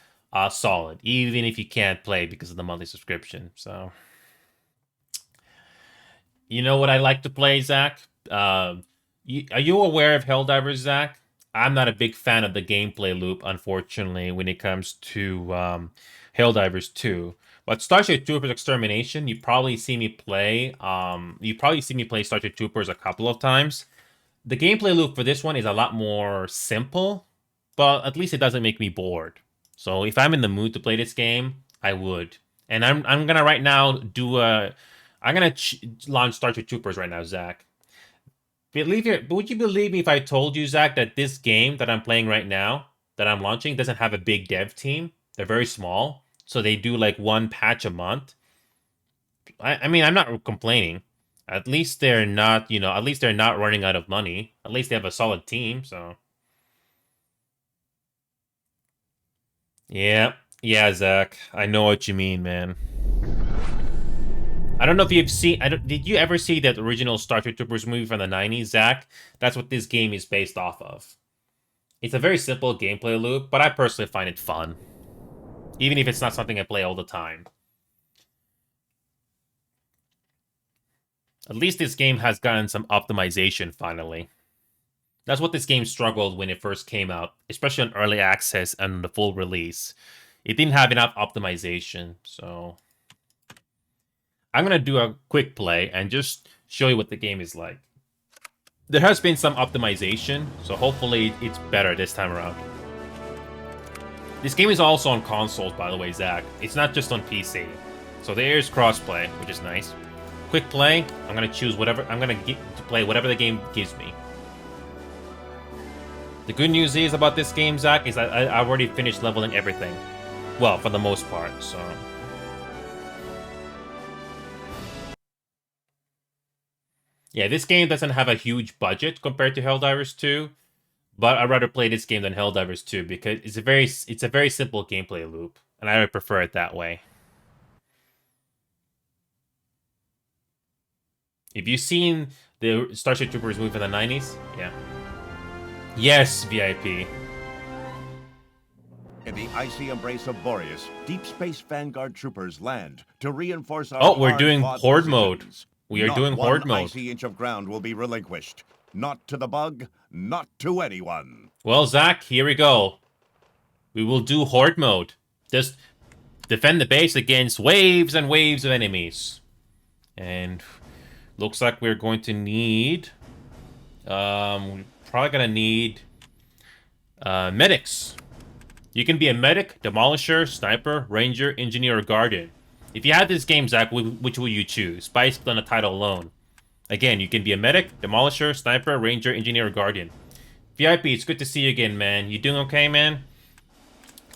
solid, even if you can't play because of the monthly subscription. So. You know what I like to play, Zach? Are you aware of Helldivers, Zach? I'm not a big fan of the gameplay loop, unfortunately, when it comes to Helldivers 2. But Starship Troopers Extermination, you probably see me play. You probably see me play Starship Troopers a couple of times. The gameplay loop for this one is a lot more simple, but at least it doesn't make me bored. So if I'm in the mood to play this game, I would. And I'm gonna right now do a I'm gonna launch Starship Troopers right now, Zach. Would you believe me if I told you, Zach, that this game that I'm playing right now, that I'm launching, doesn't have a big dev team? They're very small, so they do like one patch a month. I mean, I'm not complaining. At least they're not, at least they're not running out of money. At least they have a solid team, so. Yeah, Zach. I know what you mean, man. I don't know if you've seen. Did you ever see that original Star Trek Troopers movie from the '90s, Zach? That's what this game is based off of. It's a very simple gameplay loop, but I personally find it fun, even if it's not something I play all the time. At least this game has gotten some optimization finally. That's what this game struggled when it first came out, especially on early access and the full release. It didn't have enough optimization, so I'm going to do a quick play and just show you what the game is like. There has been some optimization, so hopefully it's better this time around. This game is also on consoles, by the way, Zach. It's not just on PC. So there is crossplay, which is nice. Quick play, I'm going to choose whatever, I'm going to play whatever the game gives me. The good news is about this game, Zach, is I've already finished leveling everything. Well, for the most part, so. Yeah, this game doesn't have a huge budget compared to Helldivers 2, but I'd rather play this game than Helldivers 2 because it's a very simple gameplay loop, and I would prefer it that way. If you've seen the Starship Troopers movie from the 90s, yeah. Yes, VIP. In the icy embrace of Boreas, Deep Space Vanguard troopers land to reinforce our. Oh, we're doing Horde mode. We are doing Horde mode. Not one icy inch of ground will be relinquished. Not to the bug, not to anyone. Well, Zach, here we go. We will do Horde mode. Just defend the base against waves and waves of enemies. And looks like we're going to need... we're probably going to need medics. You can be a medic, demolisher, sniper, ranger, engineer, or guardian. If you had this game, Zach, which will you choose? Based on the title alone. Again, you can be a medic, demolisher, sniper, ranger, engineer, or guardian. VIP, it's good to see you again, man. You doing okay, man?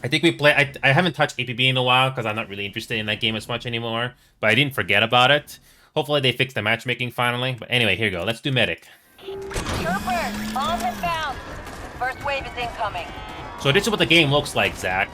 I think we play... I haven't touched APB in a while because I'm not really interested in that game as much anymore. But I didn't forget about it. Hopefully they fix the matchmaking finally. But anyway, here we go. Let's do medic. Troopers, all inbound. First wave is incoming. So this is what the game looks like, Zach.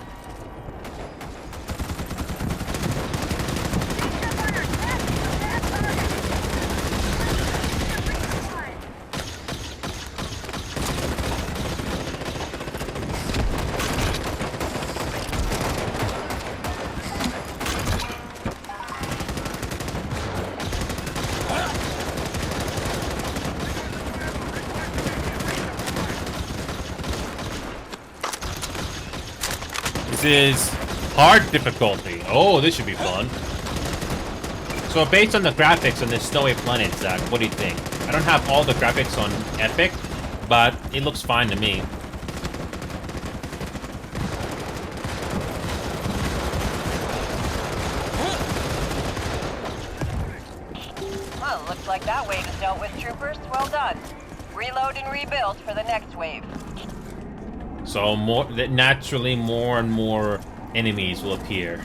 This is hard difficulty. Oh, this should be fun. So based on the graphics on this snowy planet, Zach, what do you think? I don't have all the graphics on Epic, but it looks fine to me. Well, looks like that wave is dealt with, troopers. Well done. Reload and rebuild for the next wave. So naturally more and more enemies will appear.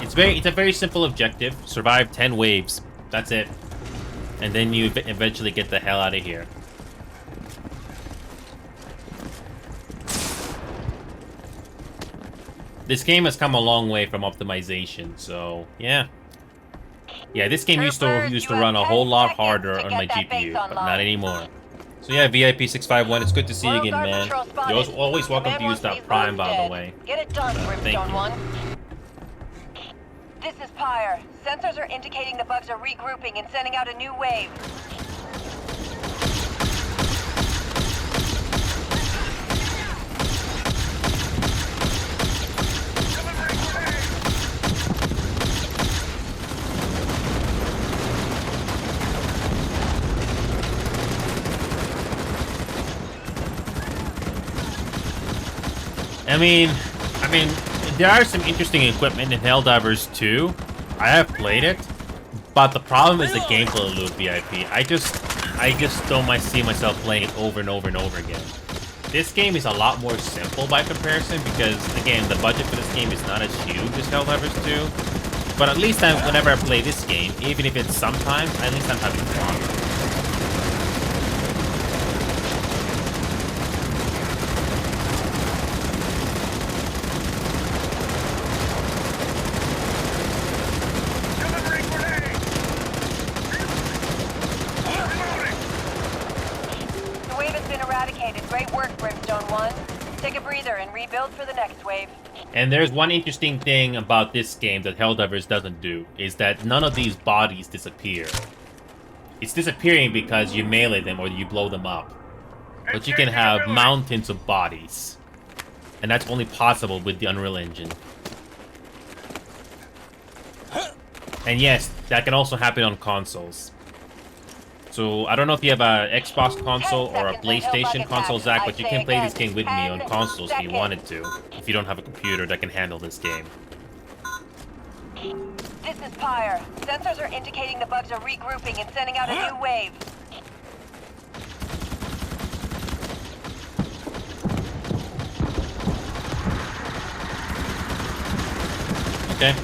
So it's a very simple objective. Survive 10 waves. That's it. And then you eventually get the hell out of here. This game has come a long way from optimization, so yeah. Yeah, this game used to run a whole lot harder on my GPU, but not anymore. So yeah, VIP651, it's good to see you again, man. You're always welcome to use that Prime, by the way. Get it done, Thank Brimstone you. 1. This is Pyre. Sensors are indicating the bugs are regrouping and sending out a new wave. I mean, there are some interesting equipment in Helldivers 2. I have played it, but the problem is the gameplay loop, VIP. I just don't see myself playing it over and over and over again. This game is a lot more simple by comparison because, again, the budget for this game is not as huge as Helldivers 2. But at least whenever I play this game, even if it's sometimes, at least I'm having fun. Great work, Brimstone 1. Take a breather and rebuild for the next wave. And there's one interesting thing about this game that Helldivers doesn't do, is that none of these bodies disappear. It's disappearing because you melee them or you blow them up. But you can have mountains of bodies. And that's only possible with the Unreal Engine. And yes, that can also happen on consoles. So, I don't know if you have a Xbox console or a PlayStation console, Zach, but you can play this game with me on consoles if you wanted to. If you don't have a computer that can handle this game. This is Pyre. Sensors are indicating the bugs are regrouping and sending out a new wave. Okay.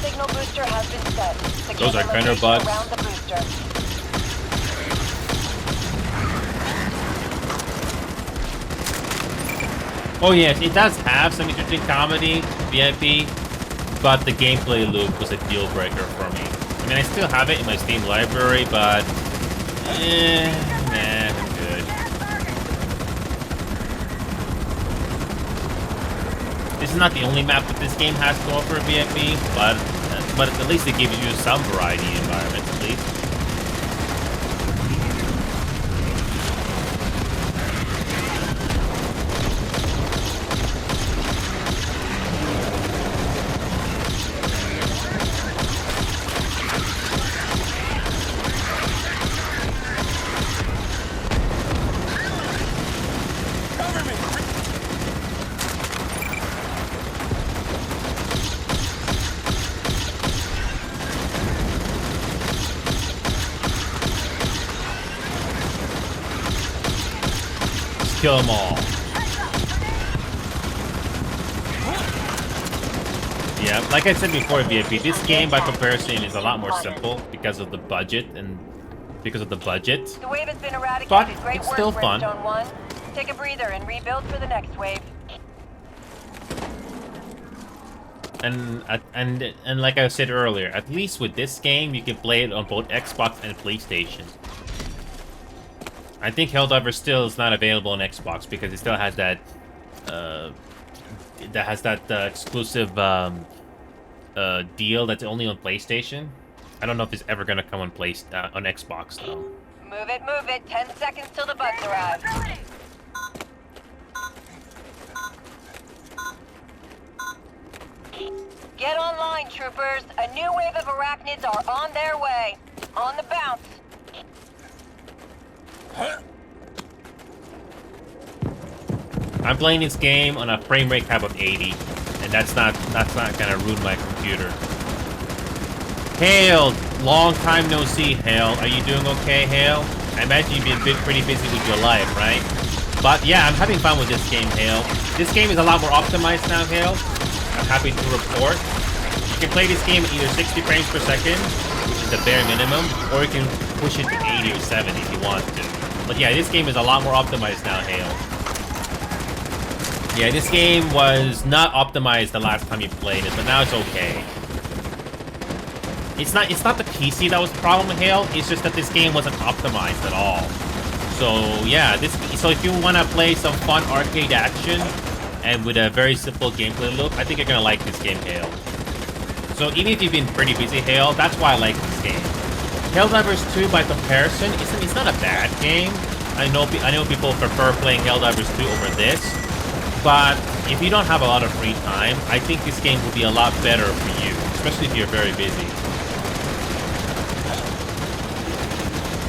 Signal booster has been set. Secure Those are the Grenner location bugs. around the booster. Oh yes, it does have some interesting comedy, VIP, but the gameplay loop was a deal breaker for me. I mean, I still have it in my Steam library, but nah, I'm good. This is not the only map that this game has to offer, VIP, but at least it gives you some variety in environments, at least. Kill them all. Yeah, like I said before, VIP, this game by comparison is a lot more simple because of the budget The wave has been eradicated. But Great it's work, still fun. Brimstone 1. Take a breather and rebuild for the next wave. And like I said earlier, at least with this game, you can play it on both Xbox and PlayStation. I think Helldivers still is not available on Xbox because it still has that exclusive deal that's only on PlayStation. I don't know if it's ever gonna come on Xbox though. Move it, move it. 10 seconds till the bugs arrive. troopers. A new wave of arachnids are on their way. On the bounce. I'm playing this game on a frame rate cap of 80, and that's not gonna ruin my computer. Hale, long time no see, Hale. Are you doing okay, Hale? I imagine you've been pretty busy with your life, right? But yeah, I'm having fun with this game, Hale. This game is a lot more optimized now, Hale. I'm happy to report. You can play this game at either 60 frames per second, which is the bare minimum, or you can push it to 80 or 70 if you want to. But yeah, this game is a lot more optimized now, Hale. Yeah, this game was not optimized the last time you played it, but now it's okay. It's not the PC that was the problem, Hale. It's just that this game wasn't optimized at all. So yeah, so if you want to play some fun arcade action and with a very simple gameplay loop, I think you're gonna like this game, Hale. So even if you've been pretty busy, Hale, that's why I like this game. Helldivers 2, by comparison, it's not a bad game. I know people prefer playing Helldivers 2 over this, but if you don't have a lot of free time, I think this game will be a lot better for you, especially if you're very busy.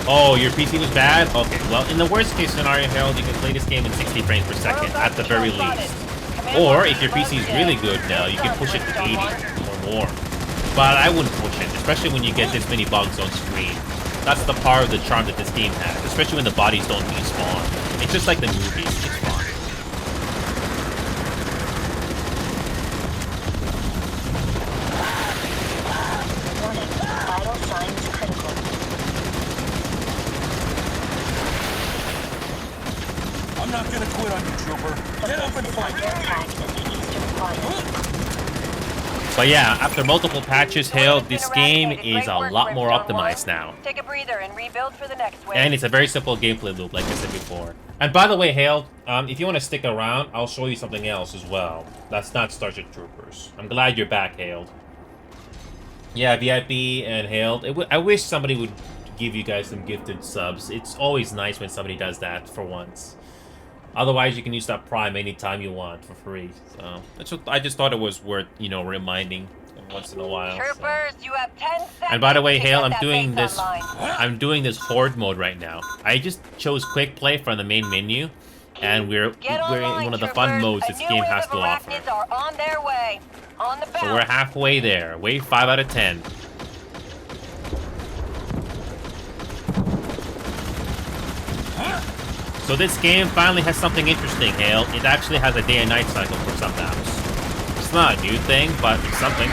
Oh, your PC was bad? Okay, well, in the worst case scenario, Harold, you can play this game in 60 frames per second at the very least. Or, if your PC is really good now, you can push it to 80 or more. But I wouldn't push it, especially when you get this many bugs on screen. That's the part of the charm that this game has, especially when the bodies don't despawn. It's just like the movies, it's fun. Warning, vital signs critical. I'm not gonna quit on you, Trooper. Get up and fight. But yeah, after multiple patches, Hale, this game is a lot more optimized now. Take a breather and rebuild for the next wave. And it's a very simple gameplay loop, like I said before. And by the way, Hale, if you want to stick around, I'll show you something else as well. That's not Starship Troopers. I'm glad you're back, Hale. Yeah, VIP and Hale. I wish somebody would give you guys some gifted subs. It's always nice when somebody does that for once. Otherwise, you can use that Prime anytime you want for free. So I just thought it was worth, reminding once in a while. Troopers, you have 10 seconds. And by the way, to Hale, get I'm that doing base this. online. I'm doing this horde mode right now. I just chose quick play from the main menu, and we're Get in online, one of the fun troopers. modes A this new game wave has of to offer. arachnids are on their way. On the bounce. So we're halfway there. Wave 5 out of 10. So this game finally has something interesting, Hale. It actually has a day and night cycle for some maps. It's not a new thing, but it's something.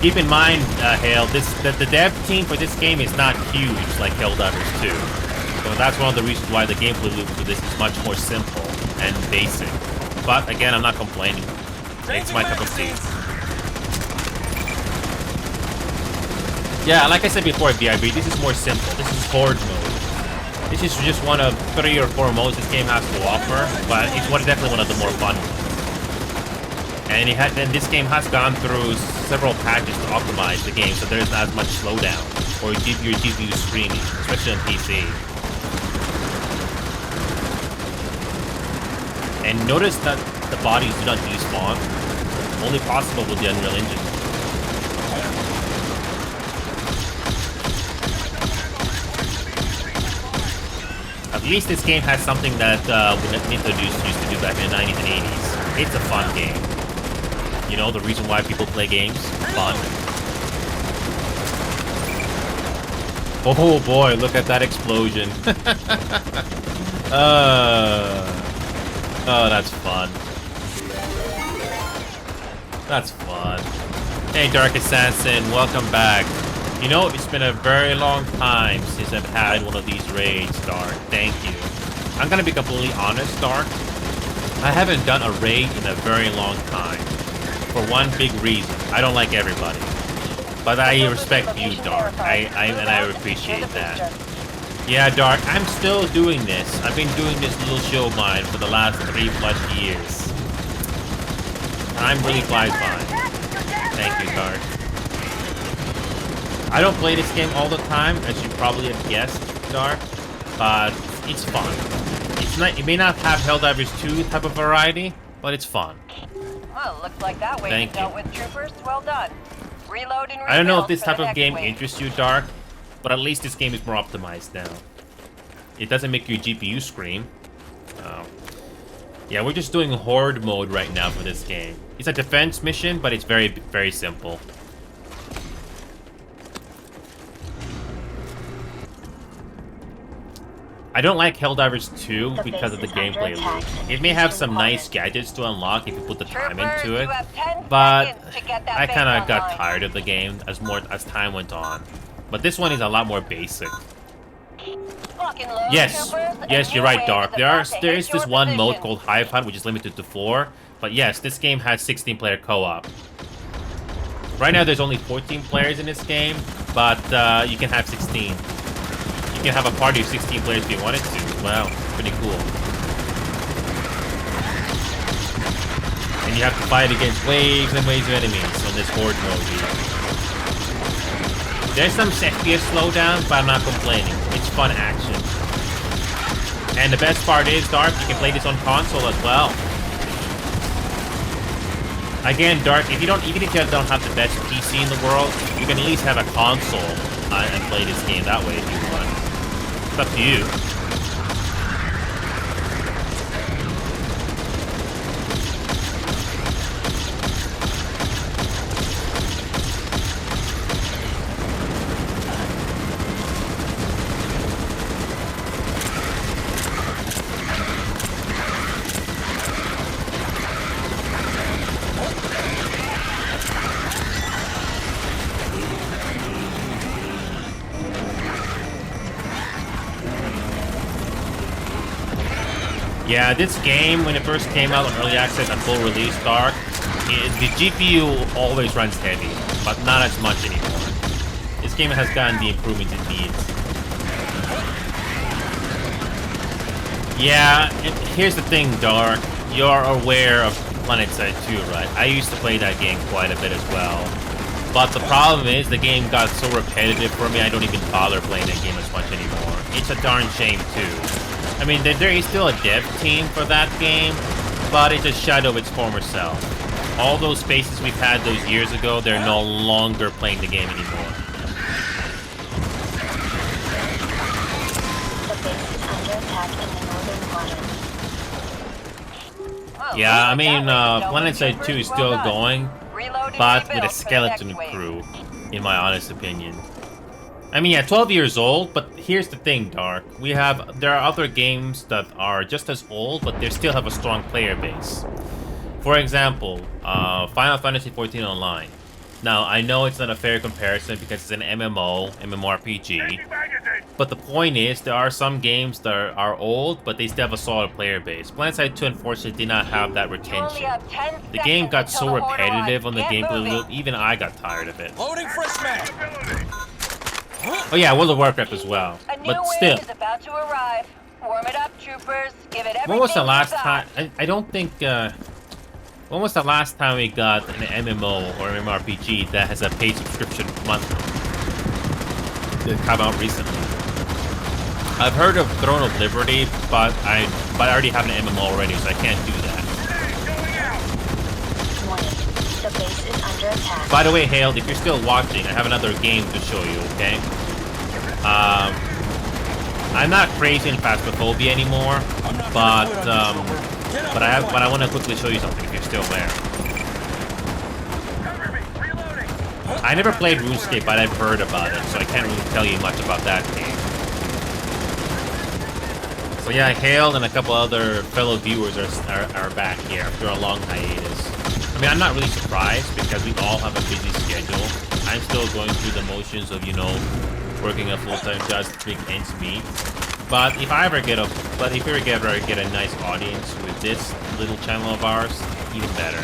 Keep in mind, Hale, the dev team for this game is not huge like Helldivers 2. So that's one of the reasons why the gameplay loop for this is much more simple and basic. But again, I'm not complaining. It's my cup of tea. Yeah, like I said before, BIB, this is more simple. This is horde mode. This is just one of 3 or 4 modes this game has to offer, but it's definitely one of the more fun ones. And this game has gone through several patches to optimize the game, so there's not as much slowdown or your GPU screaming, especially on PC. And notice that the bodies do not despawn. Only possible with the Unreal Engine. At least this game has something that Nintendo used to do back in the 90s and 80s. It's a fun game. You know, the reason why people play games? Fun. Oh boy, look at that explosion. Oh, that's fun. That's fun. Hey, Dark Assassin, welcome back. You know, it's been a very long time since I've had one of these raids, Dark. Thank you. I'm gonna be completely honest, Dark. I haven't done a raid in a very long time. For one big reason. I don't like everybody. But I respect you, Dark. And I appreciate that. Yeah, Dark, I'm still doing this. I've been doing this little show of mine for the last 3+ years. Time really flies by. Thank you, Dark. I don't play this game all the time, as you probably have guessed, Dark, but it's fun. It's not. It may not have Helldivers 2 type of variety, but it's fun. Well, looks like that way Thank you dealt you. with troopers. Well done. Reload and rebuild I don't know if this for the type of next game wave. interests you, Dark, but at least this game is more optimized now. It doesn't make your GPU scream. Yeah, we're just doing horde mode right now for this game. It's a defense mission, but it's very, very simple. I don't like Helldivers 2 because of the gameplay loop. It may have some nice gadgets to unlock if you put the time into it, but I kind of got tired of the game as time went on. But this one is a lot more basic. Yes, you're right, Dark. There is this one mode called Hive Hunt, which is limited to 4. But yes, this game has 16-player co-op. Right now, there's only 14 players in this game, but you can have 16. You can have a party of 16 players if you wanted to. Wow, pretty cool. And you have to fight against waves and waves of enemies on this horde mode here. There's some FPS slowdown, but I'm not complaining. It's fun action. And the best part is, Dark, you can play this on console as well. Again, Dark, even if you don't have the best PC in the world, you can at least have a console and play this game that way if you want. It's up to you. Yeah, this game, when it first came out on Early Access and full release, Dark, the GPU always runs heavy, but not as much anymore. This game has gotten the improvements it needs. Yeah, here's the thing, Dark. You're aware of PlanetSide 2, right? I used to play that game quite a bit as well. But the problem is, the game got so repetitive for me, I don't even bother playing that game as much anymore. It's a darn shame, too. I mean, there is still a dev team for that game, but it's a shadow of its former self. All those spaces we've had those years ago, they're no longer playing the game anymore. The base is under attack in the northern quadrant. Yeah, I mean, PlanetSide 2 is still going, but with a skeleton crew, in my honest opinion. I mean, yeah, 12 years old, but here's the thing, Dark. There are other games that are just as old, but they still have a strong player base. For example, Final Fantasy XIV Online. Now, I know it's not a fair comparison because it's an MMORPG. But the point is, there are some games that are old, but they still have a solid player base. PlanetSide 2, unfortunately, did not have that retention. The game got so repetitive on the gameplay loop, even I got tired of it. Loading fresh mag. Oh yeah, World of Warcraft as well. But still. Is about to arrive. Warm it up, troopers. Give it When was the everything last you got. time? I don't think. When was the last time we got an MMO or MMORPG that has a paid subscription monthly? That come out recently. I've heard of Throne of Liberty, but I already have an MMO already, so I can't do that. Warning. The base is under attack. By the way, Hailed, if you're still watching, I have another game to show you, okay? I'm not crazy in Phasmophobia anymore, but I want to quickly show you something if you're still there. I never played RuneScape, but I've heard about it, so I can't really tell you much about that game. So yeah, Hailed and a couple other fellow viewers are back here after a long hiatus. I mean, I'm not really surprised because we all have a busy schedule. I'm still going through the motions of, working a full-time job to make ends meet. But if I ever get a nice audience with this little channel of ours, even better.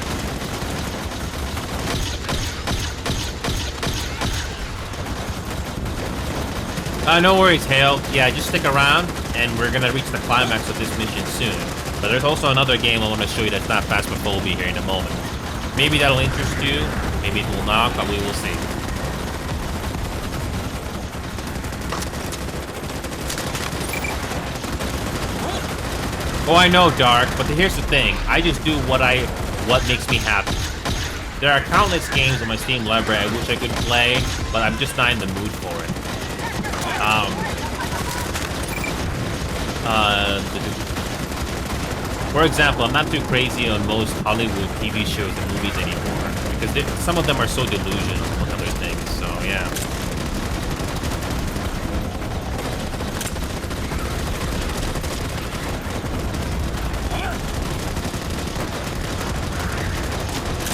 No worries, Hale. Yeah, just stick around, and we're gonna reach the climax of this mission soon. But there's also another game I want to show you that's not Phasmophobia here in a moment. Maybe that'll interest you. Maybe it will not, but we will see. Oh, I know, Dark, but here's the thing. I just do what makes me happy. There are countless games on my Steam library I wish I could play, but I'm just not in the mood for it. For example, I'm not too crazy on most Hollywood TV shows and movies anymore, because some of them are so delusional with other things, so yeah.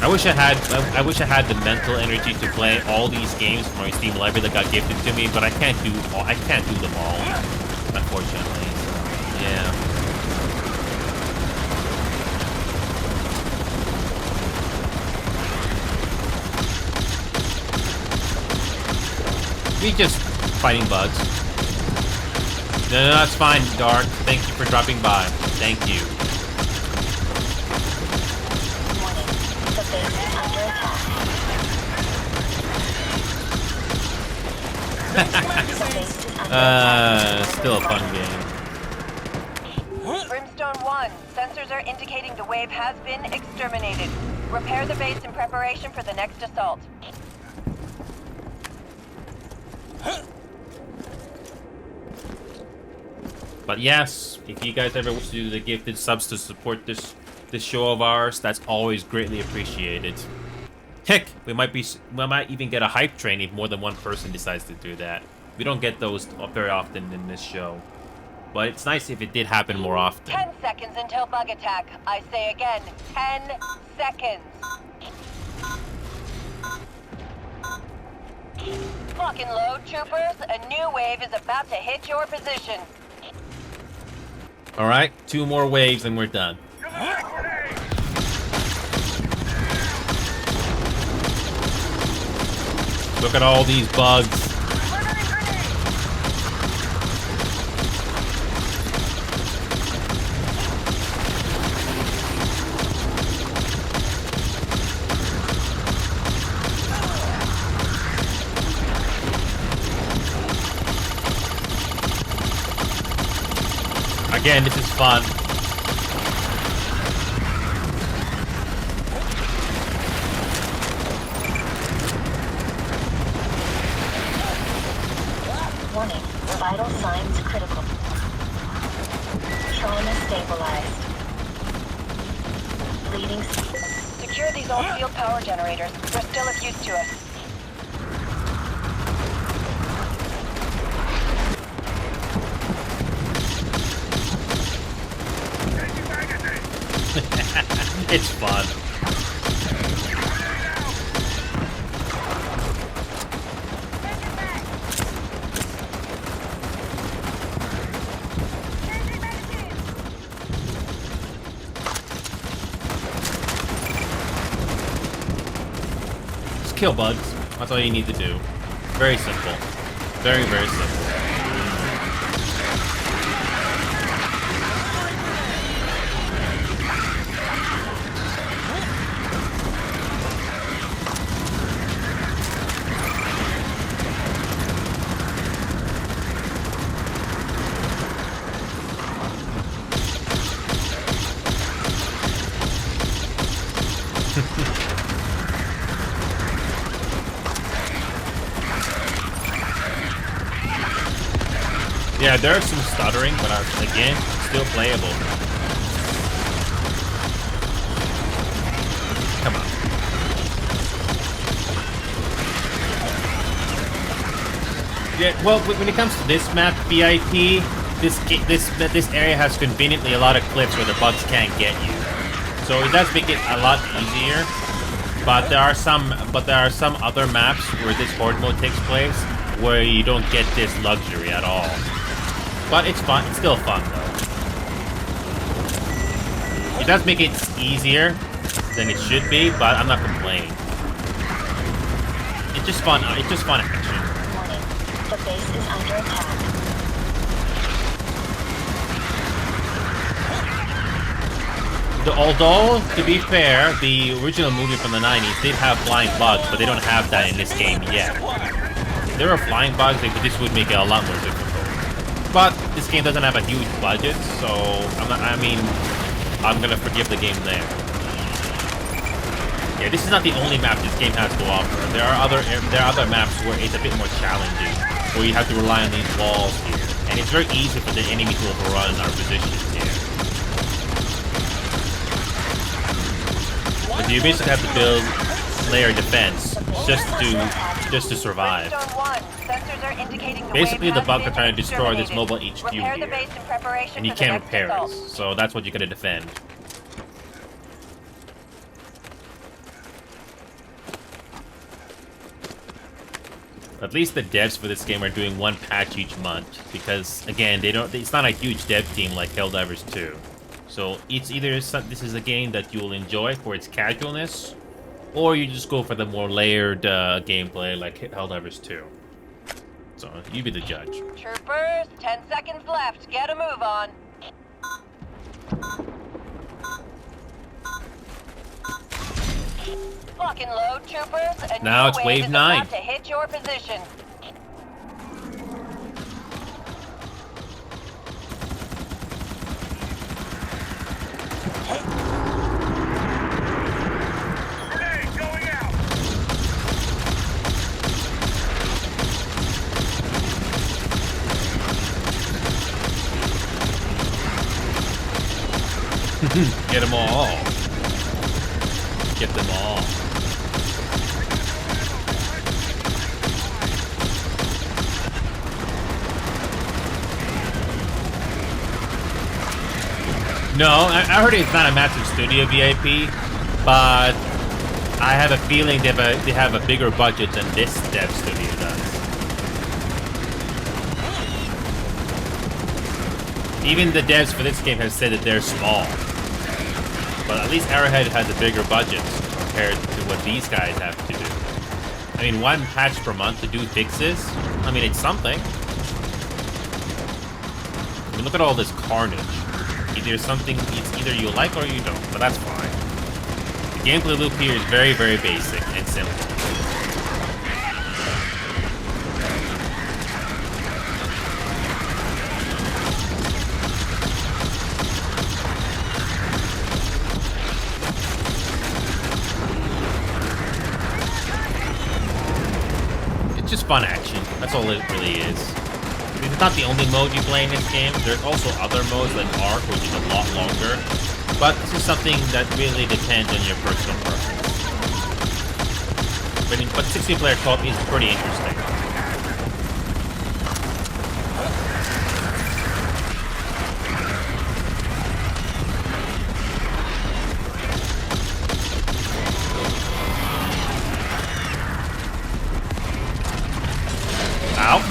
I wish I had the mental energy to play all these games from my Steam library that got gifted to me, but I can't do them all, unfortunately. So, yeah. We just fighting bugs. No, that's fine, Dark. Thank you for dropping by. Thank you. The base is under attack. The base is under attack. Still a fun game. Brimstone 1, sensors are indicating the wave has been exterminated. Repair the base in preparation for the next assault. But yes, if you guys ever wish to do the gifted subs to support this show of ours, that's always greatly appreciated. Heck, we might even get a hype train if more than one person decides to do that. We don't get those very often in this show, but it's nice if it did happen more often. 10 seconds until bug attack. I say again, 10 seconds. Lock and load, troopers. A new wave is about to hit your position. All right, 2 more waves and we're done. Look at all these bugs. Again, this is fun. Warning, vital signs critical. Trauma stabilized. Bleeding. Secure these old field power generators. They're still of use to us. It's fun. Just kill bugs. That's all you need to do. Very simple. Very, very simple. Yeah, there's some stuttering, but again, still playable. Come on. Yeah, well, when it comes to this map, VIP, this area has conveniently a lot of cliffs where the bugs can't get you, so it does make it a lot easier. But there are some other maps where this horde mode takes place where you don't get this luxury at all. But it's fun. It's still fun, though. It does make it easier than it should be, but I'm not complaining. It's just fun. It's just fun action. Warning, the base is under attack. Although, to be fair, the original movie from the 90s did have flying bugs, but they don't have that in this game yet. If there were flying bugs, this would make it a lot more difficult. But this game doesn't have a huge budget, so I'm gonna forgive the game there. Yeah, this is not the only map this game has to offer. There are other maps where it's a bit more challenging, where you have to rely on these walls here, and it's very easy for the enemy to overrun our positions here. But you basically have to build layer defense just to survive. Basically, the bugs are trying to destroy this mobile HQ here, and you can't repair it. So that's what you gotta defend. At least the devs for this game are doing one patch each month, because again, it's not a huge dev team like Helldivers 2. So it's either this is a game that you will enjoy for its casualness, or you just go for the more layered gameplay like Helldivers 2. So you be the judge. Troopers, 10 seconds left. Get a move on. Lock and load, troopers. A Now it's wave 9. To hit your position. Grenade going out. Get them all. Get them all. No, I heard it's not a massive studio VIP, but I have a feeling they have a bigger budget than this dev studio does. Even the devs for this game have said that they're small. But at least Arrowhead has a bigger budget compared to what these guys have to do. I mean, one patch per month to do fixes, I mean, it's something. I mean, look at all this carnage. It's either you like or you don't, but that's fine. The gameplay loop here is very, very basic and simple. It's just fun action. That's all it really is. It's not the only mode you play in this game. There's also other modes like Arc, which is a lot longer. But this is something that really depends on your personal preference. But 16-player co-op is pretty interesting. Ow.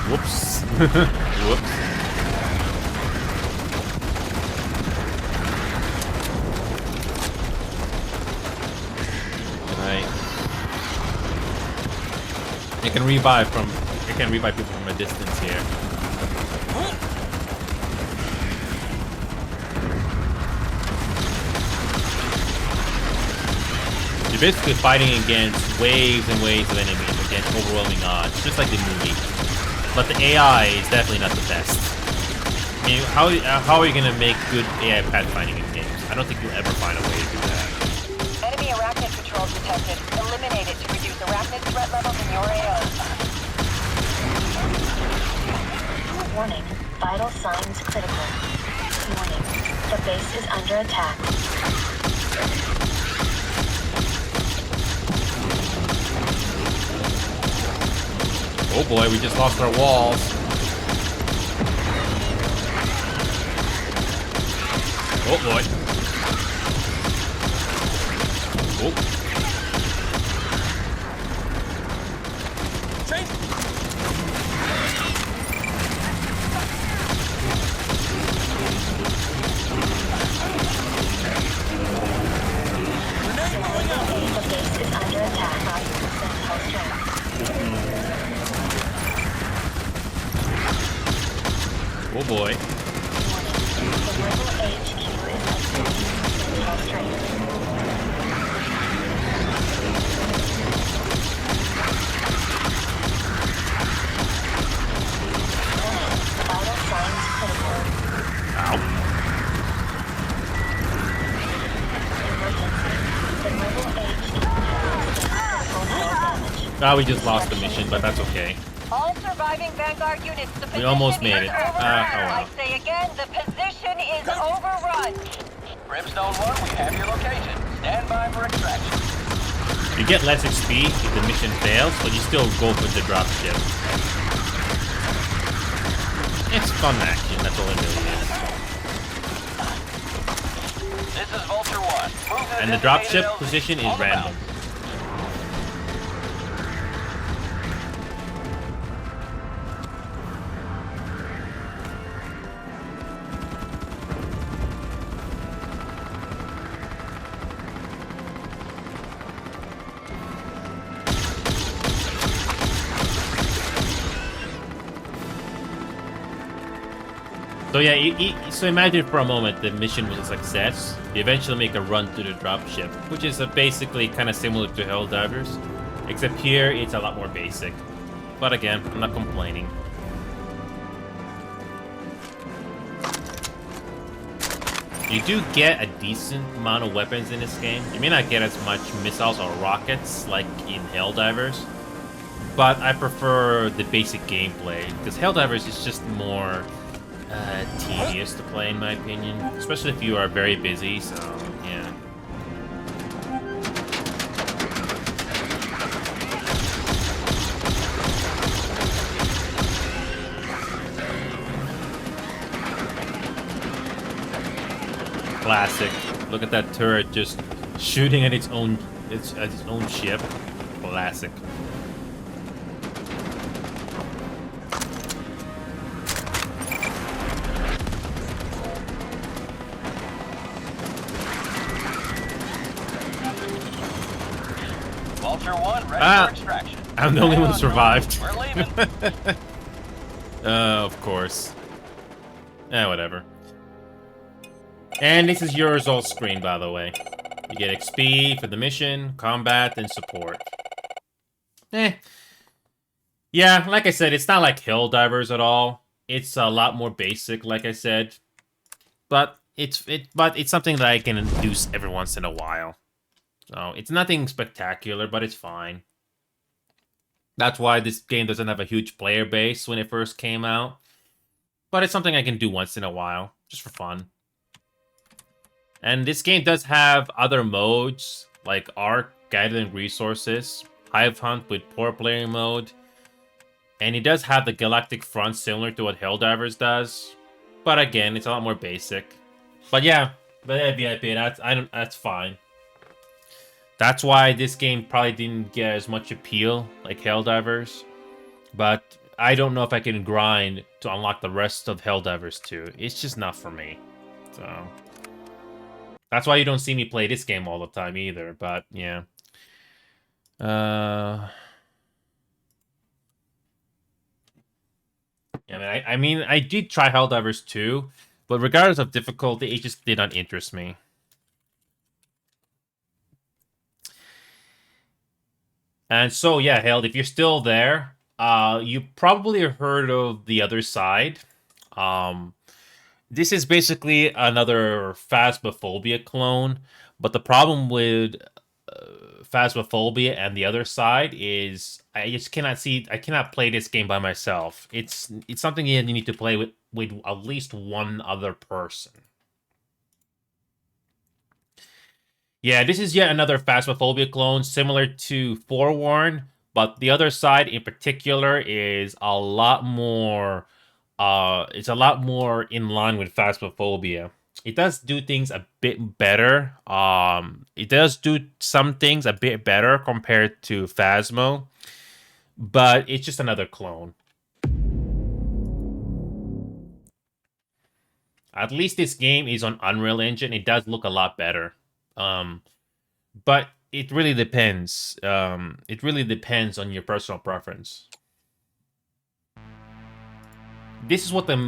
Whoops. Whoops. Right. It can revive people from a distance here. You're basically fighting against waves and waves of enemies against overwhelming odds, just like the movie. But the AI is definitely not the best. I mean, how are you gonna make good AI pathfinding in games? I don't think you'll ever find a way to do that. Enemy arachnid patrol detected. Eliminate it to reduce arachnid threat levels in your AO. Warning. Vital signs critical. Warning. The base is under attack. Oh boy, we just lost our walls. Oh boy. Oh. Change. Grenade going out. The base Oh boy. Warning. The rebel HQ is at 15% strength. Warning. Vital signs critical. Ow. Emergency. The rebel HQ has sustained critical hull damage. Ah, we just lost the mission, but that's okay. All surviving Vanguard units, the position almost made is it. overrun. Ah, oh well. I say again, the position is overrun. Brimstone 1, we have your location. Stand by for extraction. You get less XP if the mission fails, but you still go for the dropship. It's fun action, that's all it really is. This is Vulture 1. Move to And the designated dropship LZ. position On is the random. mount. So yeah, so imagine for a moment the mission was a success. You eventually make a run to the dropship, which is basically kind of similar to Helldivers, except here it's a lot more basic. But again, I'm not complaining. You do get a decent amount of weapons in this game. You may not get as much missiles or rockets like in Helldivers, but I prefer the basic gameplay, because Helldivers is just more tedious to play in my opinion, especially if you are very busy, so yeah. Classic. Look at that turret just shooting at its own ship. Classic. Vulture 1, ready for extraction. I'm the only one who survived. We're leaving. Of course. Whatever. And this is your results screen, by the way. You get XP for the mission, combat, and support. Yeah, like I said, it's not like Helldivers at all. It's a lot more basic, like I said. But it's something that I can do every once in a while. So it's nothing spectacular, but it's fine. That's why this game doesn't have a huge player base when it first came out. But it's something I can do once in a while, just for fun. And this game does have other modes, like Arc, Gathering Resources, Hive Hunt with Poor Player mode. And it does have the Galactic Front similar to what Helldivers does. But again, it's a lot more basic. But yeah, VIP, that's fine. That's why this game probably didn't get as much appeal like Helldivers. But I don't know if I can grind to unlock the rest of Helldivers 2. It's just not for me. So that's why you don't see me play this game all the time either. But yeah. Yeah, I mean, I did try Helldivers 2, but regardless of difficulty, it just did not interest me. And so, yeah, Held, if you're still there, you probably heard of The Other Side. This is basically another Phasmophobia clone, but the problem with Phasmophobia and The Other Side is I just cannot play this game by myself. It's something you need to play with at least one other person. Yeah, this is yet another Phasmophobia clone, similar to Forewarn, but The Other Side in particular is a lot more it's a lot more in line with Phasmophobia. It does do things a bit better. It does do some things a bit better compared to Phasmo, but it's just another clone. At least this game is on Unreal Engine. It does look a lot better. But it really depends. It really depends on your personal preference. this is what the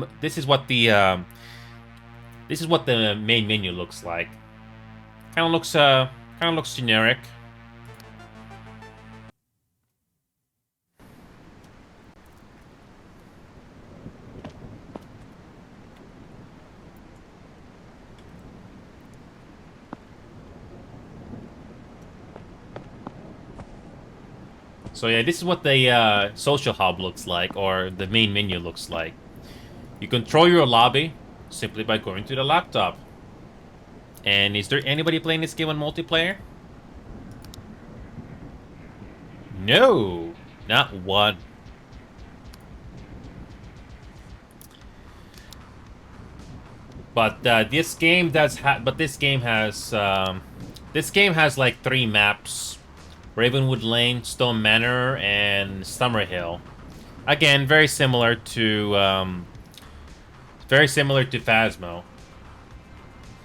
main menu looks like. Kind of looks generic. So yeah, this is what the social hub looks like, or the main menu looks like. You control your lobby simply by going to the laptop. And is there anybody playing this game on multiplayer? No, not one. But this game does have. But this game has. This game has like 3 maps: Ravenwood Lane, Stone Manor, and Summerhill. Again, very similar to Phasmo.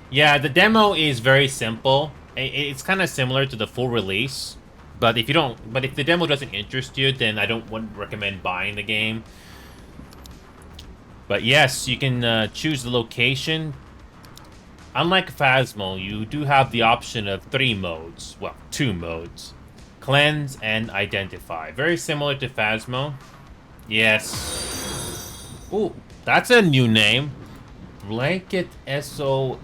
Yeah, the demo is very simple. It's kind of similar to the full release, but if the demo doesn't interest you, then I wouldn't recommend buying the game. But yes, you can choose the location. Unlike Phasmo, you do have the option of 3 modes. Well, 2 modes. Cleanse and Identify. Very similar to Phasmo. Yes. Ooh, that's a new name. Blanket SO...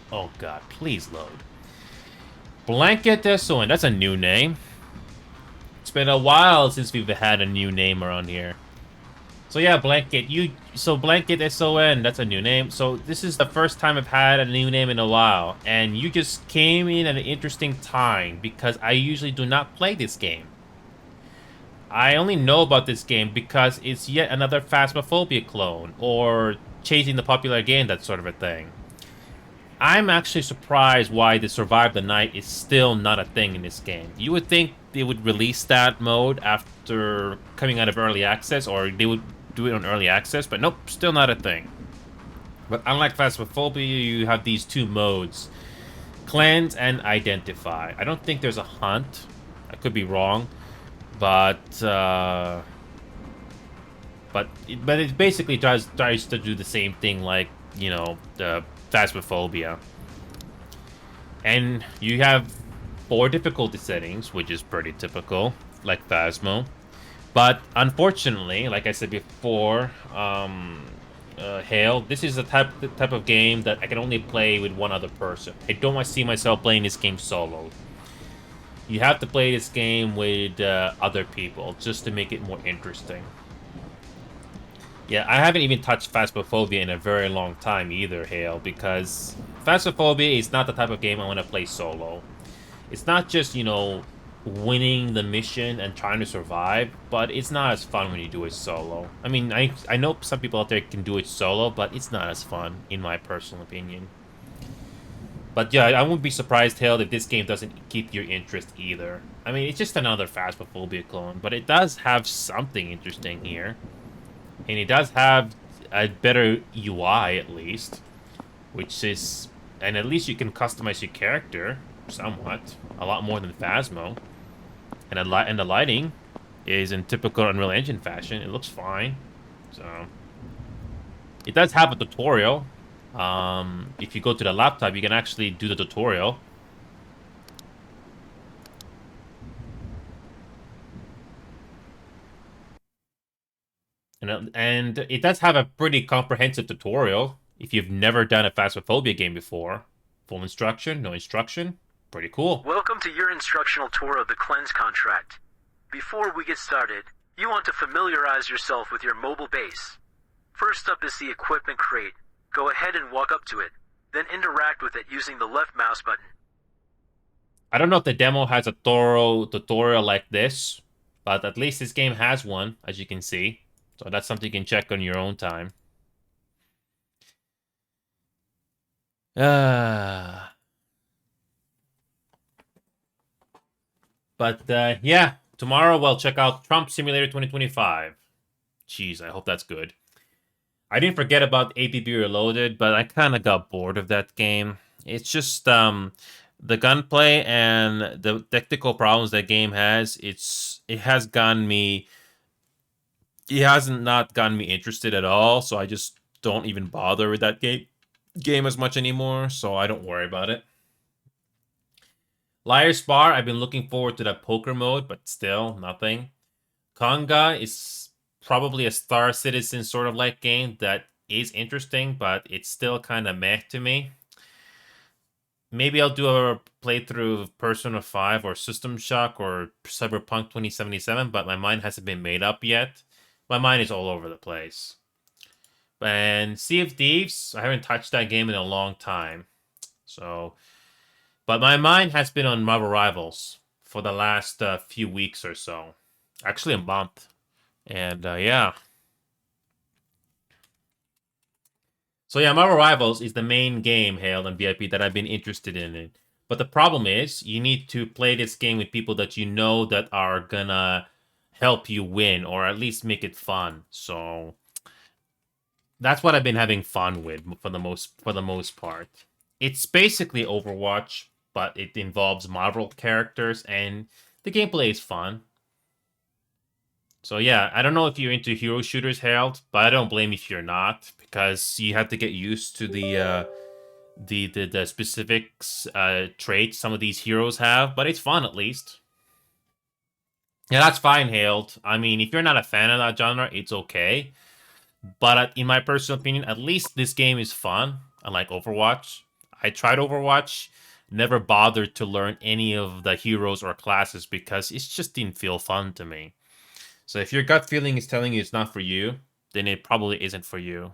Oh god, please load. Blanket SON, that's a new name. It's been a while since we've had a new name around here. So yeah, Blanket SON, that's a new name. So this is the first time I've had a new name in a while, and you just came in at an interesting time because I usually do not play this game. I only know about this game because it's yet another Phasmophobia clone, or chasing the popular game, that sort of a thing. I'm actually surprised why the Survive the Night is still not a thing in this game. You would think they would release that mode after coming out of early access, or they would do it on early access, but nope, still not a thing. But unlike Phasmophobia, you have these 2 modes: Cleanse and Identify. I don't think there's a hunt. I could be wrong, but it basically tries to do the same thing, like, you know, the Phasmophobia. And you have 4 difficulty settings, which is pretty typical, like Phasmo. But unfortunately, like I said before, Hale, this is the type of game that I can only play with one other person. I don't see myself playing this game solo. You have to play this game with other people just to make it more interesting. Yeah, I haven't even touched Phasmophobia in a very long time either, Hale, because Phasmophobia is not the type of game I want to play solo. It's not just, you know, winning the mission and trying to survive, but it's not as fun when you do it solo. I mean, I know some people out there can do it solo, but it's not as fun, in my personal opinion. But yeah, I wouldn't be surprised, Hale, if this game doesn't keep your interest either. I mean, it's just another Phasmophobia clone, but it does have something interesting here. And it does have a better UI, at least. Which is... And at least you can customize your character, somewhat. A lot more than Phasmo. And the lighting is in typical Unreal Engine fashion. It looks fine. So... It does have a tutorial. If you go to the laptop, you can actually do the tutorial. And it does have a pretty comprehensive tutorial. If you've never done a Phasmophobia game before. Full instruction, no instruction. Pretty cool. Welcome to your instructional tour of the Cleanse contract. Before we get started, you want to familiarize yourself with your mobile base. First up is the equipment crate. Go ahead and walk up to it, then interact with it using the left mouse button. I don't know if the demo has a thorough tutorial like this, but at least this game has one, as you can see. So that's something you can check on your own time. But yeah, tomorrow we'll check out Trump Simulator 2025. Jeez, I hope that's good. I didn't forget about APB Reloaded, but I kind of got bored of that game. It's just the gunplay and the technical problems that game has. It has gotten me he hasn't not gotten me interested at all, so I just don't even bother with that game as much anymore, so I don't worry about it. Liar's Bar, I've been looking forward to that poker mode, but still, nothing. Conga is probably a Star Citizen sort of like game that is interesting, but it's still kind of meh to me. Maybe I'll do a playthrough of Persona 5 or System Shock or Cyberpunk 2077, but my mind hasn't been made up yet. My mind is all over the place. And Sea of Thieves, I haven't touched that game in a long time. So, but my mind has been on Marvel Rivals for the last few weeks or so. Actually, a month. And yeah. So yeah, Marvel Rivals is the main game, Hailed and VIP, that I've been interested in it. But the problem is, you need to play this game with people that you know that are gonna help you win, or at least make it fun. So that's what I've been having fun with for the most part. It's basically Overwatch, but it involves Marvel characters, and the gameplay is fun. So yeah, I don't know if you're into hero shooters, Hailed, but I don't blame you if you're not, because you have to get used to the specifics traits some of these heroes have, but it's fun at least. Yeah, that's fine, Hailed. I mean, if you're not a fan of that genre, it's okay. But in my personal opinion, at least this game is fun, unlike Overwatch. I tried Overwatch, never bothered to learn any of the heroes or classes because it just didn't feel fun to me. So if your gut feeling is telling you it's not for you, then it probably isn't for you.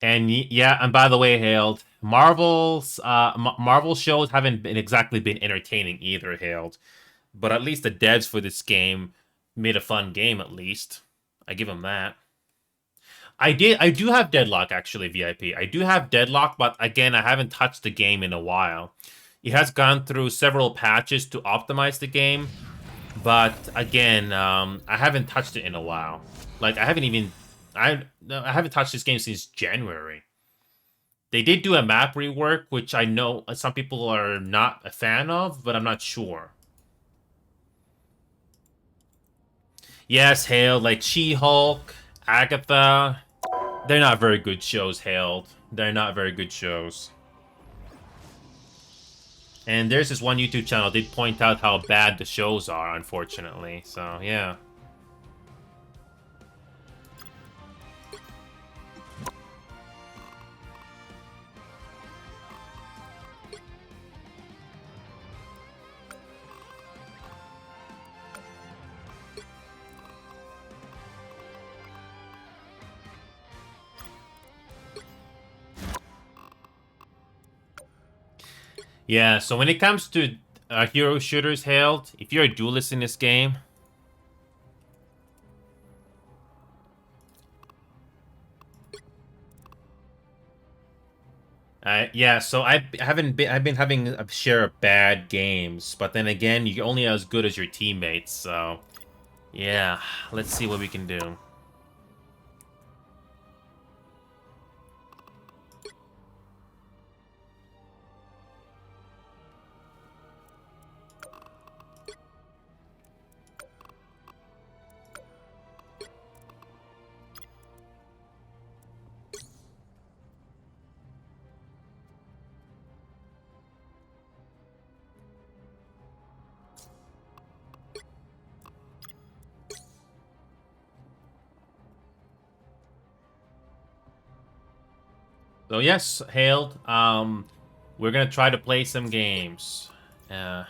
And yeah, and by the way, Hailed, Marvel shows haven't been exactly been entertaining either, Hailed. But at least the devs for this game made a fun game. At least I give them that. I do have Deadlock actually, VIP. I do have Deadlock, but again, I haven't touched the game in a while. It has gone through several patches to optimize the game, but again, I haven't touched it in a while. Like I haven't touched this game since January. They did do a map rework, which I know some people are not a fan of, but I'm not sure. Yes, Hailed, like She-Hulk, Agatha. They're not very good shows, Hailed. They're not very good shows. And there's this one YouTube channel did point out how bad the shows are, unfortunately. So, yeah. Yeah, so when it comes to hero shooters, Hailed, if you're a duelist in this game, yeah, so I've been having a share of bad games, but then again, you're only as good as your teammates, so yeah, let's see what we can do. So yes, Hailed, we're gonna try to play some games. And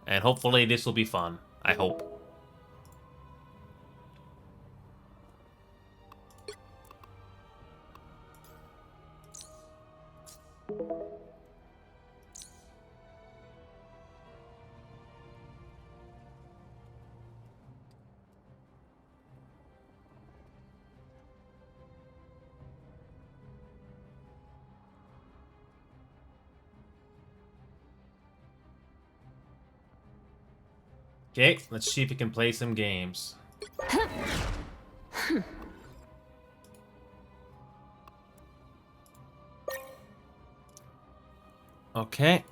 hopefully this will be fun. I hope. Okay, let's see if we can play some games. Okay.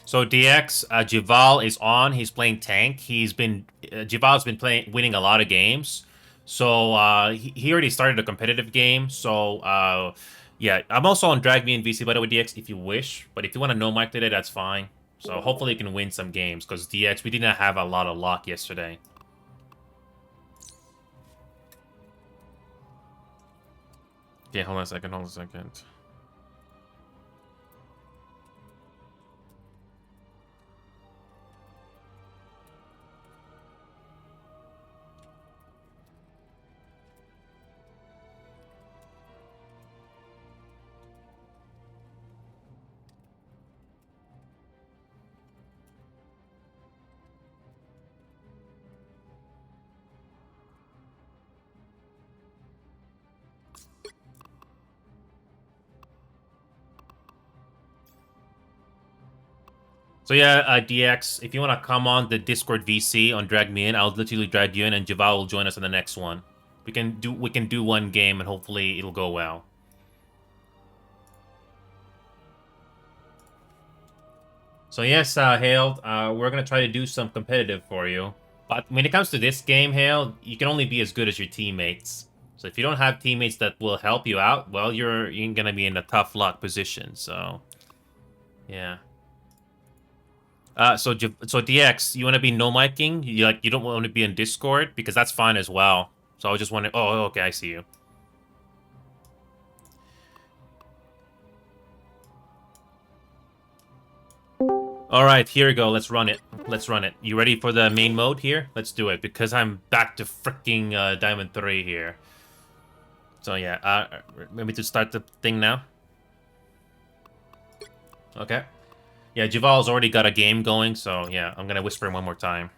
So DX, Jival is on. He's playing tank. Jival's been winning a lot of games. So he already started a competitive game. So yeah, I'm also on Drag Me and VC by the way, DX, if you wish. But if you want to know Mike today, that's fine. So hopefully you can win some games because DX, we didn't have a lot of luck yesterday. Okay, hold on a second. So yeah, DX, if you want to come on the Discord VC on Drag Me In, I'll literally drag you in, and Javal will join us in the next one. We can do one game, and hopefully it'll go well. So yes, Hale, we're gonna try to do some competitive for you. But when it comes to this game, Hale, you can only be as good as your teammates. So if you don't have teammates that will help you out, well, you're gonna be in a tough luck position. So yeah. So DX, you want to be no micing? You don't want to be in Discord because that's fine as well. So I was just wondering. Oh, okay, I see you. All right, here we go. Let's run it. You ready for the main mode here? Let's do it because I'm back to freaking Diamond 3 here. So yeah, maybe to start the thing now. Okay. Yeah, Javal's already got a game going, so yeah, I'm gonna whisper him one more time.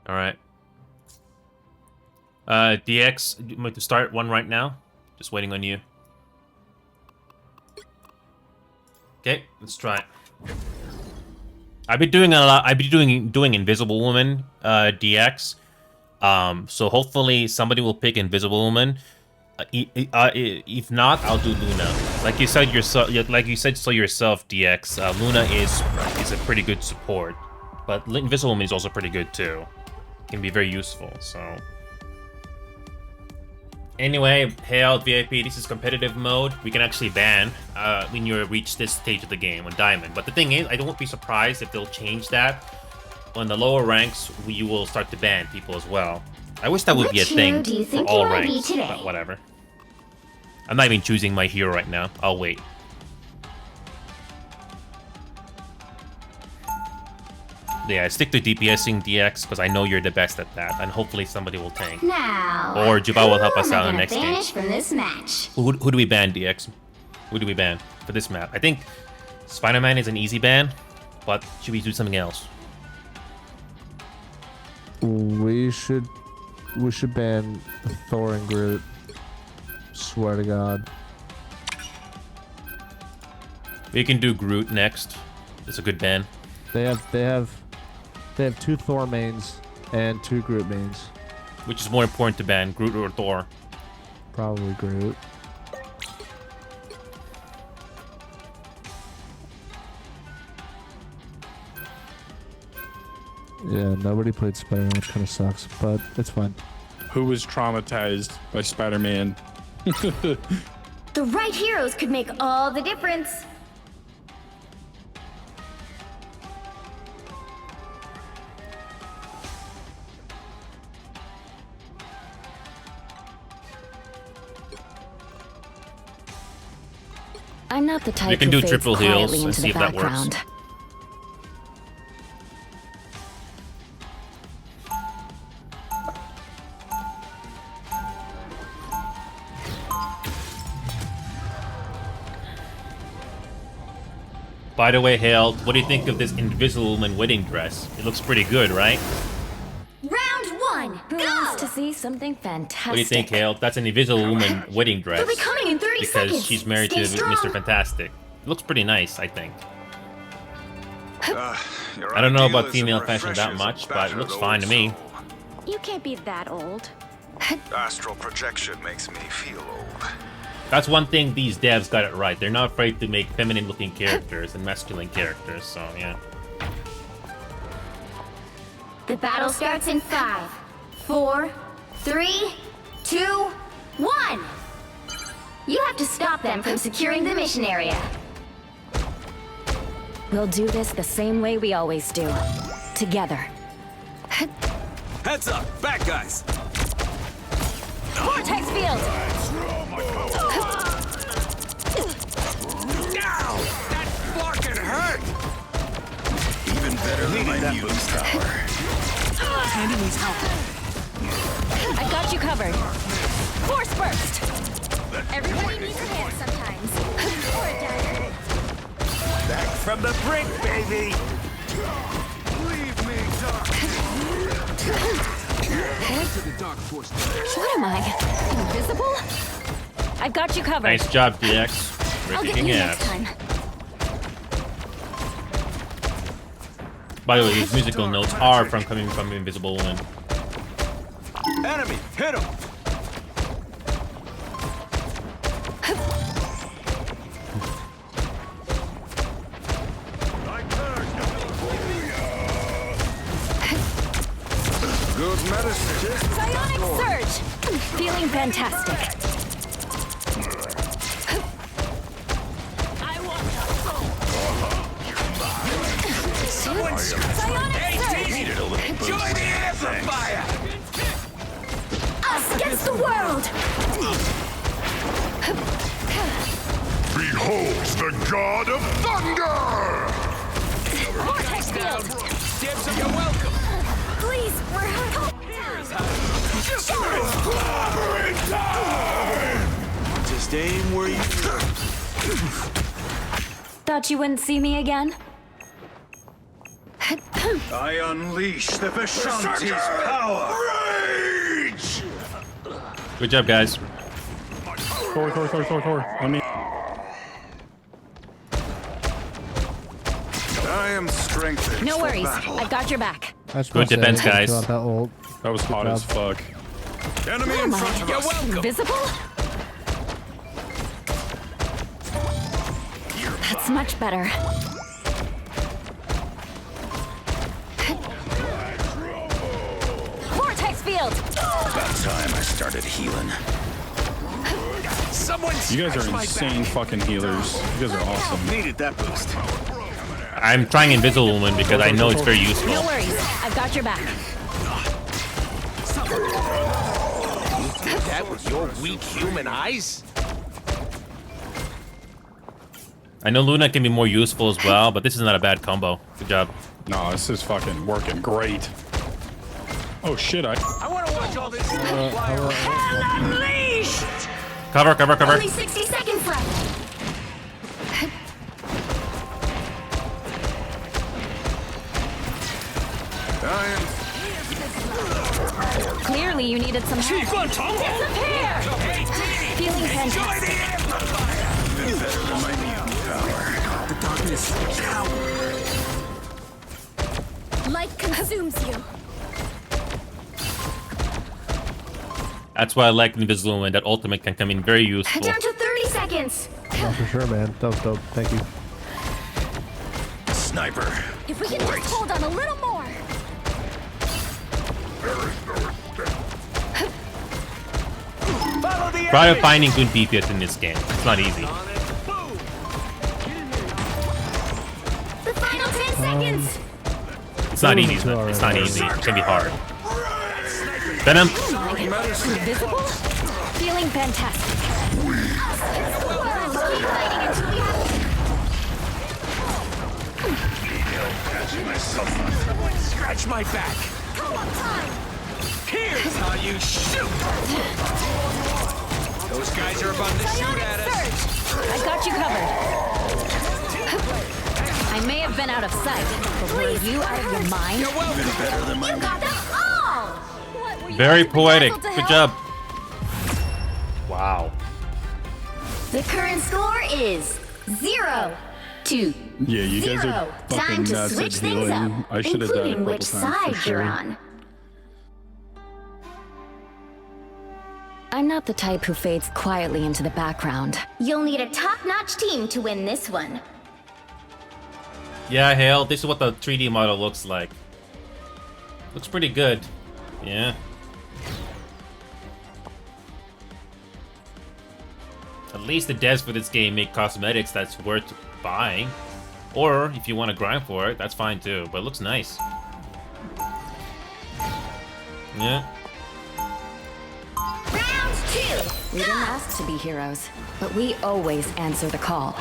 Alright. DX, I'm going to start one right now. Just waiting on you. Okay, let's try it. I've been doing a lot. I've been doing Invisible Woman, DX. So hopefully somebody will pick Invisible Woman. If not, I'll do Luna. Like you said yourself, DX. Luna is a pretty good support, but Invisible Woman is also pretty good too. Can be very useful. So. Anyway, Hail VIP, this is competitive mode. We can actually ban when you reach this stage of the game on Diamond. But the thing is, I won't be surprised if they'll change that. On the lower ranks, you will start to ban people as well. I wish that would be a thing for all ranks, but whatever. I'm not even choosing my hero right now. I'll wait. Yeah, stick to DPSing DX because I know you're the best at that, and hopefully somebody will tank. Now, or Jubal will help us out in the next game. From this match. Who do we ban, DX? Who do we ban for this map? I think Spider-Man is an easy ban, but should we do something else? We should ban Thor and Groot. Swear to God. We can do Groot next. It's a good ban. They have 2 Thor mains and 2 Groot mains. Which is more important to ban, Groot or Thor? Probably Groot. Yeah, nobody played Spider-Man, which kind of sucks, but it's fine. Who was traumatized by Spider-Man? The right heroes could make all the difference. I'm not the type we can do who triple fades heals quietly and into see the if that works. background. By the way, Hale, what do you think of this Invisible Woman wedding dress? It looks pretty good, right? see something fantastic? What do you think, Hale? That's an Invisible Woman wedding dress. They'll be coming in 30 because seconds. she's married Stay to strong. Mr. Fantastic. It looks pretty nice, I think. Your I don't know ideal about is female a fashion that refreshes much, a but it looks battered fine to old me. soul. You can't be that old. Astral projection makes me feel old. That's one thing these devs got it right. They're not afraid to make feminine-looking characters and masculine characters, so yeah. The battle starts in 5, 4, 3, 2, 1. You have to stop them from securing the mission area. We'll do this the same way we always do. Together. Heads up, bad guys. Vortex field! Ow! That fucking hurt! Even better than my muse power. Candy needs help. I got you covered. Force burst! Everybody needs a hand sometimes. Or a dagger. Back from the brink, baby! Leave me, Doc. What am I? Invisible? I've got you covered. Nice job, DX. I'll get Kicking you ass. next time. By the way, these musical notes are coming from Invisible Woman. Enemy, hit him! Good medicine. Psionic surge! Feeling fantastic. Someone Psionic surge! enjoy the amplifier! Us against the world! Behold the god of thunder! Vortex field! Dibs, you're welcome! Please, we're Just aim where you... Thought you wouldn't see me again? I unleash the Vishanti's power. Rage! Good job, guys. Thor. On me. I am strengthened. No for worries. battle. I've got your back. Good defense, guys. Not that old. That was hot as fuck. Enemy What in am front of I? us. Invisible? That's much better. Vortex field! About time I started healing. Someone You guys scratch are my insane fucking healers. You guys are awesome. Needed that boost. I'm trying Invisible Woman because I know it's very useful. No worries. I've got your back. That with your weak human eyes? I know Luna can be more useful as well, but this is not a bad combo. Good job. No, this is fucking working great. Oh shit, I want to watch all this. Hell unleashed! Cover. Only 60 seconds left. I am Clearly, you needed some help. Disappear! Feeling fantastic. even better than my mute power. The darkness. Light consumes you. That's why I like Invisible Woman. That ultimate can come in very useful. Down to 30 seconds. Oh, for sure, man. Dope. Thank you. Sniper. If we can just hold on a little more. Follow the Try finding good DPS in this game. It's not easy. The final 10 seconds. It's not easy. It's not easy. It can be hard. Venom. Invisible? Feeling fantastic. Keep fighting until we have... Someone scratch my back. Here's how you shoot. Those guys are about to shoot at us. I got you covered. I may have been out of sight, but were you out of your mind? You're welcome. Even better than my You got them all! What were Very poetic. Good job. Wow. The current score is 0-2. Yeah, you guys are Time fucking to nuts at switch things healing. up, I should have died a including couple which times for side you're sure. on. I'm not the type who fades quietly into the background. You'll need a top-notch team to win this one. Yeah, hell, this is what the 3D model looks like. Looks pretty good. Yeah. At least the devs for this game make cosmetics that's worth buying. Or, if you want to grind for it, that's fine too. But it looks nice. Yeah. Round 2! We didn't ask to be heroes, but we always answer the call.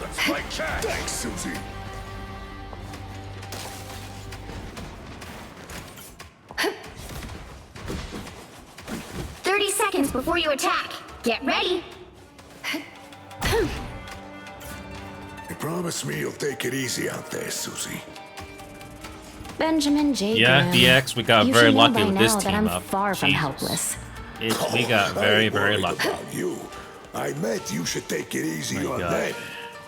Let's fight Chad. Thanks, Susie. Seconds before you attack. Get ready. You promise me you'll take it easy out there, Susie. Benjamin J. Yeah, Graham. DX, we got You very should know lucky by with this now that team I'm up. far from Jesus. helpless. We got very, very lucky. About you. I meant you should take it easy My on God. them.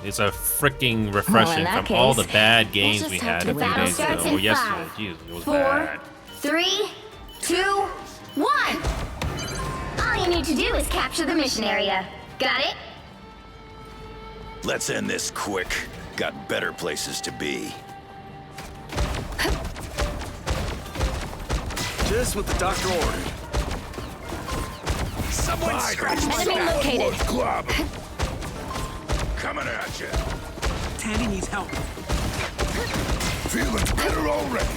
It's a freaking refreshing that from all case, the bad we'll games just we have had to a few battle days starts ago. in Or yesterday. 5, Jeez, it was 4, bad. 3, 2, 1. All you need to do is capture the mission area. Got it? Let's end this quick. Got better places to be. Just what the doctor ordered. Someone scratch my Enemy back. located. Club. Coming at you. Tandy needs help. Feeling better already.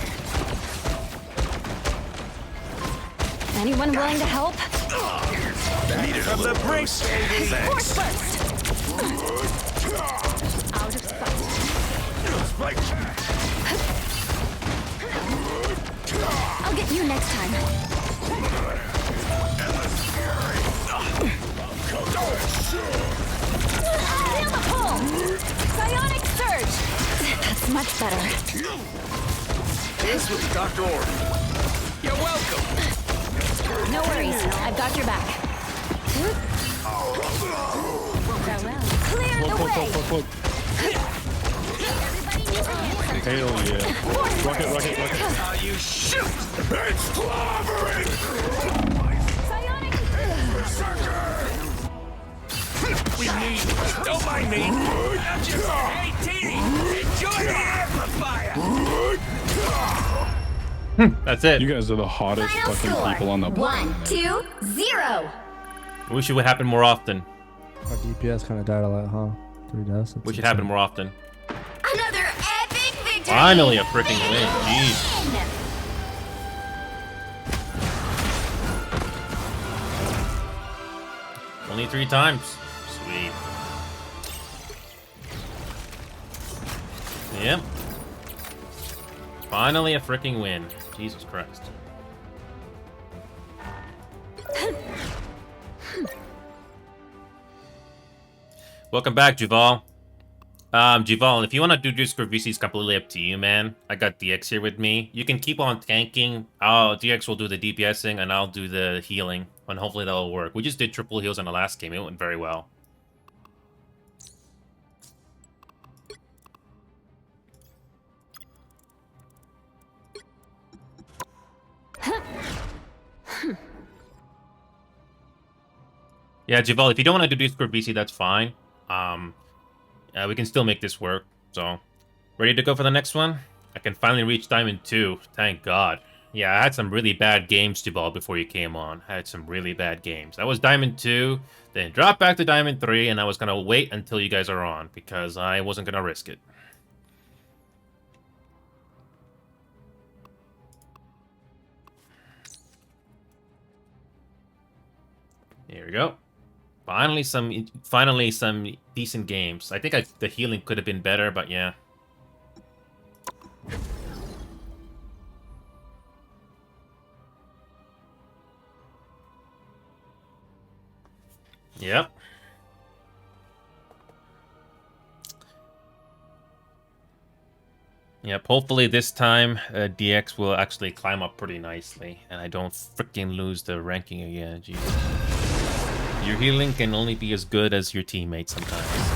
Anyone willing to help? Needed a little boost. Thanks. Out of sight. Spike Chad. I'll get you next time. Feel the pull! Psionic surge! That's much better. This was the doctor ordered. You're welcome. No worries. I've got your back. Farewell. Clear the way! Look. Hell yeah. Rocket. You shoot! It's clobbering! Psionic! We need... Don't mind me. I'm just... Hey, Teeny! Enjoy the amplifier! That's it. You guys are the hottest Final fucking score. people on the planet. 1, 2, 0. I wish it would happen more often. Our DPS kind of died a lot, huh? 3 deaths. That's Wish it happened more often. Another epic victory! Finally a freaking win. Jeez. Only 3 times. Sweet. Yep. Finally a freaking win. Jesus Christ. Welcome back, Juval. Juval, if you want to do Discord VC, it's completely up to you, man. I got DX here with me. You can keep on tanking. DX will do the DPSing, and I'll do the healing. And hopefully that'll work. We just did triple heals on the last game. It went very well. Yeah, Juval, if you don't want to do Discord VC, that's fine. We can still make this work. So, ready to go for the next one? I can finally reach Diamond 2. Thank God. Yeah, I had some really bad games, Jabal, before you came on. I had some really bad games. I was Diamond 2, then dropped back to Diamond 3, and I was going to wait until you guys are on, because I wasn't going to risk it. Here we go. Finally some decent games. I think the healing could have been better, but yeah. Yep. Yep, hopefully this time DX will actually climb up pretty nicely, and I don't freaking lose the ranking again. Jesus. Your healing can only be as good as your teammates sometimes.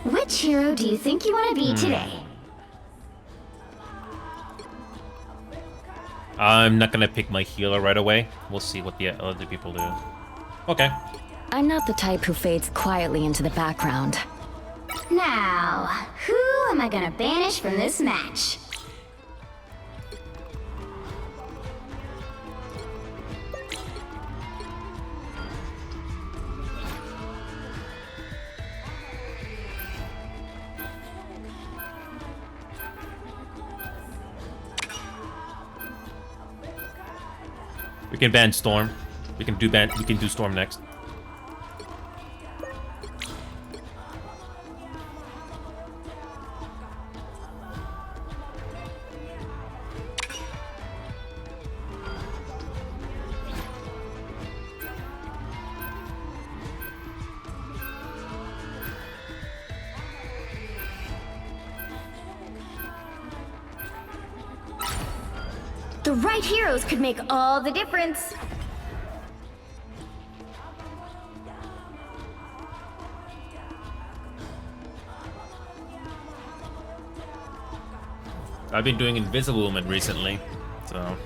Which hero do you think you want to be today? I'm not gonna pick my healer right away. We'll see what the other people do. Okay. I'm not the type who fades quietly into the background. Now, who am I gonna banish from this match? We can ban Storm. We can do Storm next. The right heroes could make all the difference. I've been doing Invisible Woman recently, so...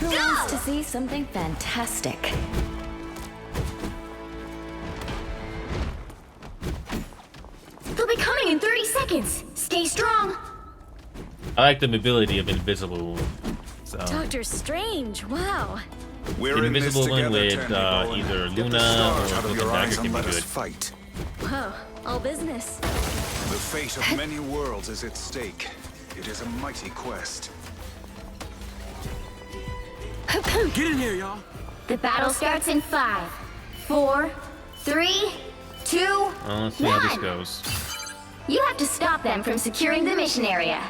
Who wants to see something fantastic? They'll be coming in 30 seconds. Stay strong. I like the mobility of Invisible Woman. So. Doctor Strange, wow. We're Invisible in this Woman with together, either Get the Luna stars out or of your Golden eyes Dagger and can be let us good. fight. Whoa, all business. The fate of many worlds is at stake. It is a mighty quest. Get in here, y'all. The battle starts in 5, 4, 3, 2, Well, let's see how this goes. You have to stop them from securing the mission area.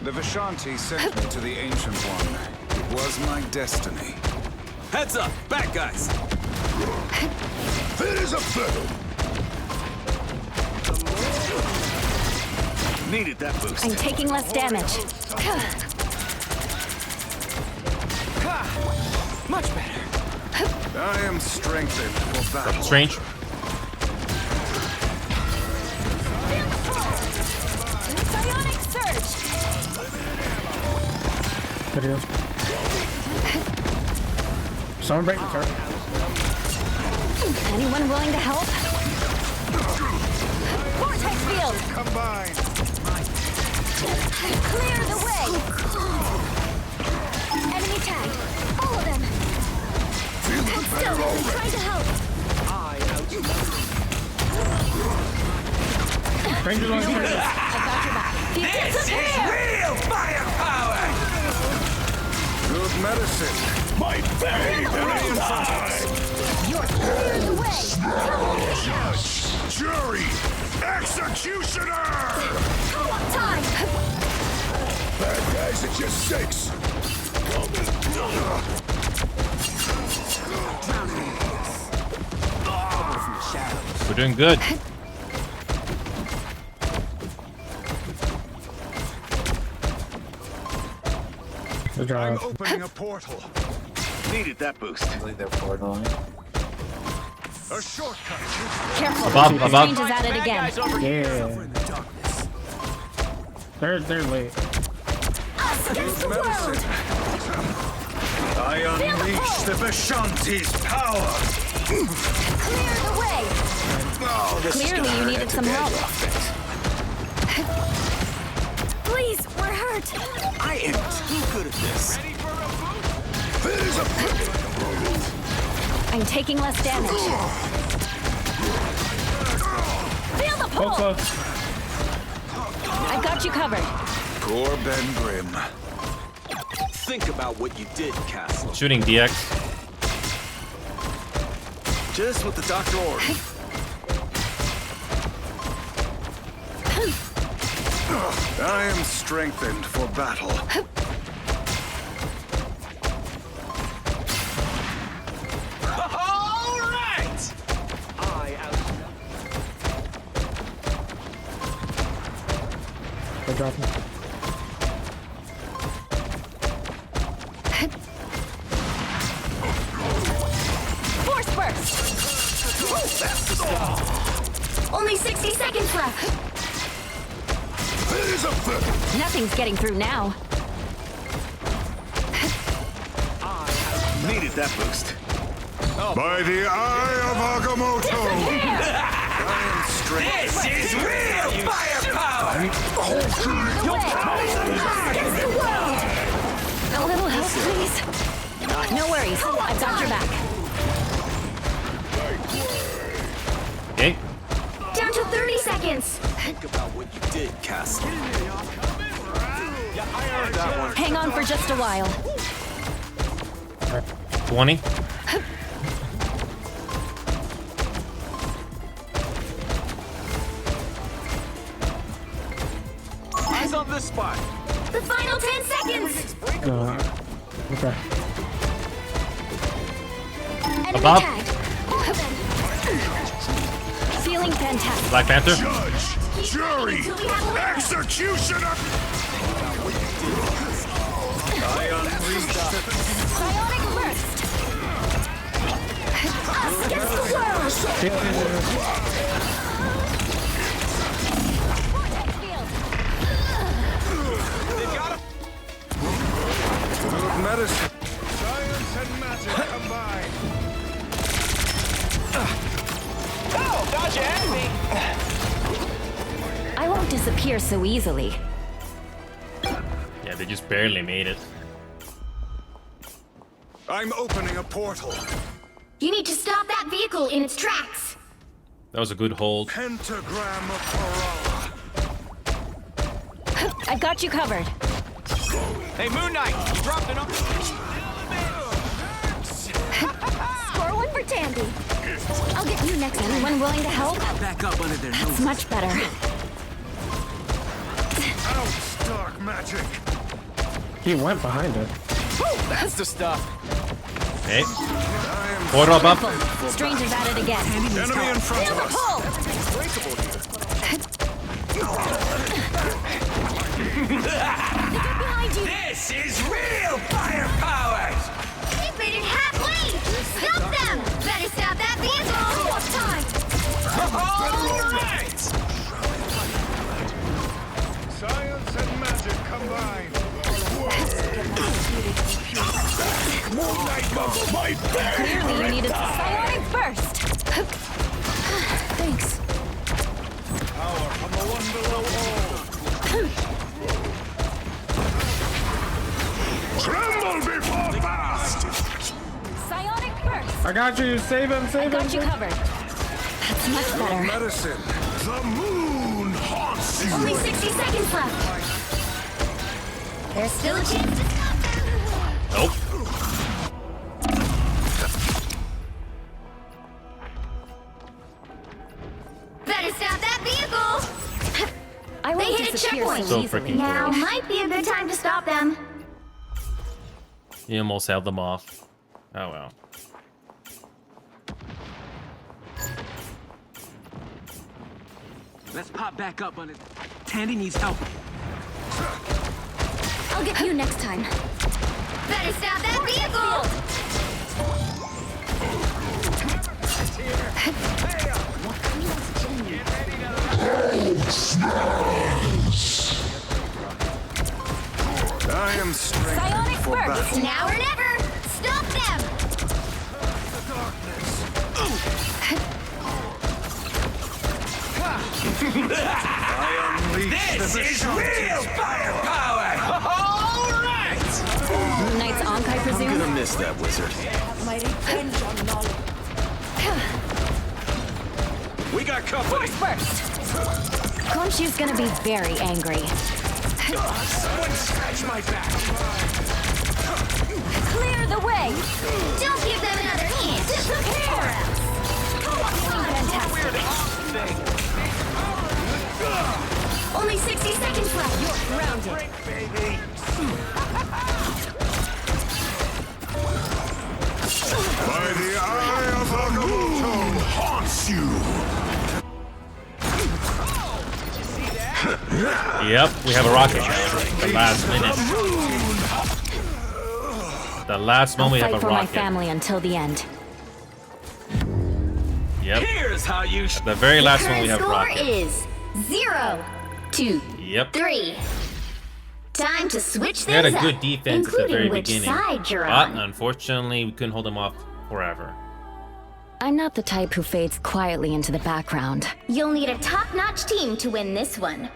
The Vishanti sent me to the Ancient One. It was my destiny. Heads up, back guys. There is a feather. Needed that boost. I'm taking less damage. Much better. I am strengthened for battle. Strange. Psionic surge. Video. Someone break the turret. Anyone willing to help? Vortex field. Combine. Clear the way. Enemy tag. All of them. Hold still. I'm trying to help. Rangers on turret. I got your back. This is real firepower! Good medicine. My favorite time! You're clear the way. Jury! Executioner! Time. Bad guys at your six. We're doing good. Good I'm job. opening a portal. Needed that boost. I believe they're portaling. A shortcut. Careful. Above, above. Strange is at it again. Yeah. They're late. Us against the world. I unleash the Vishanti's power. Clear the way. Oh, this is Clearly, gonna you hurt needed to some get help. off it. Please, we're hurt. I am too good at this. There's a I'm taking less damage. Feel the pull. I've got you covered. Poor Ben Grimm. Think about what you did, Castle. Shooting DX. Just what the doctor ordered. I am strengthened for battle. All right! They're dropping. Force burst. Only 60 seconds left. Nothing's getting through now. Needed that boost. By the eye of Agamotto! I am strength. This is real firepower! A little help, please. No worries. I've got your back. Okay. Down to 30 seconds. Think about what you did, Castle. I heard that one. Hang on for just a while. 20. Eyes on this spot. The final 10 seconds. Okay. Enemy Above. tagged. Feeling fantastic. Black Panther. Judge, jury, executioner. I unleash Bionic burst. Us against the world. Vortex field. medicine. Science and magic combined. Oh, thought you had me. I won't disappear so easily. Yeah, they just barely made it. I'm opening a portal. You need to stop that vehicle in its tracks. That was a good hold. Pentagram of Coralla. I've got you covered. Hey, Moon Knight, you dropped it up. Score one for Tandy. I'll get you next. Anyone willing to help? Back up under their That's nose. much better. Out, dark magic. He went behind it. That's the stuff. Hey. Portal up. Strange is at it again. Enemy in front Feel of the us. pull. Behind you. This is real firepower. They've made it halfway. Stop them. Better stop that vehicle. One time. All right. Science and magic combined. Clearly you needed psionic burst. Thanks. Power from the one below all. Tremble before fast. Psionic burst. I got you. Save him. I Save him. got you covered. That's much better. Medicine. The moon haunts you. Only 60 seconds left. There's still a chance to stop them. Nope. Better stop that vehicle. I won't hit a checkpoint So freaking now. close. Might be a good time to stop them. He almost held them off. Oh well. Let's pop back up on it. Tandy needs help. I'll get you next time. Better stop that vehicle. am strengthened Psionic for burst! battle. Now or never! Stop them! I unleash This the is real firepower! All right! Knight's Ankai, I I'm presume? gonna miss that wizard. My revenge on knowledge. We got company. First! Khonshu's gonna be very angry. Someone scratch my back. Clear the way! Don't give them another hint! Disappear! Fantastic. Only 60 seconds left. You're grounded. Baby. By the eye of Agamotto haunts you. Yep, we have a rocket now. The last minute. The last moment we I'll have fight a for my rocket. family until the end. Yep. Here's how you At the very last one we have Current score rocket. is 0-2. Yep. 3. Time to switch We had a things good up, defense at the including very which beginning. side you're But on. unfortunately, we couldn't hold them off forever. I'm not the type who fades quietly into the background. You'll need a top-notch team to win this one.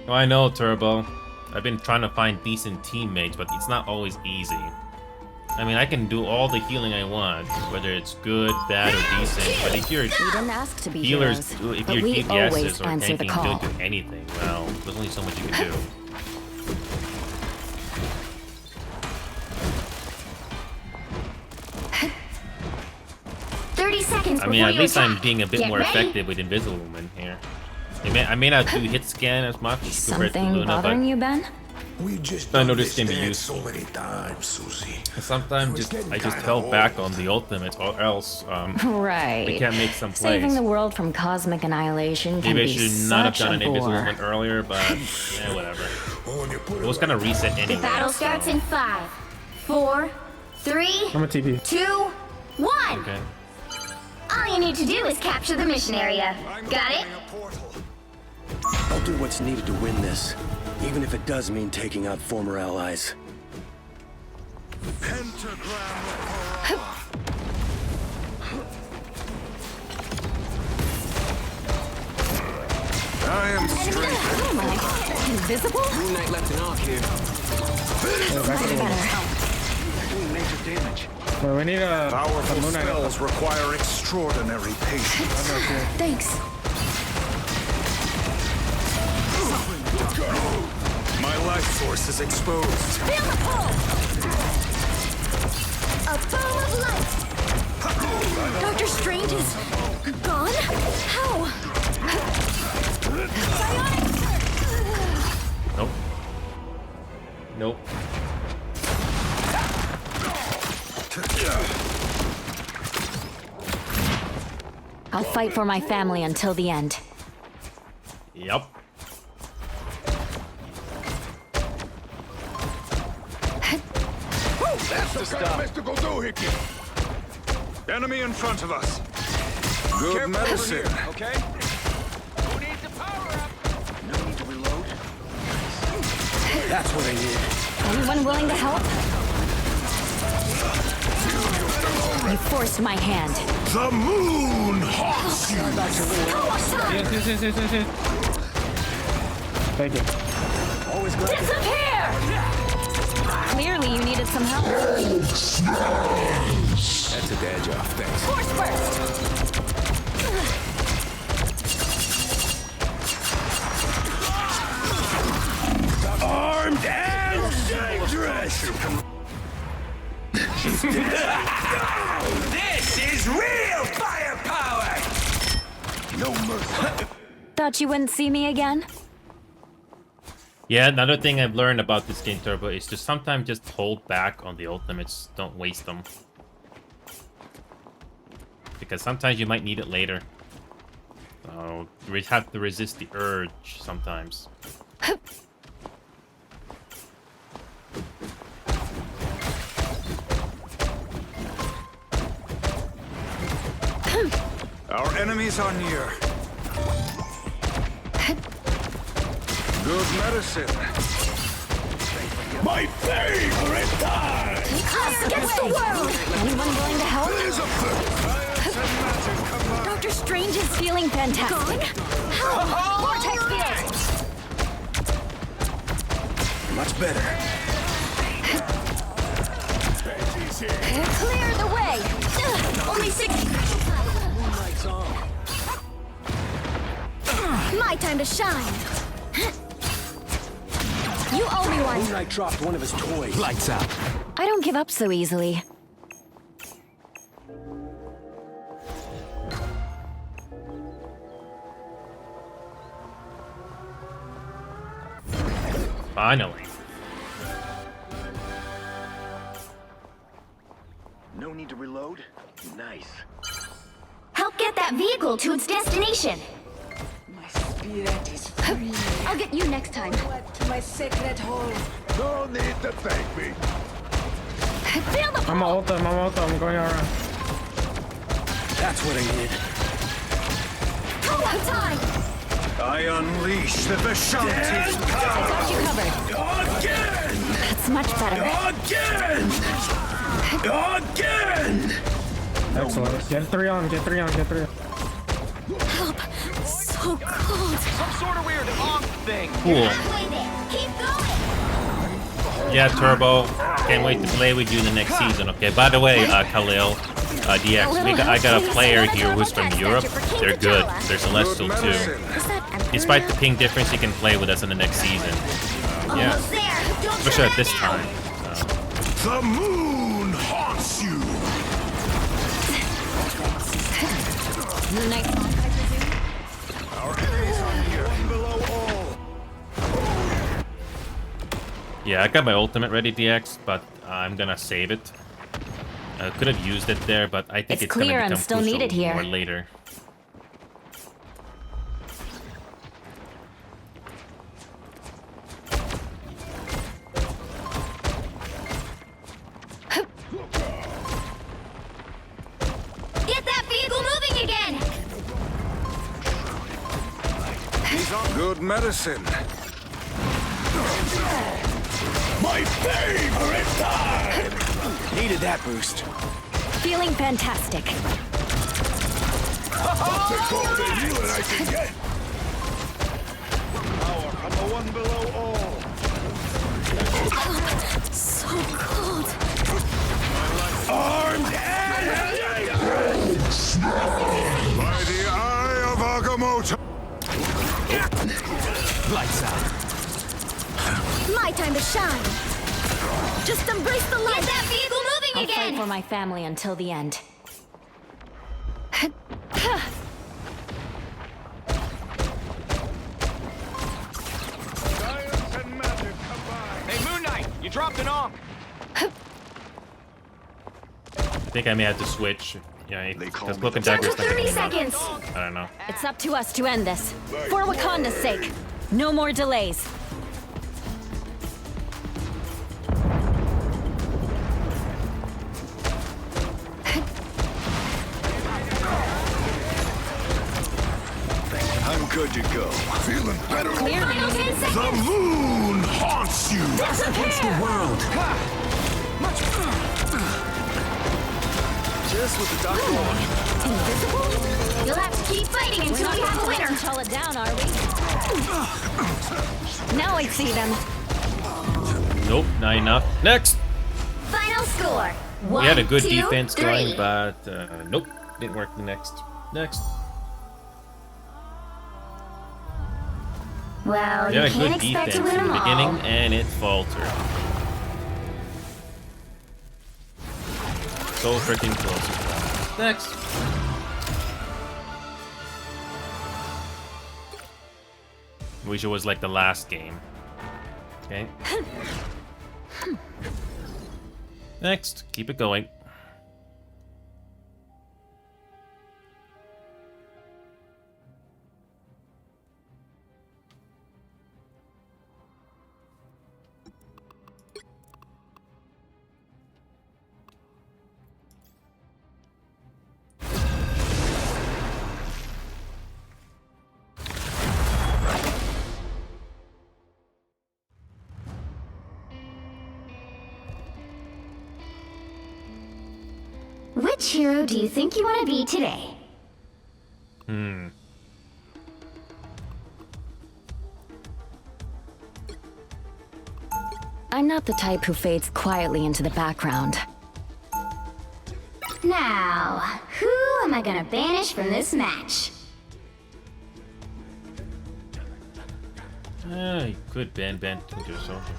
Oh, I know, Turbo. I've been trying to find decent teammates, but it's not always easy. I mean, I can do all the healing I want, whether it's good, bad, or decent, but if your We didn't ask to be healers, heroes, if but your we always DPSs or answer the anything call. don't do anything, well, there's only so much you can do. 30 seconds I mean, before at you least I'm attack. being a bit Get more ready. effective with Invisible Woman here. I may not do hit scan as much compared to Something Luna, bothering but you, Ben? We just I know this can be understand useful. so many times, Susie. Sometimes I just held back on the ultimates, or else Right. we can't make some plays. Saving the world from cosmic annihilation can Maybe I be should not have such done a an Invisible bore. Woman earlier, but whatever. It was gonna reset anyway. Battle so- starts in 5, 4, 3, I'm a TP. 2, 1. Okay. All you need to do is capture the mission area. Got it? I'll do what's needed to win this, even if it does mean taking out former allies. I am strengthened. What am I? Invisible? Moon Knight left an off here. Doing major damage. Well, we need a Powerful Moon Knight. spells require extraordinary patience. Thanks. My life force is exposed. Feel the pull! A bow of light! Doctor Strange is gone? How? Nope. Nope. I'll fight for my family until the end. Yep. That's the kind of mystical doohickey. Enemy in front of us. Good medicine. Okay? Who needs a power up? No need to reload. That's what I need. Anyone willing to help? You forced my hand. The moon haunts you. Yes. Thank you. Always glad to Disappear! Clearly you needed some help. That's a dad job, thanks. Force burst! Armed and dangerous. This is real firepower! No mercy. Thought you wouldn't see me again? Yeah, another thing I've learned about this game, Turbo, is to sometimes just hold back on the ultimates. Don't waste them. Because sometimes you might need it later. So, we have to resist the urge sometimes. Our enemies are near. Good medicine. My favorite time! Us against the world! Anyone willing to help? Dr. Strange is feeling fantastic. Help! Vortex field! Much better. Clear the way! Only 6. My time to shine! You owe me one! Moon Knight dropped one of his toys. Lights out. I don't give up so easily. Finally. No need to reload? Nice. Help get that vehicle to its destination! My spirit is free. I'll get you next time. To my sacred home. No need to thank me. Feel the I'm ult him, I'm going around. That's what I needed. pull-up time! I unleash the Vishanti's I got you covered. Again! That's much better. Again! Again! Excellent. Get 3 on, get 3 on, get 3 on. Help! So cold. Some sort of weird thing. Cool. Halfway there. Keep going. Yeah, Turbo. Can't wait to play with you the next season. Okay. By the way, Khalil, DX, I got a player here who's from Europe. They're good. They're Celestial too. Despite the ping difference, he can play with us in the next season. Yeah, Almost there. Don't for sure turn at this back time. The moon haunts you! now. Nice. Our enemies are here. One below all. Yeah, I got my ultimate ready, DX, but I'm gonna save it. I could have used it there, but I think It's it's clear gonna I'm become still crucial needed here. more later. Get that vehicle moving again! Good medicine. My favorite time! Needed that boost. Feeling fantastic. I'll take all the healing I can get. Power from the one below all. So cold. Armed and by the eye of Agamotto. Lights out. My time to shine. Just embrace the light. Get that vehicle moving again. I'll fight for my family until the end. Science and magic combined. Hey, Moon Knight, you dropped an onk. I think I may have to switch. Yeah, because Cloak and Down Dagger's to not 30 gonna be enough. seconds. I don't know. It's up to us to end this. For Wakanda's sake. No more delays. I'm good to go. Feeling better. Clearly, The moon haunts you. Against the world. Just what the doctor wanted. Invisible? You'll have to keep fighting until we have a winner. T'Challa down, are we? Now I see them. Nope, not enough. Next! Final score. We had a good 1, 2, defense 3. going, but nope, didn't work. Next. Well, We had you a can't good expect defense to win in the them beginning, all. and it faltered. So freaking close. Next. Wish it was like the last game. Okay. Next, keep it going. Which hero do you think you want to be today? I'm not the type who fades quietly into the background. Now, who am I gonna banish from this match? You could ban Tinker or something.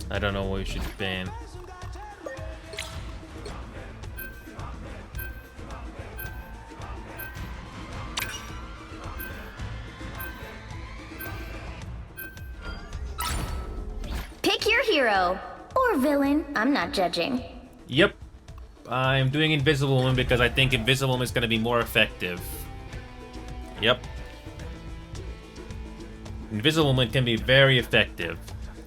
I don't know what we should ban. Pick your hero. Or villain, I'm not judging. Yep. I'm doing Invisible Woman because I think Invisible Woman is going to be more effective. Yep. Invisible Woman can be very effective.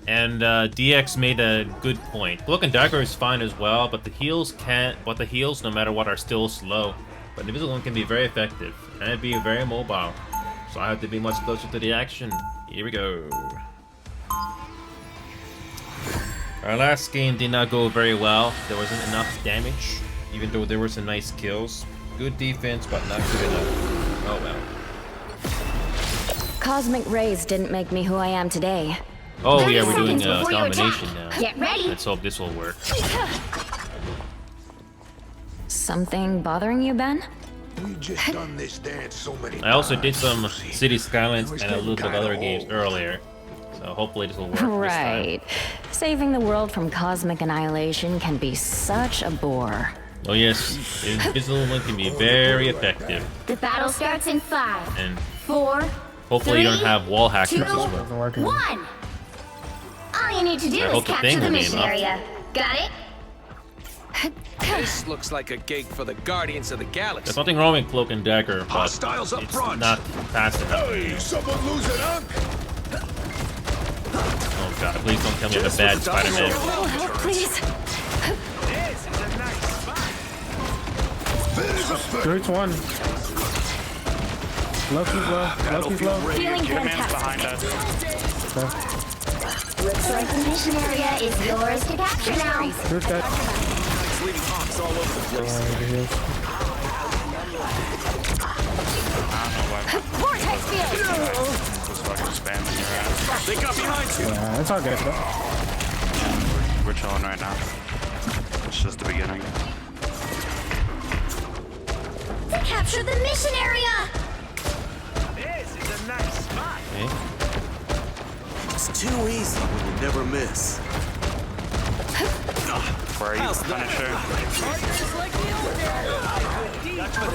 And DX made a good point. Cloak and Dagger is fine as well, but the heals can't. But the heals, no matter what, are still slow. But Invisible Woman can be very effective and be very mobile. So I have to be much closer to the action. Here we go. Our last game did not go very well. There wasn't enough damage, even though there were some nice kills. Good defense, but not good enough. Oh well. Cosmic rays didn't make me who I am today. Oh yeah, we're doing domination now. Get ready. Let's hope this will work. Something bothering you, Ben? We just done this dance so many I also did some City Skylines and a little bit of other games earlier. So hopefully this will work Right. Saving the world from cosmic annihilation can be such a bore. Oh yes, Invisible Woman can be very effective. The battle starts in 5, And 4, hopefully you don't have wall hackers 2, as well. 1. All you need to do I is hope the capture thing the will be mission enough. area. Got it? This looks like a gig for the Guardians of the Galaxy. There's nothing wrong with Cloak and Dagger, but Hostiles up it's front. not fast enough. Hey, someone lose an unk? Oh god, please don't tell me I'm a bad Spider-Man. Oh, help, please. This is a nice spot. There's one. Loki's low. Loki's low. Feeling fantastic. Behind us. Looks like the mission area is yours to capture now. There's that. Leaving honks all over the place. Vortex field. Just fucking spamming your ass. They got behind you. Yeah, it's all good. We're chilling right now. It's just the beginning. To capture the mission area. This is a nice spot. Okay. It's too easy when you never miss. Where are you, Punisher?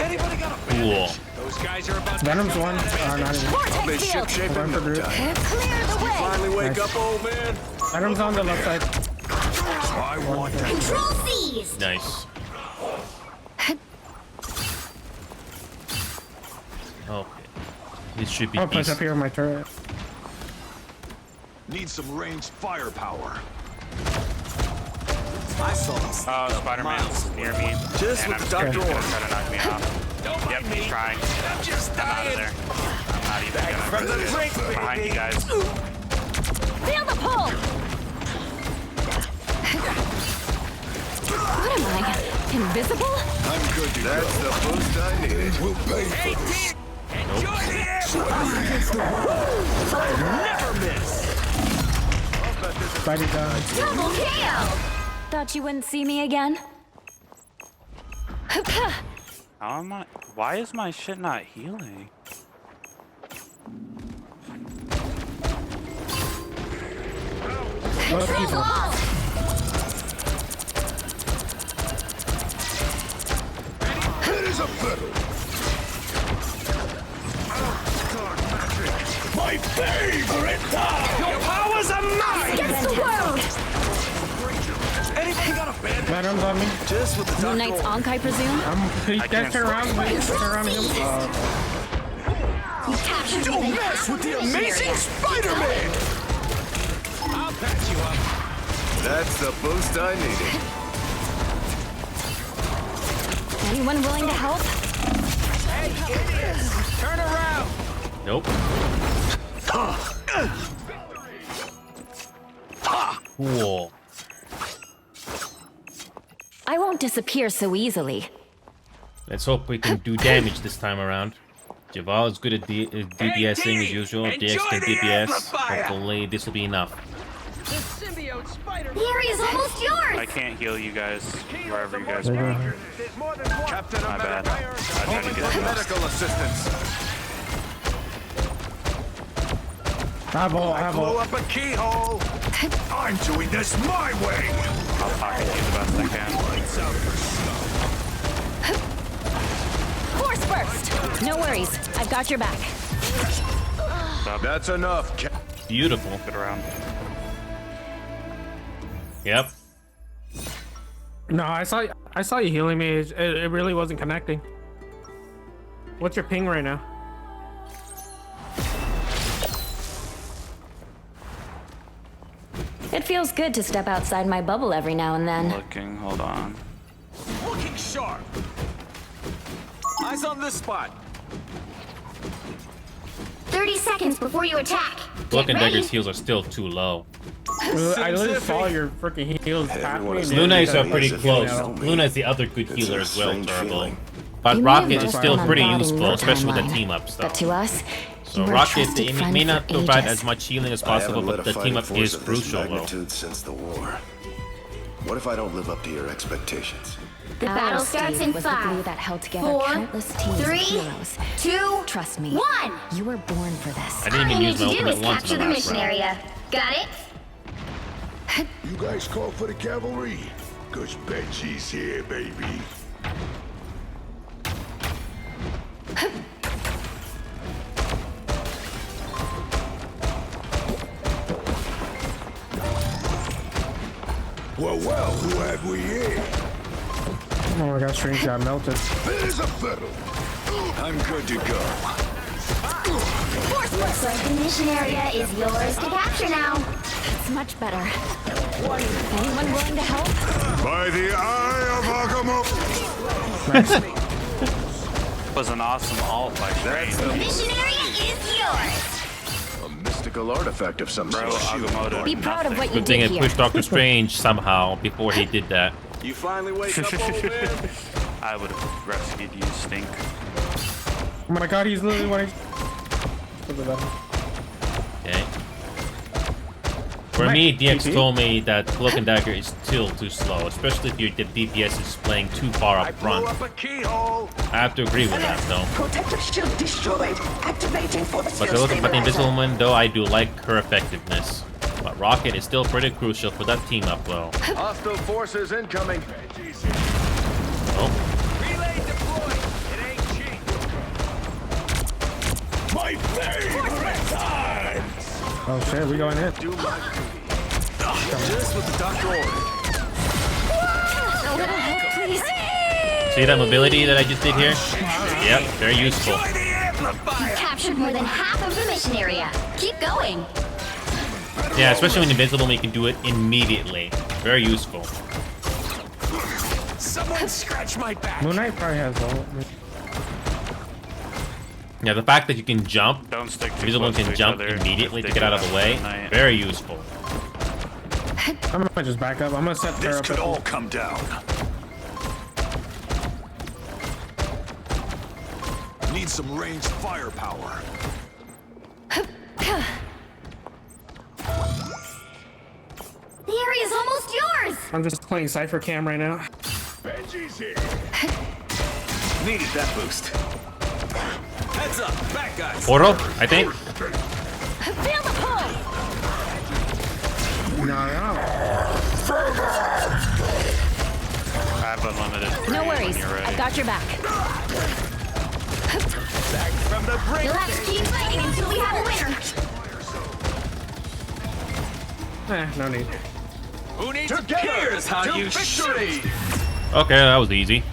Anybody got a Cool. Those guys are about Venom's one. Not even. Vortex They ship field. shape One for group. Clear the way. Finally wake Nice. up, old man. Venom's on the left side. I want that. Control seized. Nice. Okay. This should be I'll push easy. up here with my turret. Need some ranged firepower. I saw him. Spider-Man's near me. Just and with I'm the scared door. he's gonna try to knock me out. Don't Yep, mind me. he's trying. I'm just I'm out of dying. there. I'm not even From the gonna. brink, Behind you baby. guys. Feel the pull. What am I? Invisible? I'm good to That's the boost I needed. We'll pay for Hey, this. Dick. Enjoy the air. Never miss. Spidey down. Double KO. Thought you wouldn't see me again? How am I? Why is my shit not healing? Control all. It is a fiddle. My favorite time. Your powers are mine. Against the world. Anything got a band? Venom's on me. Just with the Moon Knight's Ankh, I presume? He I can't can't turn around. Wait, turn around him. Don't mess with the amazing Spider-Man! I'll patch you up. That's the boost I needed. Anyone willing to help? Hey, idiots! Turn around! Nope. Cool. I won't disappear so easily. Let's hope we can do damage this time around. Javal is good at DPSing as usual. DX can DPS. Hopefully this will be enough. The area's almost yours! I can't heal you guys wherever you guys are. Captain My bad. I tried to get it. medical assistance. I blew up a keyhole! I'm doing this my way! I'll pocket you the best I can. Force burst! No worries. I've got your back. That's enough. Beautiful. Good round. Yep. No, I saw you healing me. It really wasn't connecting. What's your ping right now? It feels good to step outside my bubble every now and then. Looking, hold on. Looking sharp! Eyes on this spot! 30 seconds before you attack. Cloak and Dagger's heals are still too low. I literally saw your freaking heals tap me. Luna's are pretty close. Luna's the other good healer as well, Turbo. But You may have Rocket is just still gone on pretty bad in useful, your especially with the timeline. team up But stuff. to us, So you were a Rocket trusted it friend may not for provide ages. as much healing as I possible, haven't led but a the team fighting up force is of this crucial though. magnitude since the war. What if I don't live up to your expectations? The battle Our starts Steve in was the glue 5, that held together 4, countless teams 3, of heroes. 2, Trust me. 1. You were born for this. I didn't All even you use need my to do ultimate is once capture in the the last mission round. area. Got it? You guys call for the cavalry? 'Cause Benji's here, baby. Well, who have we here? Oh my god, stream got melted. There's a fiddle. I'm good to go. Looks like the mission area is yours to capture now. It's much better. Anyone willing to help? By the eye of Agamotto. Was an awesome ult by Shane. The mission area is yours. A mystical artifact of some Bro, sort. Agamotto. Be proud of what you Good thing did it here. pushed Doctor Strange somehow before he did that. You finally wake up, old man? I would have rescued you, Stink. Oh my god, he's literally wanting. Okay. For me, DX TP? told me that Cloak and Dagger is still too slow, especially if your DPS is playing too far I up blew front. up a keyhole! I have to agree with that though. Protective shield destroyed. Activating for the But shield the stabilizer. Invisible Woman, though, I do like her effectiveness. But Rocket is still pretty crucial for that team up well. Hostile forces incoming. Oh, Relay deployed! It ain't cheap! My favorite time! Oh shit, we going in. Do my duty. Just what the doctor ordered. A little help, please. see that mobility that I just did here? Yep, very useful. Enjoy the amplifier! Captured more than half of the mission area. Keep going. Yeah, especially when invisible, you can do it immediately. Very useful. Someone scratch my back! Moon Knight probably has all. Yeah, the fact that you can jump, Don't stick too invisible close to can each jump other immediately if to they get out do of the that way. tonight. Very useful. I'm gonna just back up. I'm gonna set her This up. could all come down. Need some ranged firepower. The area's almost yours. I'm just playing Cypher Cam right now. Benji's here. Needed that boost. Heads up, back guys! Portal, I think. Feel the pull. No. I have unlimited. No free worries. When you're ready. I've got your back. Back from the brink! You'll have to keep fighting until we have a winner. No need. Who needs Here's how you shoot! Okay, that was easy.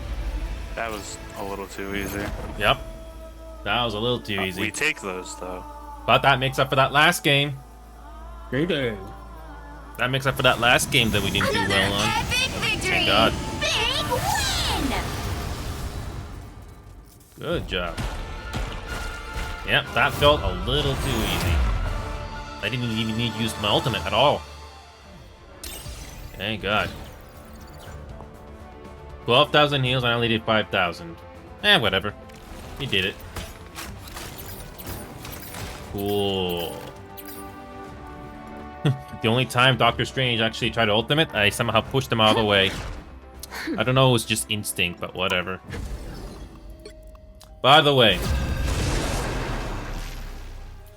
That was a little too easy. Yep. That was a little too easy. We take those though. But that makes up for that last game. Great day. That makes up for that last game that we didn't do well on. Thank God. Big win! Good job. Yep, that felt a little too easy. I didn't even need to use my ultimate at all. Thank God. 12,000 heals, I only did 5,000. Whatever. You did it. Cool. The only time Doctor Strange actually tried to ultimate, I somehow pushed him out of the way. I don't know, it was just instinct, but whatever. By the way,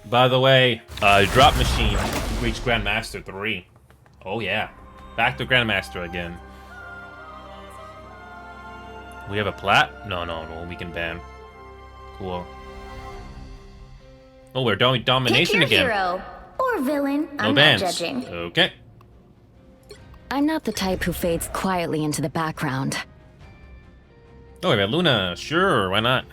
Drop Machine reached Grandmaster 3. Oh yeah, back to Grandmaster again. We have a plat? No, we can ban. Cool. Oh, we're doing domination Pick your again. hero or villain. No I'm bans. not judging. Okay. I'm not the type who fades quietly into the background. Oh, we got Luna. Sure, why not?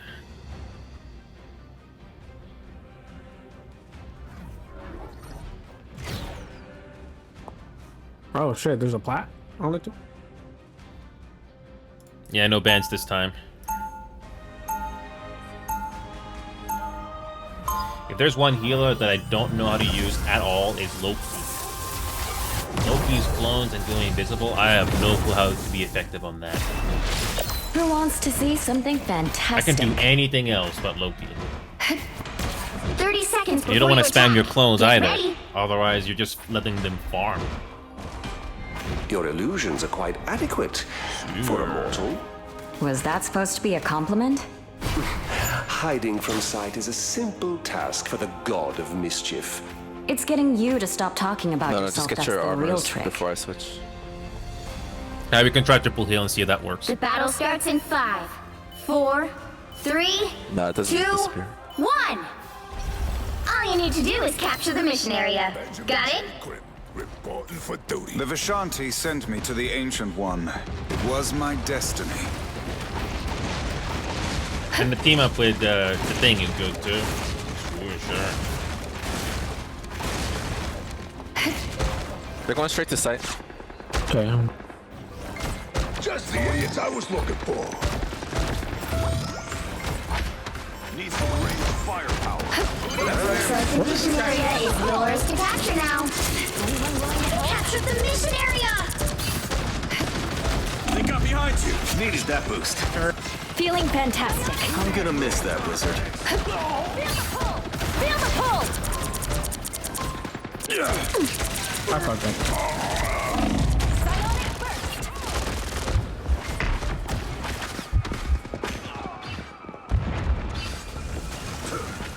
Oh shit, there's a plat on it too? Yeah, no bans this time. If there's one healer that I don't know how to use at all, is Loki. Loki's clones and going invisible, I have no clue how to be effective on that. Who wants to see something I fantastic? can do anything else but Loki. 30 seconds before You don't want to spam your clones Get either. ready. Otherwise, you're just letting them farm. Your illusions are quite adequate for a mortal. Was that supposed to be a compliment? Hiding from sight is a simple task for the god of mischief. It's getting you to stop talking about No, yourself. just get That's your the real armors trick. before I switch. Yeah, we can try triple heal and see if that works. The battle starts in 5, 4, 3, No, it doesn't 2, disappear. 1. All you need to do is capture the mission area. Got it? Reporting for duty. The Vishanti sent me to the Ancient One. It was my destiny. And the team up with the thing is good too. Sure. They're going straight to site. Okay. Just the idiots I was looking for. Need some range firepower. Looks like the mission area is yours to capture now. Capture the mission area! They got behind you. Needed that boost. Feeling fantastic. I'm gonna miss that wizard. Feel the pull! I fucked up.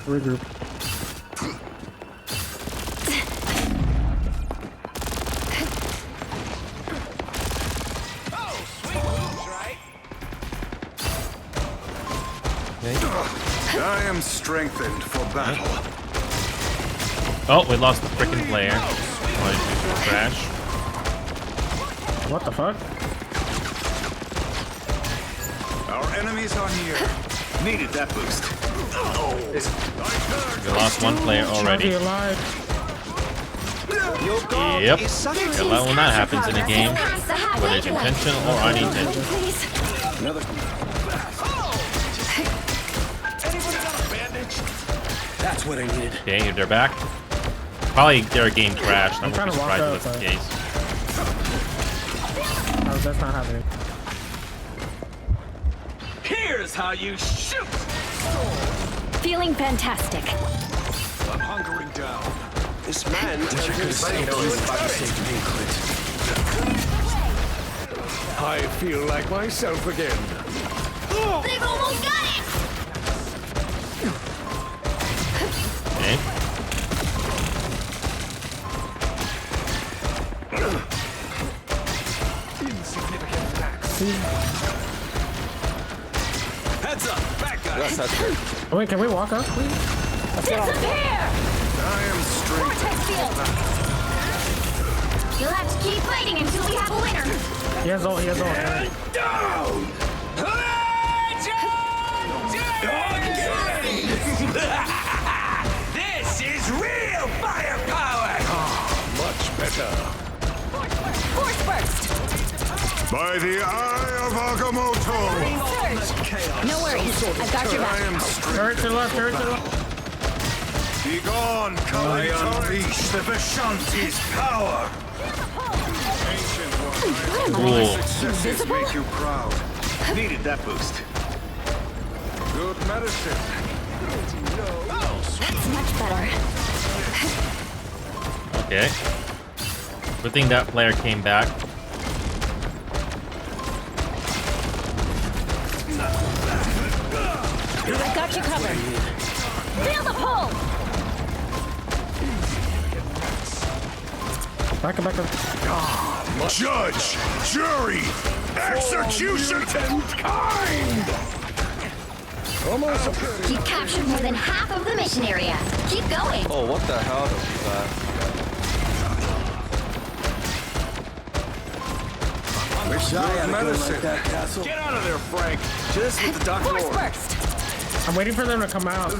Regroup. I am strengthened for battle. Oh, we lost the freaking player. Crash. What the fuck? Our enemies are near. Needed that boost. We lost one player already. Yep. A lot when that happens in a game, whether it's intentional or unintentional. Another. That's what I needed. Okay, they're back. Probably their game crashed. I'm trying to walk surprised if out, that's the case. Oh, that's not happening. Here's how you shoot. Feeling fantastic. I'm hunkering down. This man tells himself I feel like myself again. They've almost got it! Okay. Insignificant attacks. Heads up, back guy. Yes, that's good. Oh, wait, can we walk up, please? Disappear! I am strength. Vortex field! You'll have to keep fighting until we have a winner. He has ult, he has ult. Down. better. Force burst! By the eye of Agamotto! Surge! No worries, I've got your back. Turret to the left, turret to the left. Be gone, I unleash the Vishanti's power! Cool. Successes make you proud. Needed that boost. Good medicine. That's much better. Okay. Good thing that player came back. I got you covered. Feel the pull! Back up, back up. Judge, jury, execution, kind. You captured more than half of the mission area. Keep going. Oh, what the hell was that? Wish I had medicine. Like that, Castle. Get out of there, Frank. Just with the doctor. Force burst! I'm waiting for them to come out.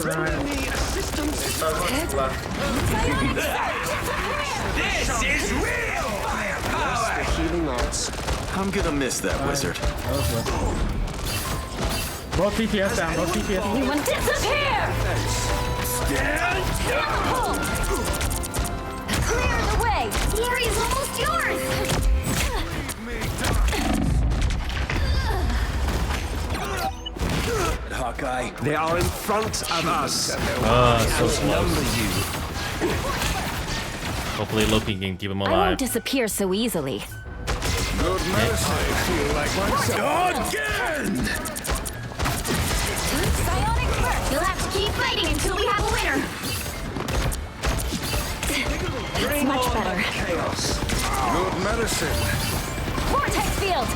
This is real firepower. The healing arts. I'm gonna miss that wizard. Both TTS down, both TTS down. Anyone disappear! Stand Pull! Clear the way! The area's almost yours. Hawkeye. They are in front of us. So close. Hopefully Loki can keep him I won't alive. disappear so easily. Good medicine. I feel like myself. Again! Psionic burst! You'll have to keep fighting until we have a winner. That's much better. Chaos. Good medicine. Vortex field!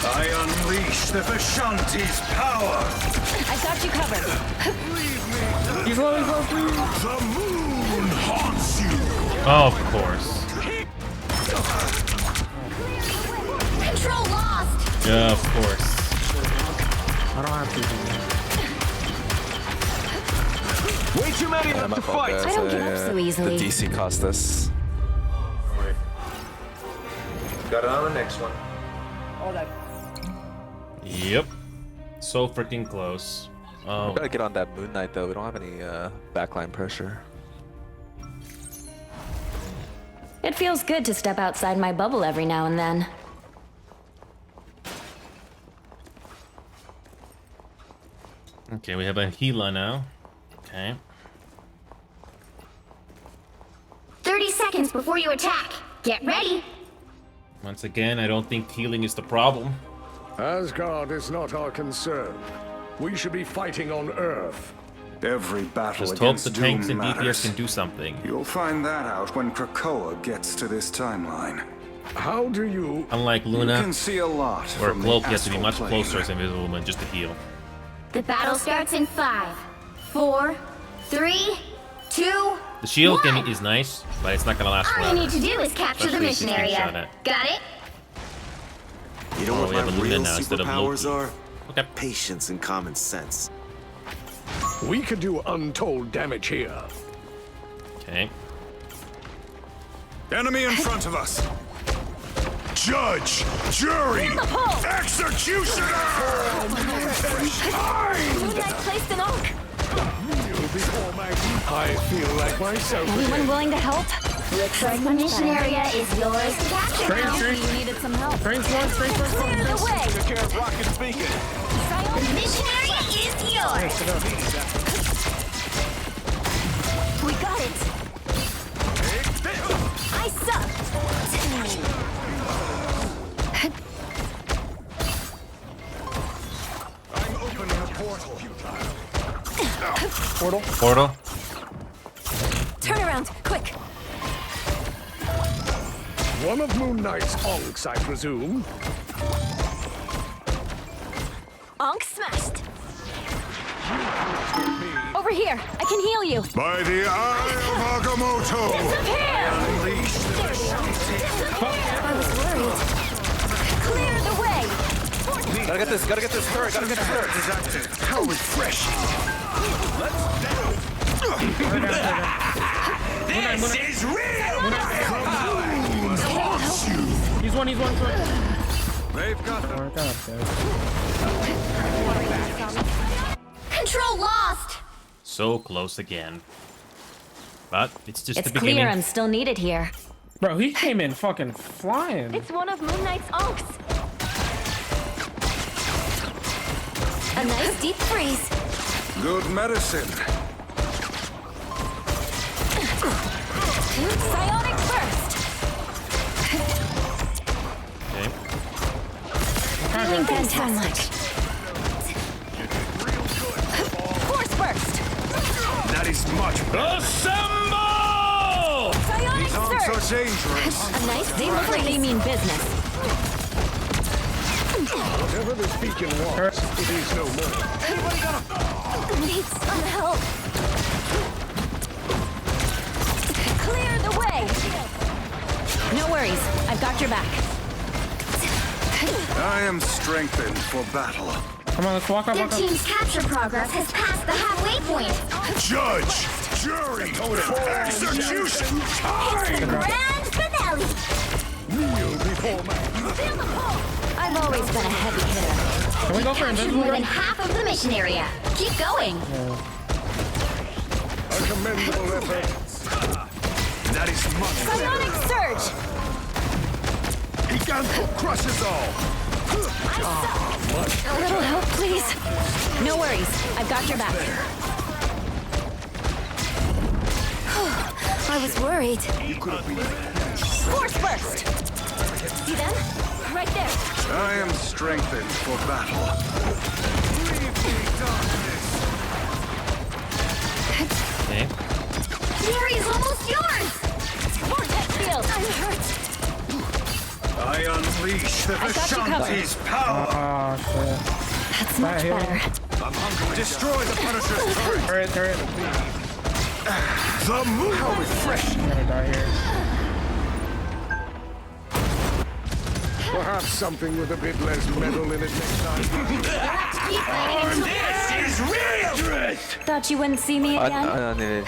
I unleash the Vishanti's power. I got you covered. He's low, please. The moon haunts you. Oh, of course. Control lost. Yeah, of course. I don't have to. Way too many left to fight. I don't give up so easily. The DC cost us. Got it on the next one. Yep. So freaking close. Oh. We gotta get on that Moon Knight though. We don't have any backline pressure. It feels good to step outside my bubble every now and then. Okay, we have a Gila now. Okay. 30 seconds before you attack. Get ready. Once again, I don't think healing is the problem. Asgard is not our concern. We should be fighting on Earth. Every battle Just hope against the tanks Doom and DPS matters. can do something. You'll find that out when Krakoa gets to this timeline. How do you... Unlike You Luna, can see a lot where from Cloak the has to be astral much plane. closer as Invisible Woman just to heal. The battle starts in 5, 4, 3, 2. The shield is nice, but it's not gonna last All forever. you need to do is capture the Especially mission if you can shot area. it. Got it? You know Oh, what we my have a Luna real now instead of superpowers Loki. are? Okay. Patience and common sense. We could do untold damage here. Okay. Enemy in front of us. Judge, jury, executioner. Moonlight placed an arc! I feel like myself. Anyone willing to help? Looks like the mission area is yours to capture now. You needed some help. Clear the way! Take care of Rocket speaking. The mission area is yours. We got it! I suck! I'm opening a portal. Portal. Turn around, quick! One of Moon Knight's onks, I presume. Onk smashed! Over here, I can heal you! By the eye of Agamotto. Disappear! I was worried. Clear the way! Gotta get this turret, gotta get this turret. How refreshing! This is real firepower. one. They've got Oh god, Control lost! So close again. But it's just It's the beginning. clear I'm still needed here. bro, he came in fucking flying. It's one of Moon Knight's ults. A nice deep freeze. good medicine. Psionic burst. Okay. Feeling fantastic. Force burst. That is much better. Assemble! Psionic These aren't so surge. dangerous. A nice deep Seems like they freeze. mean business. Whatever this beacon was, it is no more. Need some help. Clear the way. No worries, I've got your back. I am strengthened for battle. Come on, let's walk up. Their team's capture progress has passed the halfway point. Judge, jury, execution It's the time. grand finale. Kneel before man. Feel the pull. I've always been a heavy hitter. Can we go for Captured invisible? more than half of the mission area. Keep going. A commendable effort. That is much Psionic surge. Giganto crushes all. A little help, please. No worries, I've got your back. I was worried. You could have been. Force burst. See them? Right there. I am strengthened for battle. Okay. The area is almost yours. Vortex field. I'm hurt. I unleash the I got you covered. Vishanti's power. Oh shit. That's much better. I'm hungry. Destroy the Punisher's turret. Turret. The moon. How refreshing. I'm gonna die here. Perhaps something with a bit less metal in it next time. This is real! Thought you wouldn't see me again? Unneeded.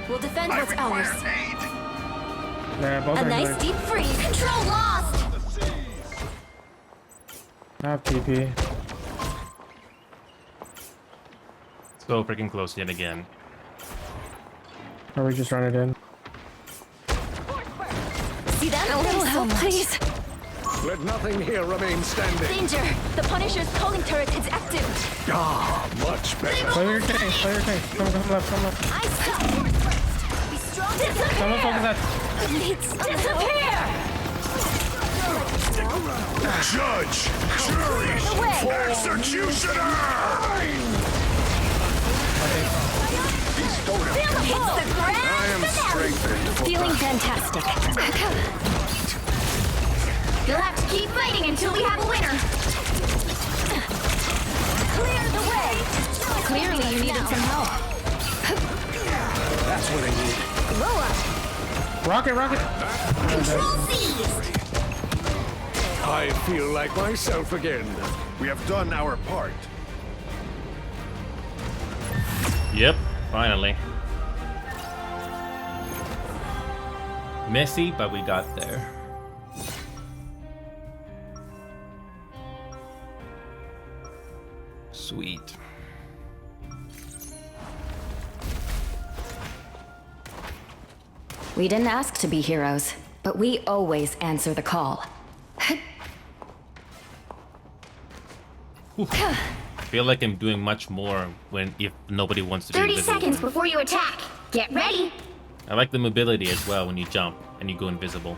We'll defend what's ours. Yeah, both A are nice good. deep freeze. Control lost. Not TP. Let's go freaking close yet again. Or we just run it in. See them? A little help, please. Let nothing here remain standing. Danger. The Punisher's calling turret is active. Ah, much better. Play your tank. Come left. I stop. Force burst. Be strong. Someone focus that. Needs disappear. Judge, jury, executioner. Feel the pull. It's the grand I am finale. strengthened for Feeling battle. fantastic. You'll have to keep fighting until we have a winner. Clear the way. Clearly you needed some help. That's what I need. Blow up. Rocket. Control seized. I feel like myself again. We have done our part. Yep, finally. Messy, but we got there. Sweet. We didn't ask to be heroes, but we always answer the call. I feel like I'm doing much more if nobody wants to be 30 invisible. seconds before you attack. Get ready. I like the mobility as well when you jump and you go invisible.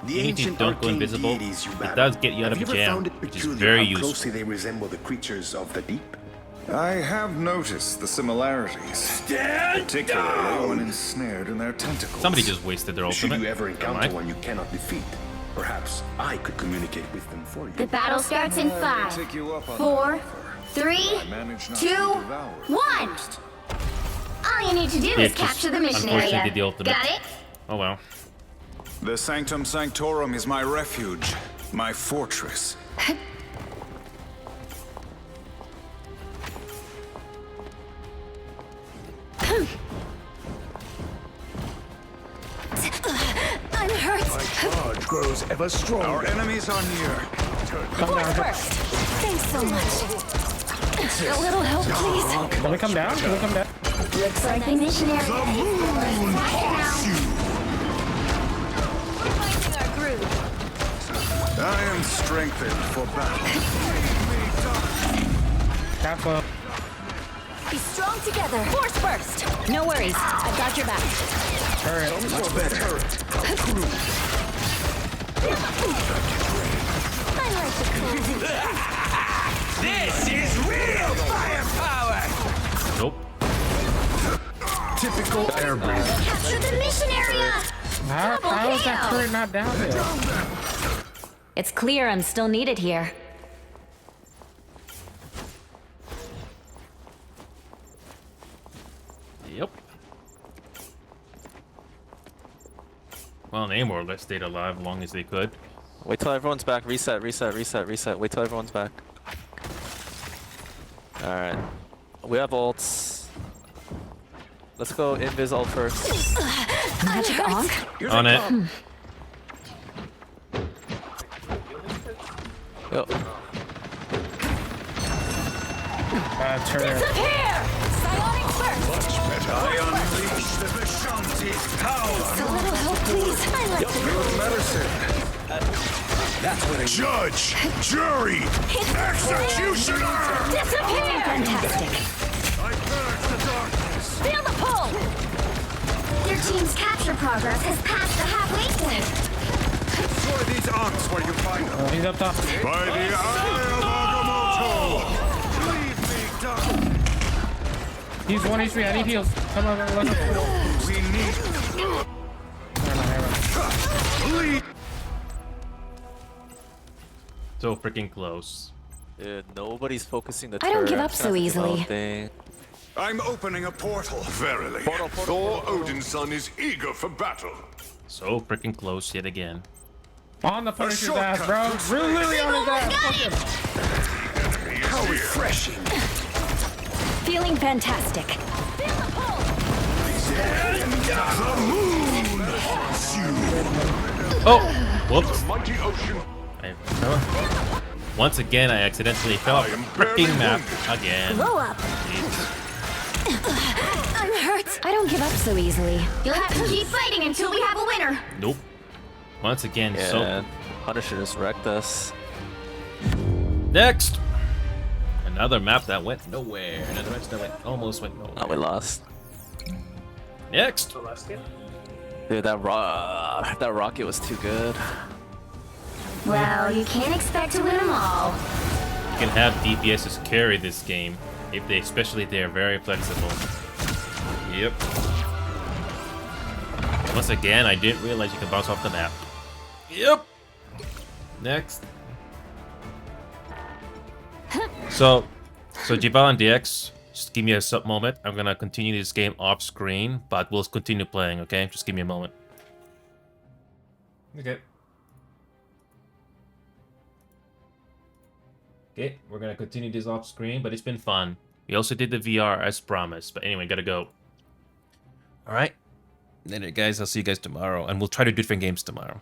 The Even if you ancient don't go arcane invisible, deities you it battle. does get you out Have of a you ever jam, found it which is peculiar very how useful. closely they resemble the creatures of the deep? I have noticed the similarities. Stand Particularly when ensnared in their tentacles. Somebody just wasted their Should ultimate. you ever Never encounter mind. one you cannot defeat, perhaps I could communicate with them for you. The battle starts in 5, Take you up on 4, that offer. 3, I managed not to 2, be devoured 1. All you need to do Yeah, is just capture the mission unfortunately area. did the ultimate. Got it? Oh well. The Sanctum Sanctorum is my refuge, my fortress. I'm charge grows ever stronger. Our enemies are near. Come down. Thanks so much. A little help, please. Can we come down? Can we come down? Looks like the missionary. The moon haunts you. We're finding our groove. I am strengthened for battle. Careful. Be strong together. Force burst. No worries. I've got your back. Alright. Much better. I like the cool. This is real firepower! Nope. Typical air breathing. Capture the mission area. How is that turret not down there? It's clear I'm still needed here. Yep. Well, they more or less stayed alive as long as they could. Wait till everyone's back. Reset, reset, reset, reset. Wait till everyone's back. Alright. We have ults. Let's go invis ult first. Magic onk? On it. Yo. Turret. Disappear. Psionic burst. Much better. I unleash the Vishanti's power. A little help, please. I like the Good medicine. That's what I Judge, jury, executioner. Disappear. Fantastic. I purge the darkness. Feel the pull. Your team's capture progress has passed the halfway point. Destroy these arms where you find them. He's up top. By the eye of Agamotto. Leave me, dark. He's 1 HP. I need heals. Come on, let's go. We need. Please. So freaking close. Dude, nobody's focusing the I don't turret. give up I'm so trying to think easily. about thing. I'm opening a portal. Verily. Thor Odin's son is eager for battle. So freaking close yet again. On the Punisher's ass, shortcut. bro. Really on his ass. Fuck him. How refreshing. Feeling fantastic. The moon haunts you. Oh! Whoops. Mighty ocean. Once again, I accidentally fell off the freaking map again. Blow up. Jesus. I'm hurt. I don't give up so easily. You'll have to keep fighting until we have a winner. Nope. Once again, Yeah, so... Punisher just wrecked us. Next! Another map that went nowhere. Another match that almost went nowhere. Oh, we lost. Next! Dude, that rocket was too good. Well, you can't expect to win them all. You can have DPSs carry this game, if they, especially if they are very flexible. Yep. Once again, I didn't realize you can bounce off the map. Yep. Next. So Jibal and DX, just give me a sub moment. I'm gonna continue this game off screen, but we'll continue playing. Okay, just give me a moment. Okay. Okay, we're gonna continue this off screen, but it's been fun. We also did the VR as promised, but anyway, gotta go. All right. Later, guys. I'll see you guys tomorrow, and we'll try to do different games tomorrow.